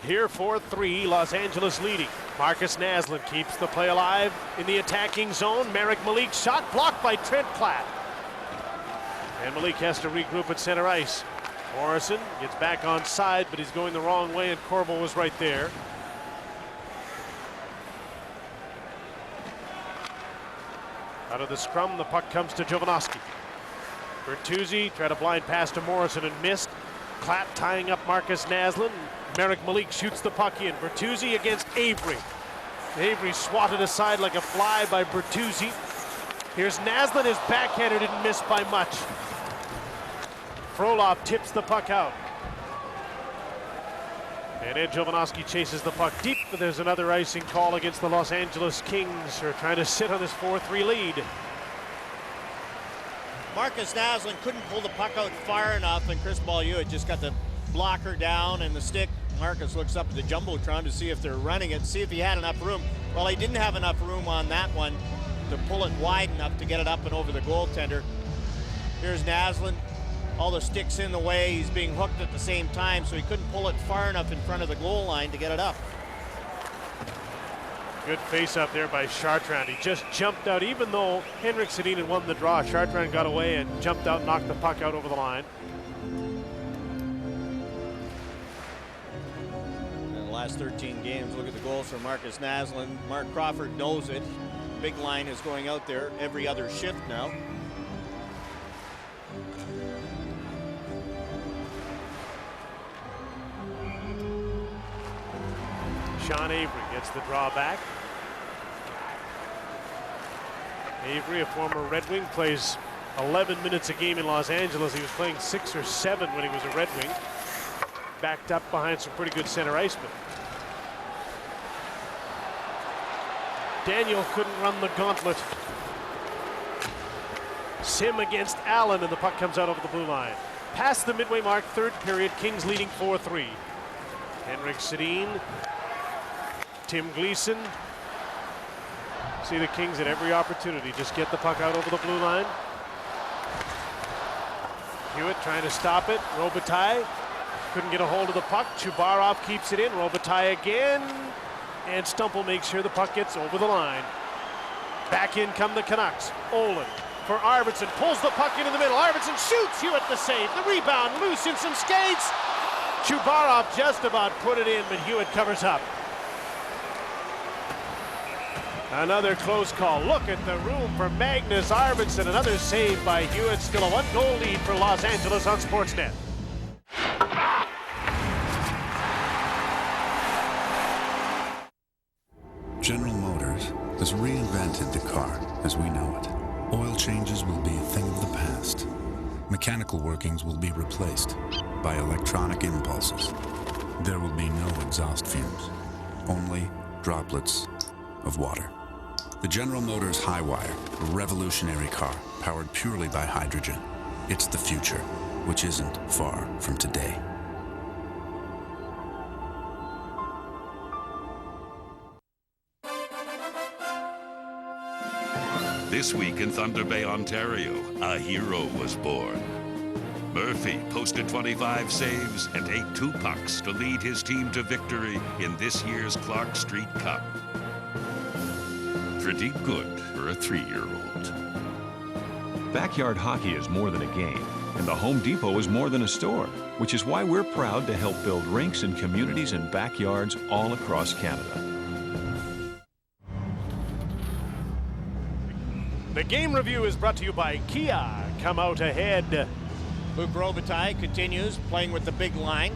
Here 4-3, Los Angeles leading. Marcus Naslin keeps the play alive in the attacking zone. Merrick Malik's shot blocked by Trent Platt. And Malik has to regroup at center ice. Morrison gets back on side, but he's going the wrong way, and Corbel was right there. Out of the scrum, the puck comes to Jovanovski. Bertuzzi tried a blind pass to Morrison and missed. Platt tying up Marcus Naslin. Merrick Malik shoots the puck in. Bertuzzi against Avery. Avery swatted aside like a fly by Bertuzzi. Here's Naslin, his backhander didn't miss by much. Frolov tips the puck out. And Ed Jovanovski chases the puck deep, but there's another icing call against the Los Angeles Kings, who are trying to sit on this 4-3 lead. Marcus Naslin couldn't pull the puck out far enough, and Chris Beaulieu had just got the blocker down and the stick. Marcus looks up at the Jumbotron to see if they're running it, see if he had enough room. Well, he didn't have enough room on that one to pull it wide enough to get it up and over the goaltender. Here's Naslin. All the sticks in the way, he's being hooked at the same time, so he couldn't pull it far enough in front of the goal line to get it up. Good face up there by Chartrand. He just jumped out, even though Henrik Sedin had won the draw. Chartrand got away and jumped out, knocked the puck out over the line. In the last 13 games, look at the goals for Marcus Naslin. Mark Crawford knows it. Big line is going out there every other shift now. Sean Avery gets the draw back. Avery, a former Red Wing, plays 11 minutes a game in Los Angeles. He was playing 6 or 7 when he was a Red Wing. Backed up behind some pretty good center icemen. Daniel couldn't run the gauntlet. Sim against Allen, and the puck comes out over the blue line. Past the midway mark, third period, Kings leading 4-3. Henrik Sedin, Tim Gleason. See the Kings at every opportunity. Just get the puck out over the blue line. Hewitt trying to stop it. Robitaille couldn't get a hold of the puck. Chubarov keeps it in. Robitaille again. And Stumple makes sure the puck gets over the line. Back in come the Canucks. Olin for Arvidsson. Pulls the puck into the middle. Arvidsson shoots. Hewitt the save. The rebound. Loose in some skates. Chubarov just about put it in, but Hewitt covers up. Another close call. Look at the room for Magnus Arvidsson. Another save by Hewitt. Still a 1-goal lead for Los Angeles on Sportsnet. General Motors has reinvented the car as we know it. Oil changes will be a thing of the past. Mechanical workings will be replaced by electronic impulses. There will be no exhaust fumes, only droplets of water. The General Motors Highwire, a revolutionary car powered purely by hydrogen. It's the future, which isn't far from today. This week in Thunder Bay, Ontario, a hero was born. Murphy posted 25 saves and ate 2 pucks to lead his team to victory in this year's Clark Street Cup. Pretty good for a 3-year-old. Backyard hockey is more than a game, and the Home Depot is more than a store, which is why we're proud to help build rinks in communities and backyards all across Canada. The game review is brought to you by Kia. Come out ahead. Luc Robitaille continues playing with the big line.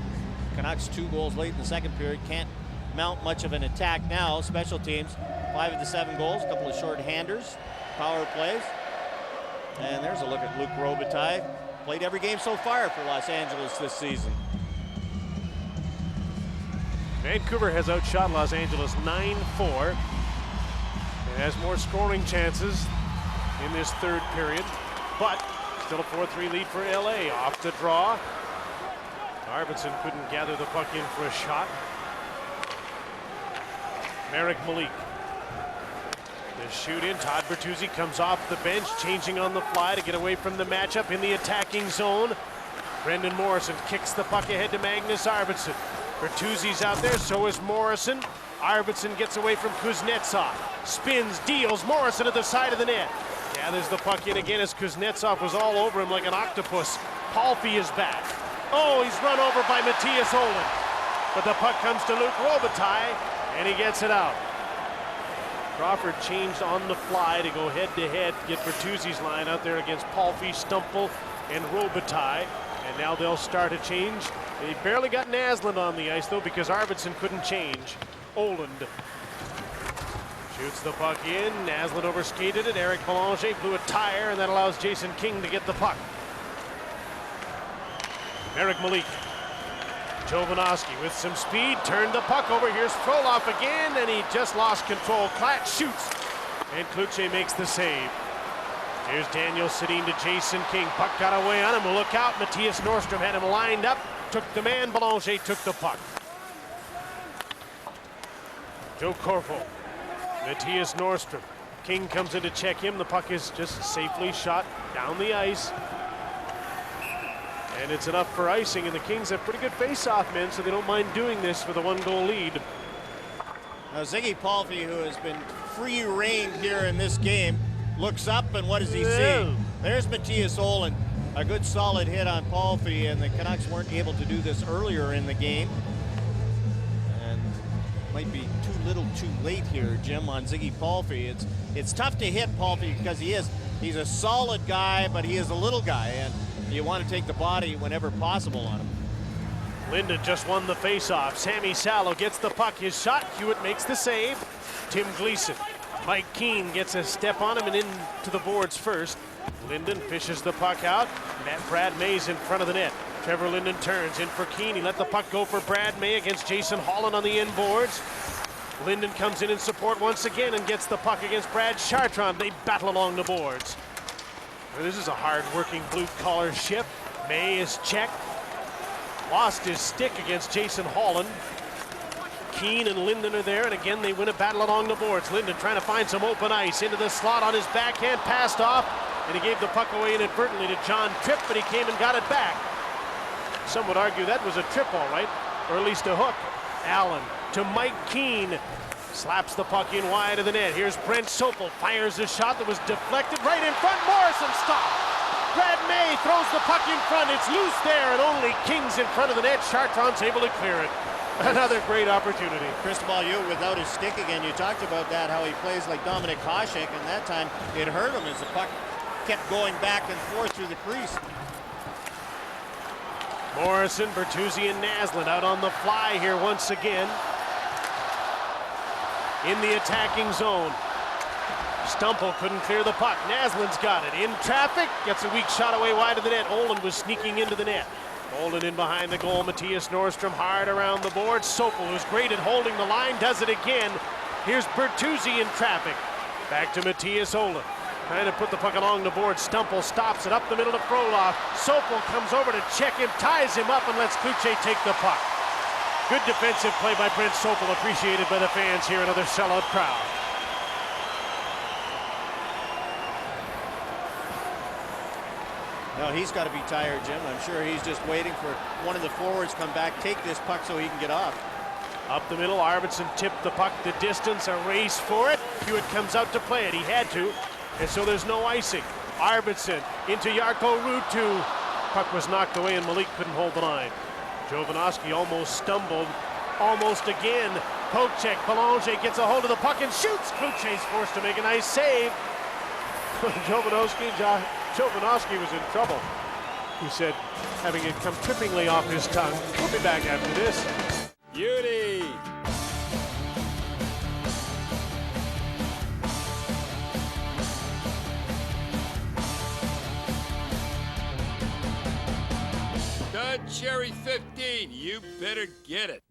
Canucks 2 goals late in the second period. Can't mount much of an attack now. Special teams, 5 of the 7 goals. A couple of short-handers, power plays. And there's a look at Luc Robitaille. Played every game so far for Los Angeles this season. Vancouver has outshot Los Angeles 9-4. It has more scoring chances in this third period, but still a 4-3 lead for LA. Off the draw. Arvidsson couldn't gather the puck in for a shot. Marek Malik. The shoot in. Todd Bertuzzi comes off the bench, changing on the fly to get away from the matchup in the attacking zone. Brendan Morrison kicks the puck ahead to Magnus Arvidsson. Bertuzzi's out there, so is Morrison. Arvidsson gets away from Kuznetsov. Spins, deals. Morrison at the side of the net. Gathers the puck in again as Kuznetsov was all over him like an octopus. Palffy is back. Oh, he's run over by Matthias Olin. But the puck comes to Luc Robitaille, and he gets it out. Crawford changed on the fly to go head-to-head, get Bertuzzi's line out there against Palffy, Stumple, and Robitaille. And now they'll start a change. They barely got Naslund on the ice, though, because Arvidsson couldn't change. Oland shoots the puck in. Naslund overskated it. Eric Belanger blew a tire, and that allows Jason King to get the puck. Marek Malik. Jovanovski with some speed, turned the puck over. Here's Frolov again, and he just lost control. Klatt shoots, and Kluche makes the save. Here's Daniel Sedin to Jason King. Puck got away on him. Look out, Matthias Nordstrom had him lined up. Took the man, Belanger took the puck. Joe Corvo. Matthias Nordstrom. King comes in to check him. The puck is just safely shot down the ice. And it's enough for icing, and the Kings have pretty good face-off men, so they don't mind doing this with a 1-goal lead. Now Ziggy Palffy, who has been free-reined here in this game, looks up, and what does he see? There's Matthias Olin. A good solid hit on Palffy, and the Canucks weren't able to do this earlier in the game. And might be too little too late here, Jim, on Ziggy Palffy. It's tough to hit Palffy because he's a solid guy, but he is a little guy, and you want to take the body whenever possible on him. Linden just won the face-off. Sammy Salo gets the puck. His shot. Hewitt makes the save. Tim Gleason. Mike Keane gets a step on him and into the boards first. Linden fishes the puck out. Brad May's in front of the net. Trevor Linden turns in for Keane. He let the puck go for Brad May against Jason Holland on the inboards. Linden comes in support once again and gets the puck against Brad Chartrand. They battle along the boards. This is a hard-working blue-collar ship. May is checked. Lost his stick against Jason Holland. Keane and Linden are there, and again they win a battle along the boards. Linden trying to find some open ice into the slot on his backhand, passed off, and he gave the puck away inadvertently to John Tripp, but he came and got it back. Some would argue that was a trip, all right, or at least a hook. Allen to Mike Keane. Slaps the puck in wide of the net. Here's Brent Sopel. Fires a shot that was deflected right in front. Morrison stopped. Brad May throws the puck in front. It's loose there, and only King's in front of the net. Chartrand's able to clear it. Another great opportunity. Cristobal, without his stick again. You talked about that, how he plays like Dominik Hasek, and that time it hurt him as the puck kept going back and forth through the crease. Morrison, Bertuzzi, and Naslund out on the fly here once again. In the attacking zone. Stumple couldn't clear the puck. Naslund's got it. In traffic. Gets a weak shot away wide of the net. Olin was sneaking into the net. Olin in behind the goal. Matthias Nordstrom hard around the board. Sopel, who's great at holding the line, does it again. Here's Bertuzzi in traffic. Back to Matthias Olin. Trying to put the puck along the board. Stumple stops it up the middle to Frolov. Sopel comes over to check him, ties him up, and lets Kluche take the puck. Good defensive play by Brent Sopel, appreciated by the fans here. Another sellout crowd. No, he's got to be tired, Jim. I'm sure he's just waiting for one of the forwards to come back, take this puck so he can get off. Up the middle, Arvidsson tipped the puck the distance, a race for it. Hewitt comes out to play it. He had to, and so there's no icing. Arvidsson into Jarkko Ruutu. Puck was knocked away, and Malik couldn't hold the line. Jovanovski almost stumbled, almost again. Poke check, Belanger gets a hold of the puck and shoots. Kluche's forced to make a nice save. Jovanovski was in trouble. He said, having it come trippingly off his tongue. We'll be back after this. Beauty! Dud Cherry 15, you better get it.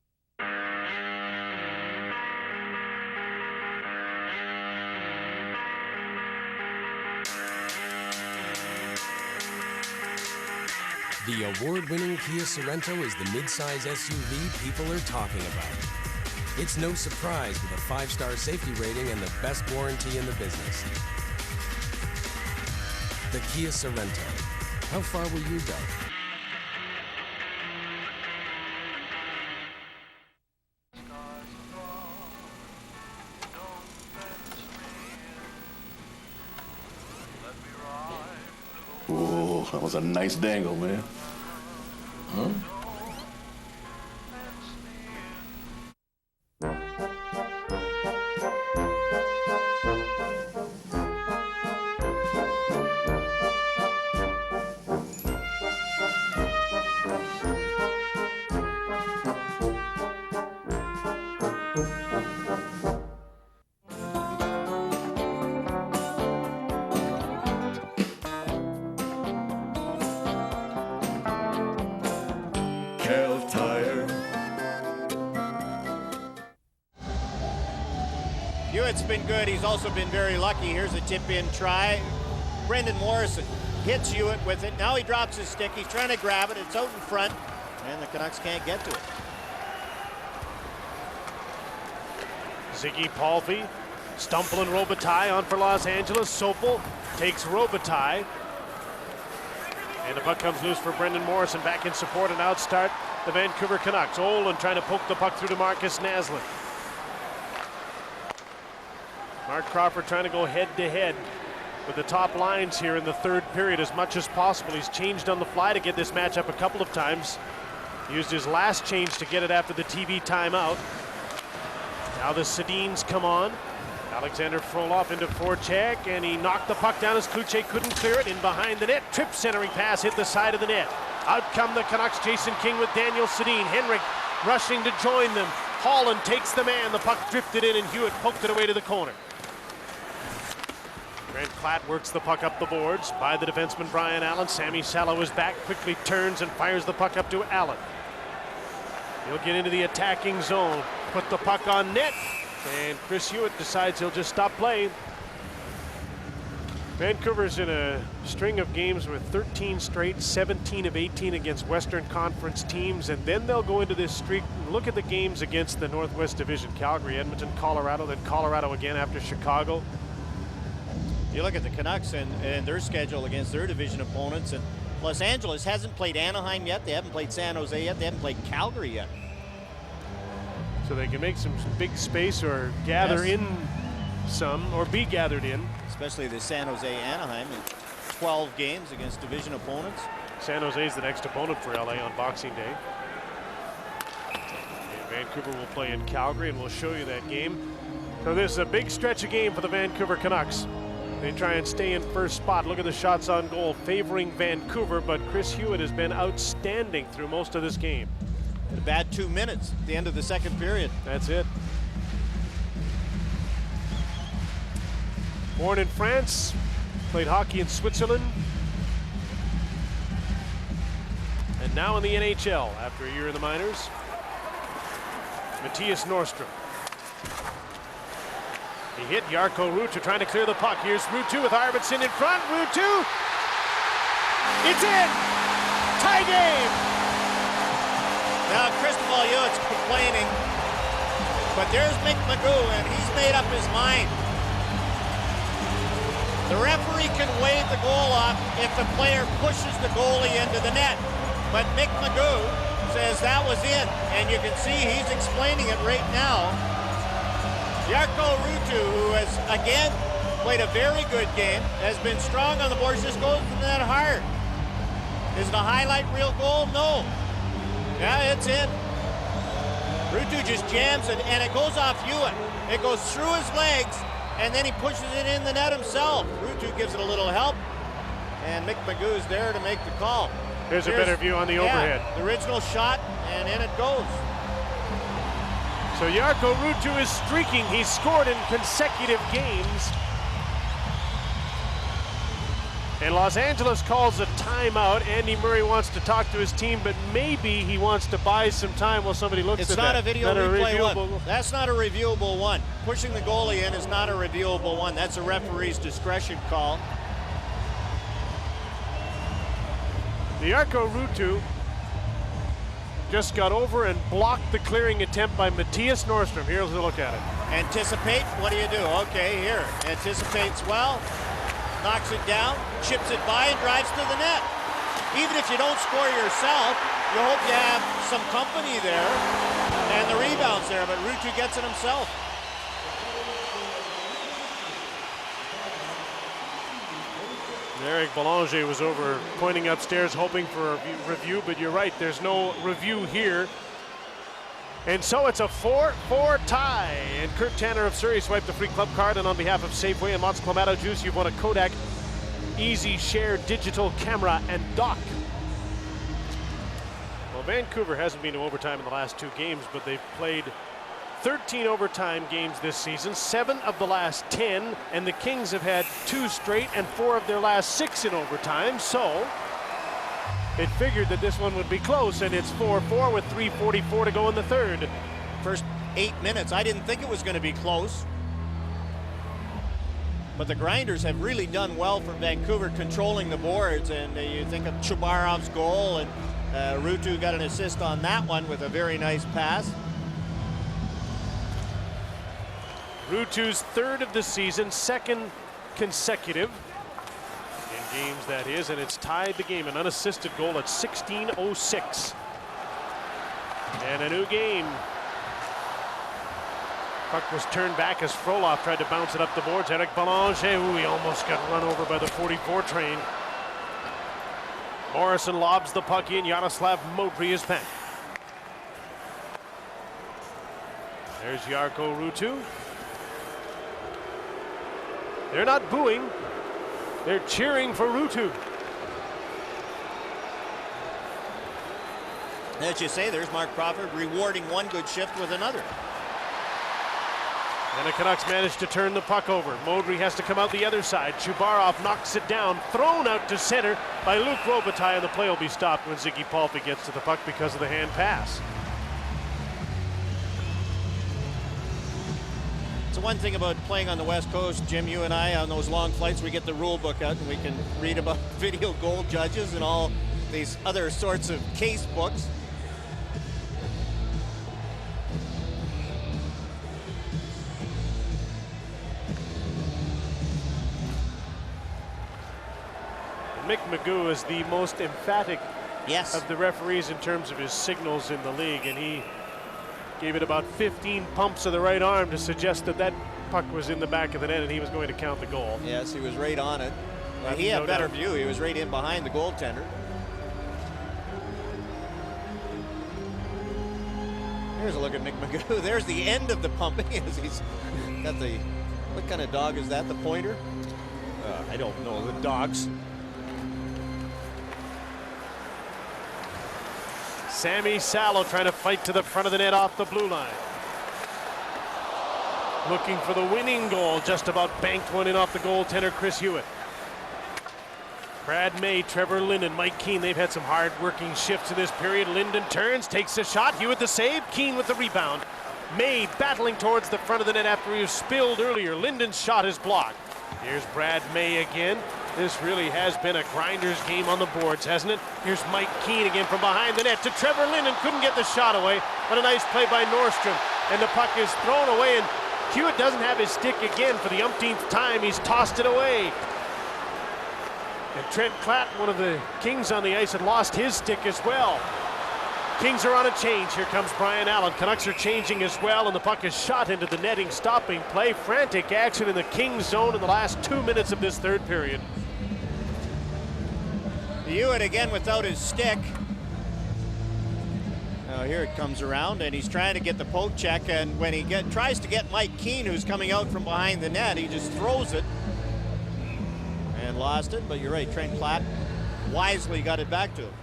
The award-winning Kia Sorento is the midsize SUV people are talking about. It's no surprise with a 5-star safety rating and the best warranty in the business. The Kia Sorento. How far will you go? Oh, that was a nice dangle, man. Huh? Hewitt's been good. He's also been very lucky. Here's a tip-in try. Brendan Morrison hits Hewitt with it. Now he drops his stick. He's trying to grab it. It's out in front, and the Canucks can't get to it. Ziggy Palffy, Stumple and Robitaille on for Los Angeles. Sopel takes Robitaille. And the puck comes loose for Brendan Morrison. Back in support and outstart the Vancouver Canucks. Olin trying to poke the puck through to Marcus Naslund. Mark Crawford trying to go head-to-head with the top lines here in the third period as much as possible. He's changed on the fly to get this matchup a couple of times. He used his last change to get it after the TV timeout. Now the Sedins come on. Alexander Frolov into forecheck, and he knocked the puck down as Kluche couldn't clear it. In behind the net, trip centering pass hit the side of the net. Out come the Canucks, Jason King with Daniel Sedin. Henrik rushing to join them. Holland takes the man. The puck drifted in, and Hewitt poked it away to the corner. Grant Platt works the puck up the boards by the defenseman Brian Allen. Sammy Salo is back, quickly turns and fires the puck up to Allen. He'll get into the attacking zone, put the puck on net, and Chris Hewitt decides he'll just stop playing. Vancouver's in a string of games with 13 straight, 17 of 18 against Western Conference teams, and then they'll go into this streak and look at the games against the Northwest Division. Calgary, Edmonton, Colorado, then Colorado again after Chicago. You look at the Canucks and their schedule against their division opponents, and Los Angeles hasn't played Anaheim yet. They haven't played San Jose yet. They haven't played Calgary yet. So they can make some big space or gather in some or be gathered in. Especially the San Jose Anaheim in 12 games against division opponents. San Jose is the next opponent for LA on Boxing Day. And Vancouver will play in Calgary, and we'll show you that game. So this is a big stretch of game for the Vancouver Canucks. They try and stay in first spot. Look at the shots on goal favoring Vancouver, but Chris Hewitt has been outstanding through most of this game. And a bad 2 minutes at the end of the second period. That's it. Born in France, played hockey in Switzerland, and now in the NHL after a year in the minors. Matthias Norstrom. He hit Jarkko Ruutu trying to clear the puck. Here's Ruutu with Arvidsson in front. Ruutu! It's in! Tie game! Now Cristobal Hewitt's complaining, but there's Mick Magoo, and he's made up his mind. The referee can wave the goal off if the player pushes the goalie into the net. But Mick Magoo says that was in, and you can see he's explaining it right now. Jarkko Ruutu, who has, again, played a very good game, has been strong on the boards, just goes to the net hard. Is it a highlight reel goal? No. Yeah, it's in. Ruutu just jams it, and it goes off Hewitt. It goes through his legs, and then he pushes it in the net himself. Ruutu gives it a little help, and Mick Magoo's there to make the call. Here's a better view on the overhead. The original shot, and in it goes. So Jarkko Ruutu is streaking. He's scored in consecutive games. And Los Angeles calls a timeout. Andy Murray wants to talk to his team, but maybe he wants to buy some time while somebody looks it's at that. It's not a video replay one. That's not a reviewable one. Pushing the goalie in is not a reviewable one. That's a referee's discretion call. The Jarkko Ruutu just got over and blocked the clearing attempt by Mattias Nordstrom. Here's a look at it. Anticipate, what do you do? Okay, here. Anticipates well, knocks it down, chips it by, and drives to the net. Even if you don't score yourself, you hope you have some company there, and the rebound's there, but Ruutu gets it himself. Eric Belanger was over pointing upstairs hoping for a review, but you're right, there's no review here. And so it's a 4-4 tie. And Kurt Tanner of Surrey swiped the free club card, and on behalf of Safeway and Mott's Clamato Juice, you've won a Kodak Easy Share digital camera and dock. Well, Vancouver hasn't been to overtime in the last 2 games, but they've played 13 overtime games this season, 7 of the last 10, and the Kings have had 2 straight and 4 of their last 6 in overtime, so it figured that this one would be close, and it's 4-4 with 3:44 to go in the third. First 8 minutes, I didn't think it was going to be close, but the Grinders have really done well for Vancouver controlling the boards, and you think of Chubarov's goal, and Ruutu got an assist on that one with a very nice pass. Ruutu's 3rd of the season, 2nd consecutive in games, that is, and it's tied the game, an unassisted goal at 16:06. And a new game. Puck was turned back as Frolov tried to bounce it up the boards. Eric Belanger, ooh, he almost got run over by the 44 train. Morrison lobs the puck in. Yaroslav Modry is back. There's Jarkko Ruutu. They're not booing. They're cheering for Ruutu. As you say, there's Mark Crawford rewarding one good shift with another. And the Canucks managed to turn the puck over. Modry has to come out the other side. Chubarov knocks it down, thrown out to center by Luc Robitaille, and the play will be stopped when Ziggy Palffy gets to the puck because of the hand pass. So one thing about playing on the West Coast, Jim, you and I, on those long flights, we get the rule book out and we can read about video goal judges and all these other sorts of case books. Mick Magoo is the most emphatic of the referees in terms of his signals in the league, and he gave it about 15 pumps of the right arm to suggest that that puck was in the back of the net and he was going to count the goal. Yes, he was right on it. Well, he had better view. He was right in behind the goaltender. Here's a look at Mick Magoo. There's the end of the pumping as he's got the, what kind of dog is that, the pointer? I don't know, the dogs. Sammy Salo trying to fight to the front of the net off the blue line. Looking for the winning goal, just about banked one in off the goaltender, Chris Hewitt. Brad May, Trevor Linden, Mike Keane, they've had some hard-working shifts in this period. Linden turns, takes a shot, Hewitt the save, Keane with the rebound. May battling towards the front of the net after he was spilled earlier. Linden's shot is blocked. Here's Brad May again. This really has been a Grinders game on the boards, hasn't it? Here's Mike Keane again from behind the net to Trevor Linden. Couldn't get the shot away, but a nice play by Nordstrom. And the puck is thrown away, and Hewitt doesn't have his stick again for the umpteenth time. He's tossed it away. And Trent Klatt, one of the Kings on the ice, had lost his stick as well. Kings are on a change. Here comes Brian Allen. Canucks are changing as well, and the puck is shot into the netting, stopping play. Frantic action in the Kings zone in the last 2 minutes of this third period. Hewitt again without his stick. Now here it comes around, and he's trying to get the poke check, and when he tries to get Mike Keane, who's coming out from behind the net, he just throws it and lost it. But you're right, Trent Klatt wisely got it back to him.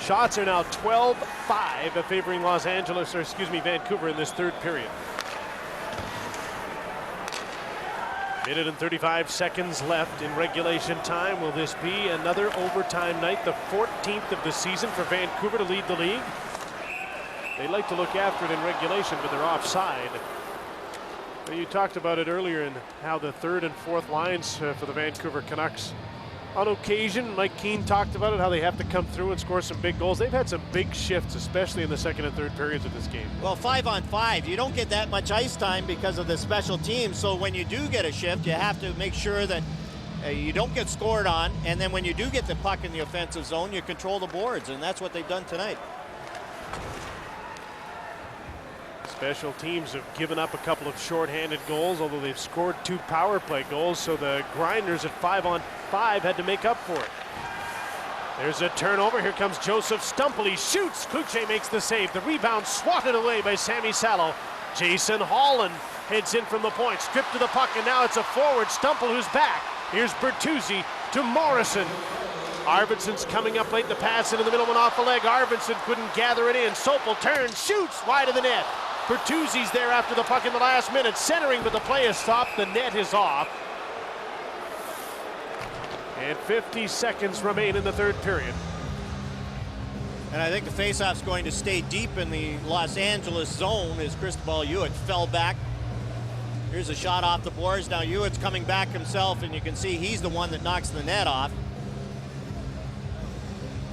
Shots are now 12-5 favoring Vancouver in this third period. Minute and 35 seconds left in regulation time. Will this be another overtime night, the 14th of the season for Vancouver to lead the league? They like to look after it in regulation, but they're offside. You talked about it earlier and how the third and fourth lines for the Vancouver Canucks, on occasion, Mike Keane talked about it, how they have to come through and score some big goals. They've had some big shifts, especially in the second and third periods of this game. Well, 5-on-5, you don't get that much ice time because of the special teams. So when you do get a shift, you have to make sure that you don't get scored on. And then when you do get the puck in the offensive zone, you control the boards. And that's what they've done tonight. Special teams have given up a couple of shorthanded goals, although they've scored 2 power play goals, so the Grinders at 5-on-5 had to make up for it. There's a turnover. Here comes Joseph Stumple. He shoots. Kluche makes the save. The rebound swatted away by Sammy Salo. Jason Holland heads in from the point, stripped to the puck, and now it's a forward. Stumple who's back. Here's Bertuzzi to Morrison. Arvidsson's coming up late. The pass into the middle, went off the leg. Arvidsson couldn't gather it in. Sopel turns, shoots wide of the net. Bertuzzi's there after the puck in the last minute, centering, but the play is stopped. The net is off. And 50 seconds remain in the third period. And I think the faceoff's going to stay deep in the Los Angeles zone as Cristobal Hewitt fell back. Here's a shot off the boards. Now Hewitt's coming back himself, and you can see he's the one that knocks the net off.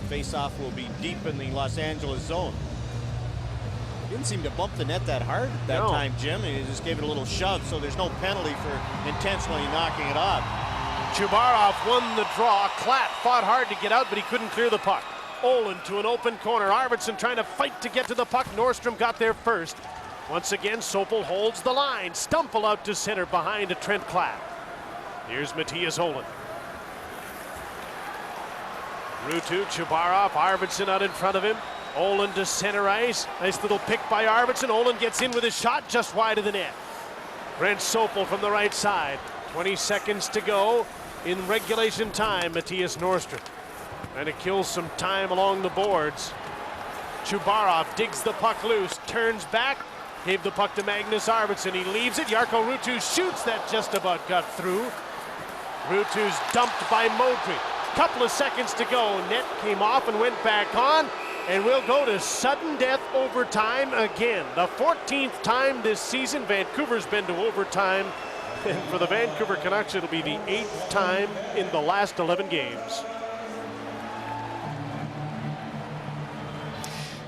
Faceoff will be deep in the Los Angeles zone. Didn't seem to bump the net that hard that time, Jim. He just gave it a little shove, so there's no penalty for intentionally knocking it off. Chubarov won the draw. Klatt fought hard to get out, but he couldn't clear the puck. Olin to an open corner. Arvidsson trying to fight to get to the puck. Nordstrom got there first. Once again, Sopel holds the line. Stumple out to center behind Trent Klatt. Here's Matthias Olin. Ruutu, Chubarov, Arvidsson out in front of him. Olin to center ice. Nice little pick by Arvidsson. Olin gets in with his shot just wide of the net. Brent Sopel from the right side. 20 seconds to go in regulation time. Matthias Nordstrom trying to kill some time along the boards. Chubarov digs the puck loose, turns back, gave the puck to Magnus Arvidsson. He leaves it. Jarkko Ruutu shoots. That just about got through. Ruutu's dumped by Modry. Couple of seconds to go. Net came off and went back on. And we'll go to sudden death overtime again. The 14th time this season Vancouver's been to overtime. And for the Vancouver Canucks, it'll be the 8th time in the last 11 games.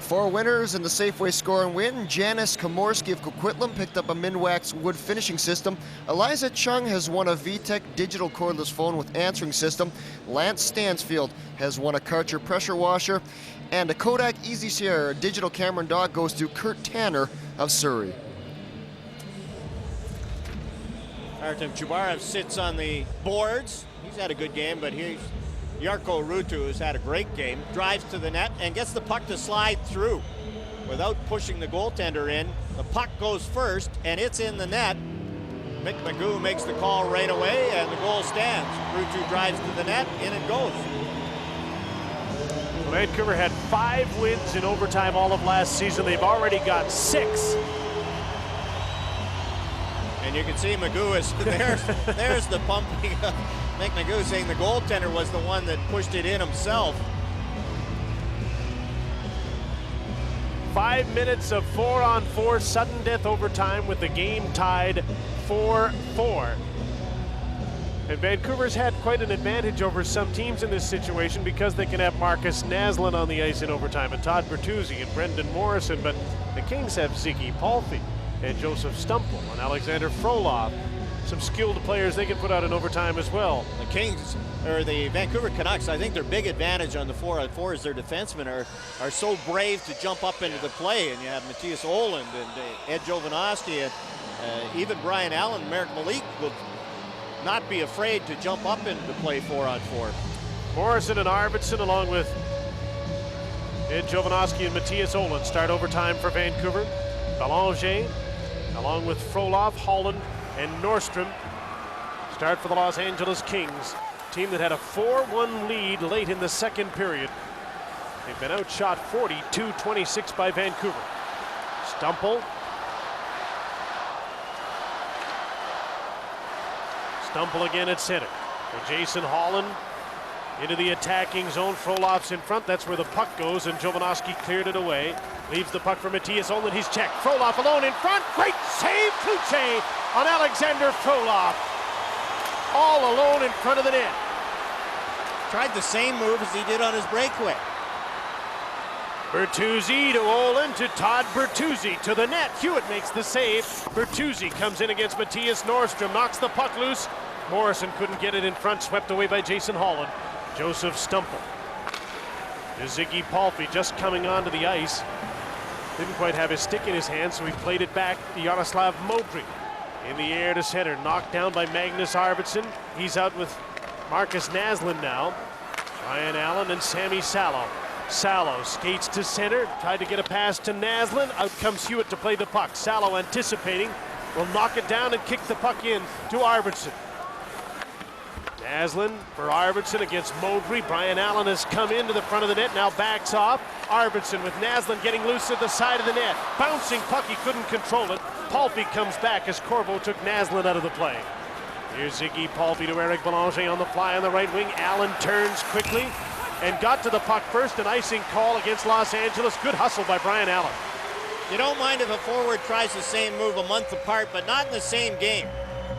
4 winners in the Safeway Score and Win. Janice Komorski of Coquitlam picked up a Minwax wood finishing system. Eliza Chung has won a VTech digital cordless phone with answering system. Lance Stansfield has won a Karcher pressure washer. And a Kodak Easy Share digital camera and dog goes to Kurt Tanner of Surrey. Artem Chubarov sits on the boards. He's had a good game, but here's Jarkko Ruutu, who's had a great game, drives to the net and gets the puck to slide through without pushing the goaltender in. The puck goes first, and it's in the net. Mick Magoo makes the call right away, and the goal stands. Ruutu drives to the net, in it goes. Vancouver had 5 wins in overtime all of last season. They've already got 6. And you can see Magoo is there's the pumping. Mick Magoo saying the goaltender was the one that pushed it in himself. 5 minutes of 4-on-4 sudden death overtime with the game tied 4-4. And Vancouver's had quite an advantage over some teams in this situation because they can have Marcus Naslund on the ice in overtime and Todd Bertuzzi and Brendan Morrison, but the Kings have Ziggy Palffy and Joseph Stumple and Alexander Frolov some skilled players they can put out in overtime as well. The Kings, or the Vancouver Canucks, I think their big advantage on the 4-on-4 is their defensemen are so brave to jump up into the play. And you have Matthias Oland and Ed Jovanovski and even Brian Allen, Merrick Malik will not be afraid to jump up into the play 4-on-4. Morrison and Arvidsson, along with Ed Jovanovski and Matthias Oland, start overtime for Vancouver. Belanger, along with Frolov, Holland, and Nordstrom, start for the Los Angeles Kings, team that had a 4-1 lead late in the second period. They've been outshot 42-26 by Vancouver. Stumple. Stumple again at center. And Jason Holland into the attacking zone. Frolov's in front. That's where the puck goes, and Jovanovski cleared it away. Leaves the puck for Matthias Oland. He's checked. Frolov alone in front. Great save, Kluche on Alexander Frolov. All alone in front of the net. Tried the same move as he did on his breakaway. Bertuzzi to Oland to Todd Bertuzzi to the net. Hewitt makes the save. Bertuzzi comes in against Matthias Nordstrom, knocks the puck loose. Morrison couldn't get it in front, swept away by Jason Holland. Joseph Stumple. To Ziggy Palffy, just coming onto the ice. Didn't quite have his stick in his hand, so he played it back to Yaroslav Modry. In the air to center, knocked down by Magnus Arvidsson. He's out with Marcus Naslund now. Ryan Allen and Sammy Salo. Salo skates to center, tried to get a pass to Naslund. Out comes Hewitt to play the puck. Salo anticipating, will knock it down and kick the puck in to Arvidsson. Naslund for Arvidsson against Modry. Brian Allen has come into the front of the net, now backs off. Arvidsson with Naslund getting loose at the side of the net. Bouncing puck, he couldn't control it. Palffy comes back as Corvo took Naslund out of the play. Here's Ziggy Palffy to Eric Belanger on the fly on the right wing. Allen turns quickly and got to the puck first. An icing call against Los Angeles. Good hustle by Brian Allen. You don't mind if a forward tries the same move a month apart, but not in the same game.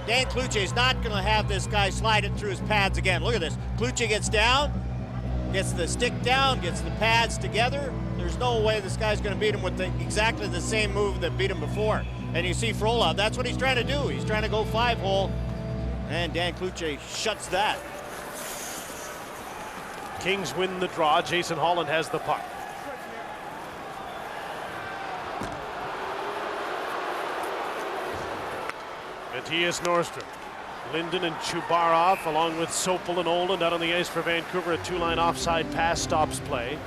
Dan Kluche is not going to have this guy slide it through his pads again. Look at this. Kluche gets down, gets the stick down, gets the pads together. There's no way this guy's going to beat him with exactly the same move that beat him before. And you see Frolov, that's what he's trying to do. He's trying to go 5-hole, and Dan Kluche shuts that. Kings win the draw. Jason Holland has the puck. Matthias Nordstrom, Linden and Chubarov, along with Sopel and Oland out on the ice for Vancouver. A two-line offside pass stops play.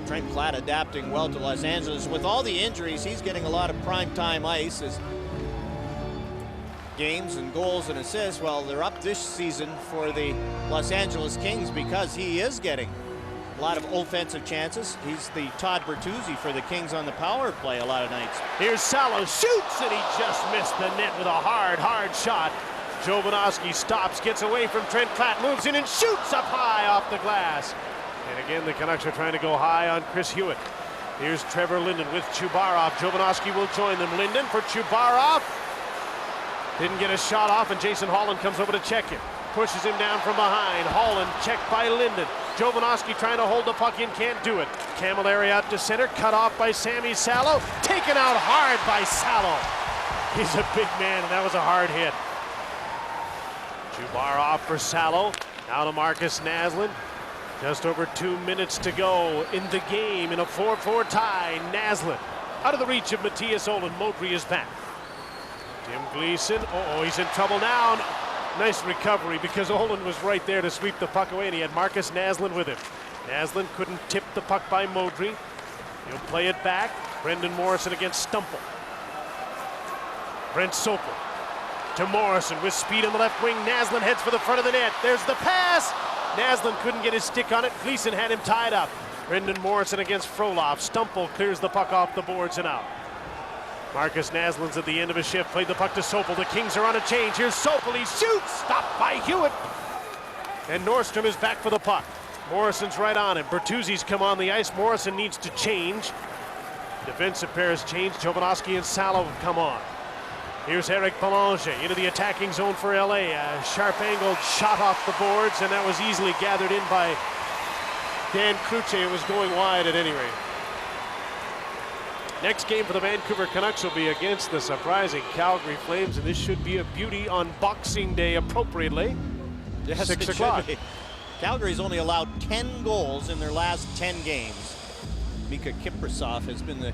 Trent Platt adapting well to Los Angeles. With all the injuries, he's getting a lot of prime-time ice as games and goals and assists. Well, they're up this season for the Los Angeles Kings because he is getting a lot of offensive chances. He's the Todd Bertuzzi for the Kings on the power play a lot of nights. Here's Salo, shoots, and he just missed the net with a hard shot. Jovanovski stops, gets away from Trent Platt, moves in and shoots up high off the glass. And again, the Canucks are trying to go high on Chris Hewitt. Here's Trevor Linden with Chubarov. Jovanovski will join them. Linden for Chubarov. Didn't get a shot off, and Jason Holland comes over to check him. Pushes him down from behind. Holland checked by Linden. Jovanovski trying to hold the puck in, can't do it. Camilleri out to center, cut off by Sammy Salo. Taken out hard by Salo. He's a big man, and that was a hard hit. Chubarov for Salo. Now to Marcus Naslund. Just over 2 minutes to go in the game in a 4-4 tie. Naslund out of the reach of Matthias Oland. Modry is back. Tim Gleason, he's in trouble now. Nice recovery because Oland was right there to sweep the puck away, and he had Marcus Naslund with him. Naslund couldn't tip the puck by Modry. He'll play it back. Brendan Morrison against Stumple. Brent Sopel to Morrison with speed on the left wing. Naslund heads for the front of the net. There's the pass. Naslund couldn't get his stick on it. Gleason had him tied up. Brendan Morrison against Frolov. Stumple clears the puck off the boards and out. Marcus Naslund's at the end of his shift. Played the puck to Sopel. The Kings are on a change. Here's Sopel. He shoots. Stopped by Hewitt. And Nordstrom is back for the puck. Morrison's right on him. Bertuzzi's come on the ice. Morrison needs to change. Defensive pair has changed. Jovanovski and Salo have come on. Here's Eric Belanger into the attacking zone for LA. A sharp-angled shot off the boards, and that was easily gathered in by Dan Kluche. It was going wide at any rate. Next game for the Vancouver Canucks will be against the surprising Calgary Flames, and this should be a beauty on Boxing Day appropriately. Yes, 6 it o'clock. should be. Calgary's only allowed 10 goals in their last 10 games. Mika Kiprasov has been the,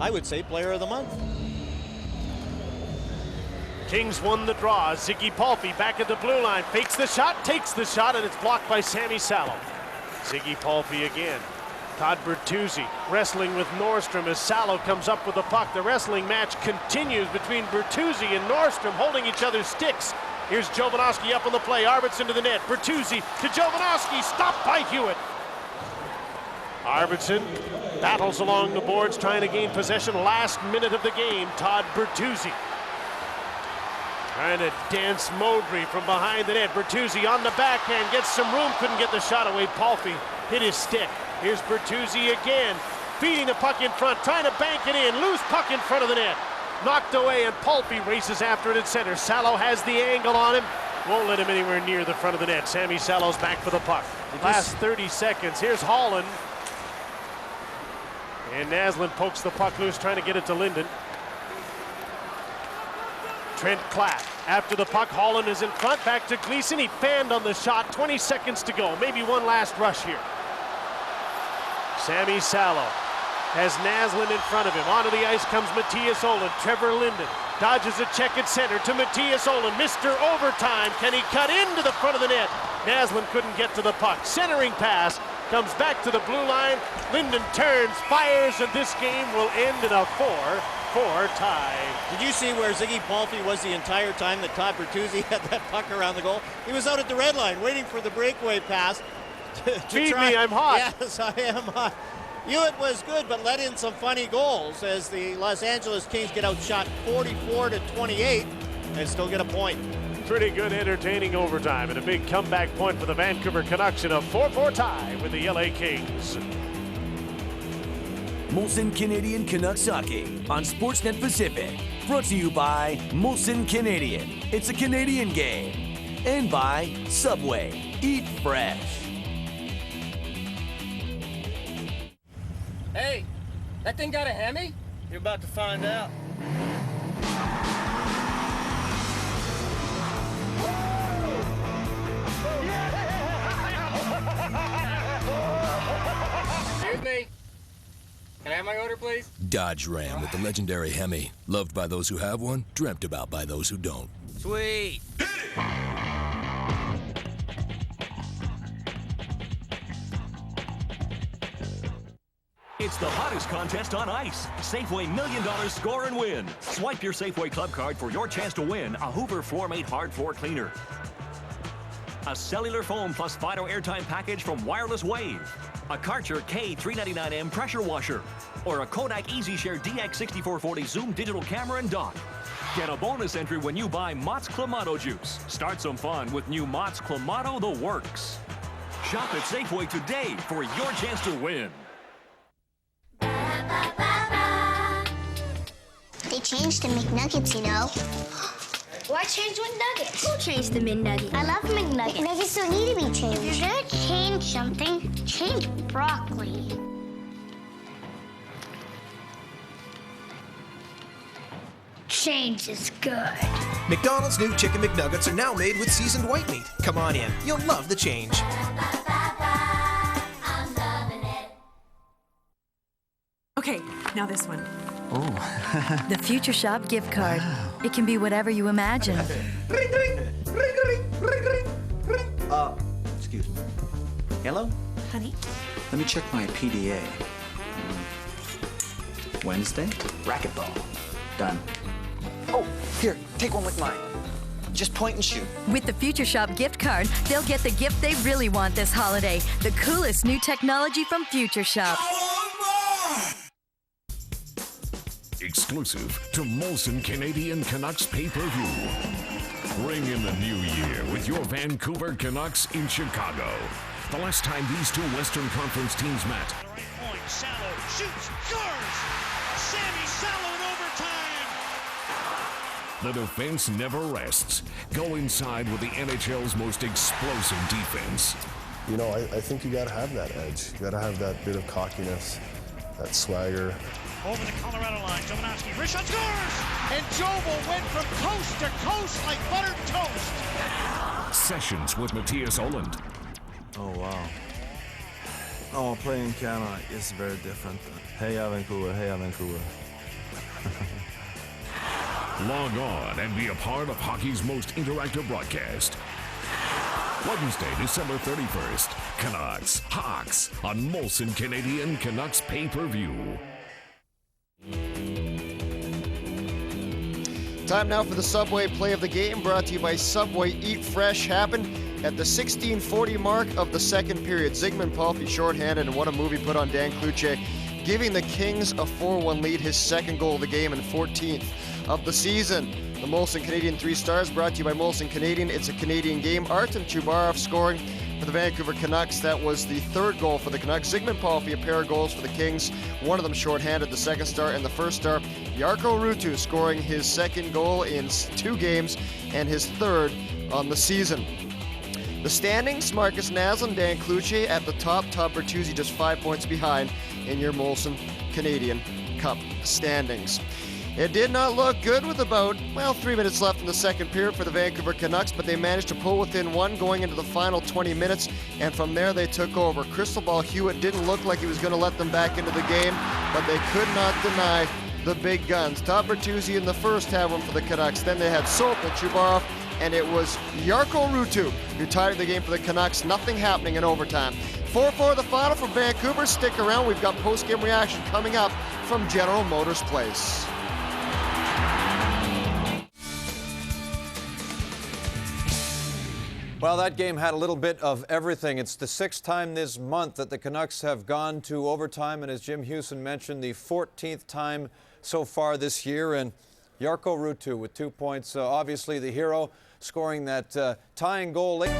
I would say, player of the month. Kings won the draw. Ziggy Palffy back at the blue line, fakes the shot, takes the shot, and it's blocked by Sammy Salo. Ziggy Palffy again. Todd Bertuzzi wrestling with Nordstrom as Salo comes up with the puck. The wrestling match continues between Bertuzzi and Nordstrom, holding each other's sticks. Here's Jovanovski up on the play. Arvidsson to the net. Bertuzzi to Jovanovski. Stopped by Hewitt. Arvidsson battles along the boards, trying to gain possession. Last minute of the game, Todd Bertuzzi trying to dance Modry from behind the net. Bertuzzi on the backhand, gets some room, couldn't get the shot away. Palffy hit his stick. Here's Bertuzzi again, feeding the puck in front, trying to bank it in. Loose puck in front of the net. Knocked away, and Palffy races after it at center. Salo has the angle on him. Won't let him anywhere near the front of the net. Sammy Salo's back for the puck. Last 30 seconds. Here's Holland. And Naslund pokes the puck loose, trying to get it to Linden. Trent Klatt after the puck. Holland is in front. Back to Gleason. He fanned on the shot. 20 seconds to go. Maybe one last rush here. Sammy Salo has Naslund in front of him. Onto the ice comes Matthias Olin. Trevor Linden dodges a check at center to Matthias Olin. Mr. Overtime. Can he cut into the front of the net? Naslund couldn't get to the puck. Centering pass comes back to the blue line. Linden turns, fires, and this game will end in a 4-4 tie. Did you see where Ziggy Palffy was the entire time that Todd Bertuzzi had that puck around the goal? He was out at the red line waiting for the breakaway pass. Feed me, I'm hot. Yes, I am hot. Hewitt was good, but let in some funny goals as the Los Angeles Kings get outshot 44-28 and still get a point. Pretty good, entertaining overtime and a big comeback point for the Vancouver Canucks in a 4-4 tie with the LA Kings. Molson Canadian Canucks Hockey on Sportsnet Pacific. Brought to you by Molson Canadian. It's a Canadian game. And by Subway. Eat fresh. Hey, that thing got a Hemi? You're about to find out. Excuse me. Can I have my order, please? Dodge Ram with the legendary Hemi. Loved by those who have one, dreamt about by those who don't. Sweet. It's the hottest contest on ice. Safeway $1 Million Score and Win. Swipe your Safeway Club card for your chance to win a Hoover Floormate Hard Floor Cleaner, a cellular foam plus Fido airtime package from Wireless Wave, a Karcher K399M pressure washer, or a Kodak EasyShare DX6440 Zoom digital camera and dock. Get a bonus entry when you buy Mott's Clamato juice. Start some fun with new Mott's Clamato The Works. Shop at Safeway today for your chance to win. They changed the McNuggets, you know. Why change McNuggets? Who changed the McNuggets? I love McNuggets. McNuggets don't need to be changed. If you're gonna change something, change broccoli. Change is good. McDonald's new Chicken McNuggets are now made with seasoned white meat. Come on in. You'll love the change. Okay, now this one. Oh. The Future Shop gift card. It can be whatever you imagine. Ring, ring, ring, ring, ring, ring, ring. Excuse me. Hello? Honey? Let me check my PDA. Wednesday? Racquetball. Done. Oh, here, take one with mine. Just point and shoot. With the Future Shop gift card, they'll get the gift they really want this holiday. The coolest new technology from Future Shop. Exclusive to Molson Canadian Canucks pay-per-view. Bring in the new year with your Vancouver Canucks in Chicago. The last time these two Western Conference teams met. Point, Salo shoots, scores! Sammy Salo in overtime! The defense never rests. Go inside with the NHL's most explosive defense. You know, I think you got to have that edge. You got to have that bit of cockiness. that swagger. Over the Colorado line, Jovanovski, Rishon scores! And Jovo went from coast to coast like buttered toast. Sessions with Matthias Oland. Oh, wow. Oh, playing in Canada is very different. Heja Vancouver, heja Vancouver. Log on and be a part of hockey's most interactive broadcast. Wednesday, December 31st, Canucks, Hawks on Molson Canadian Canucks pay-per-view. Time now for the Subway play of the game, brought to you by Subway. Eat Fresh happened at the 16:40 mark of the second period. Zygmunt Palffy shorthanded, and what a move he put on Dan Cloutier, giving the Kings a 4-1 lead, his second goal of the game and 14th of the season. The Molson Canadian 3 Stars, brought to you by Molson Canadian. It's a Canadian game. Artem Chubarov scoring for the Vancouver Canucks. That was the third goal for the Canucks. Zygmunt Palffy, a pair of goals for the Kings. One of them shorthanded, the second star, and the first star, Jarkko Ruutu, scoring his second goal in 2 games and his third on the season. The standings, Marcus Naslund, Dan Cloutier at the top. Todd Bertuzzi just 5 points behind in your Molson Canadian Cup standings. It did not look good with about, 3 minutes left in the second period for the Vancouver Canucks, but they managed to pull within 1 going into the final 20 minutes, and from there they took over. Cristobal Hewitt didn't look like he was going to let them back into the game, but they could not deny the big guns. Todd Bertuzzi in the first had one for the Canucks. Then they had Sopel, Chubarov, and it was Jarkko Ruutu who tied the game for the Canucks. Nothing happening in overtime. 4-4 the final for Vancouver. Stick around. We've got post-game reaction coming up from General Motors Place. Well, that game had a little bit of everything. It's the 6th time this month that the Canucks have gone to overtime, and as Jim Houston mentioned, the 14th time so far this year. And Jarkko Ruutu with 2 points, obviously the hero, scoring that tying goal late.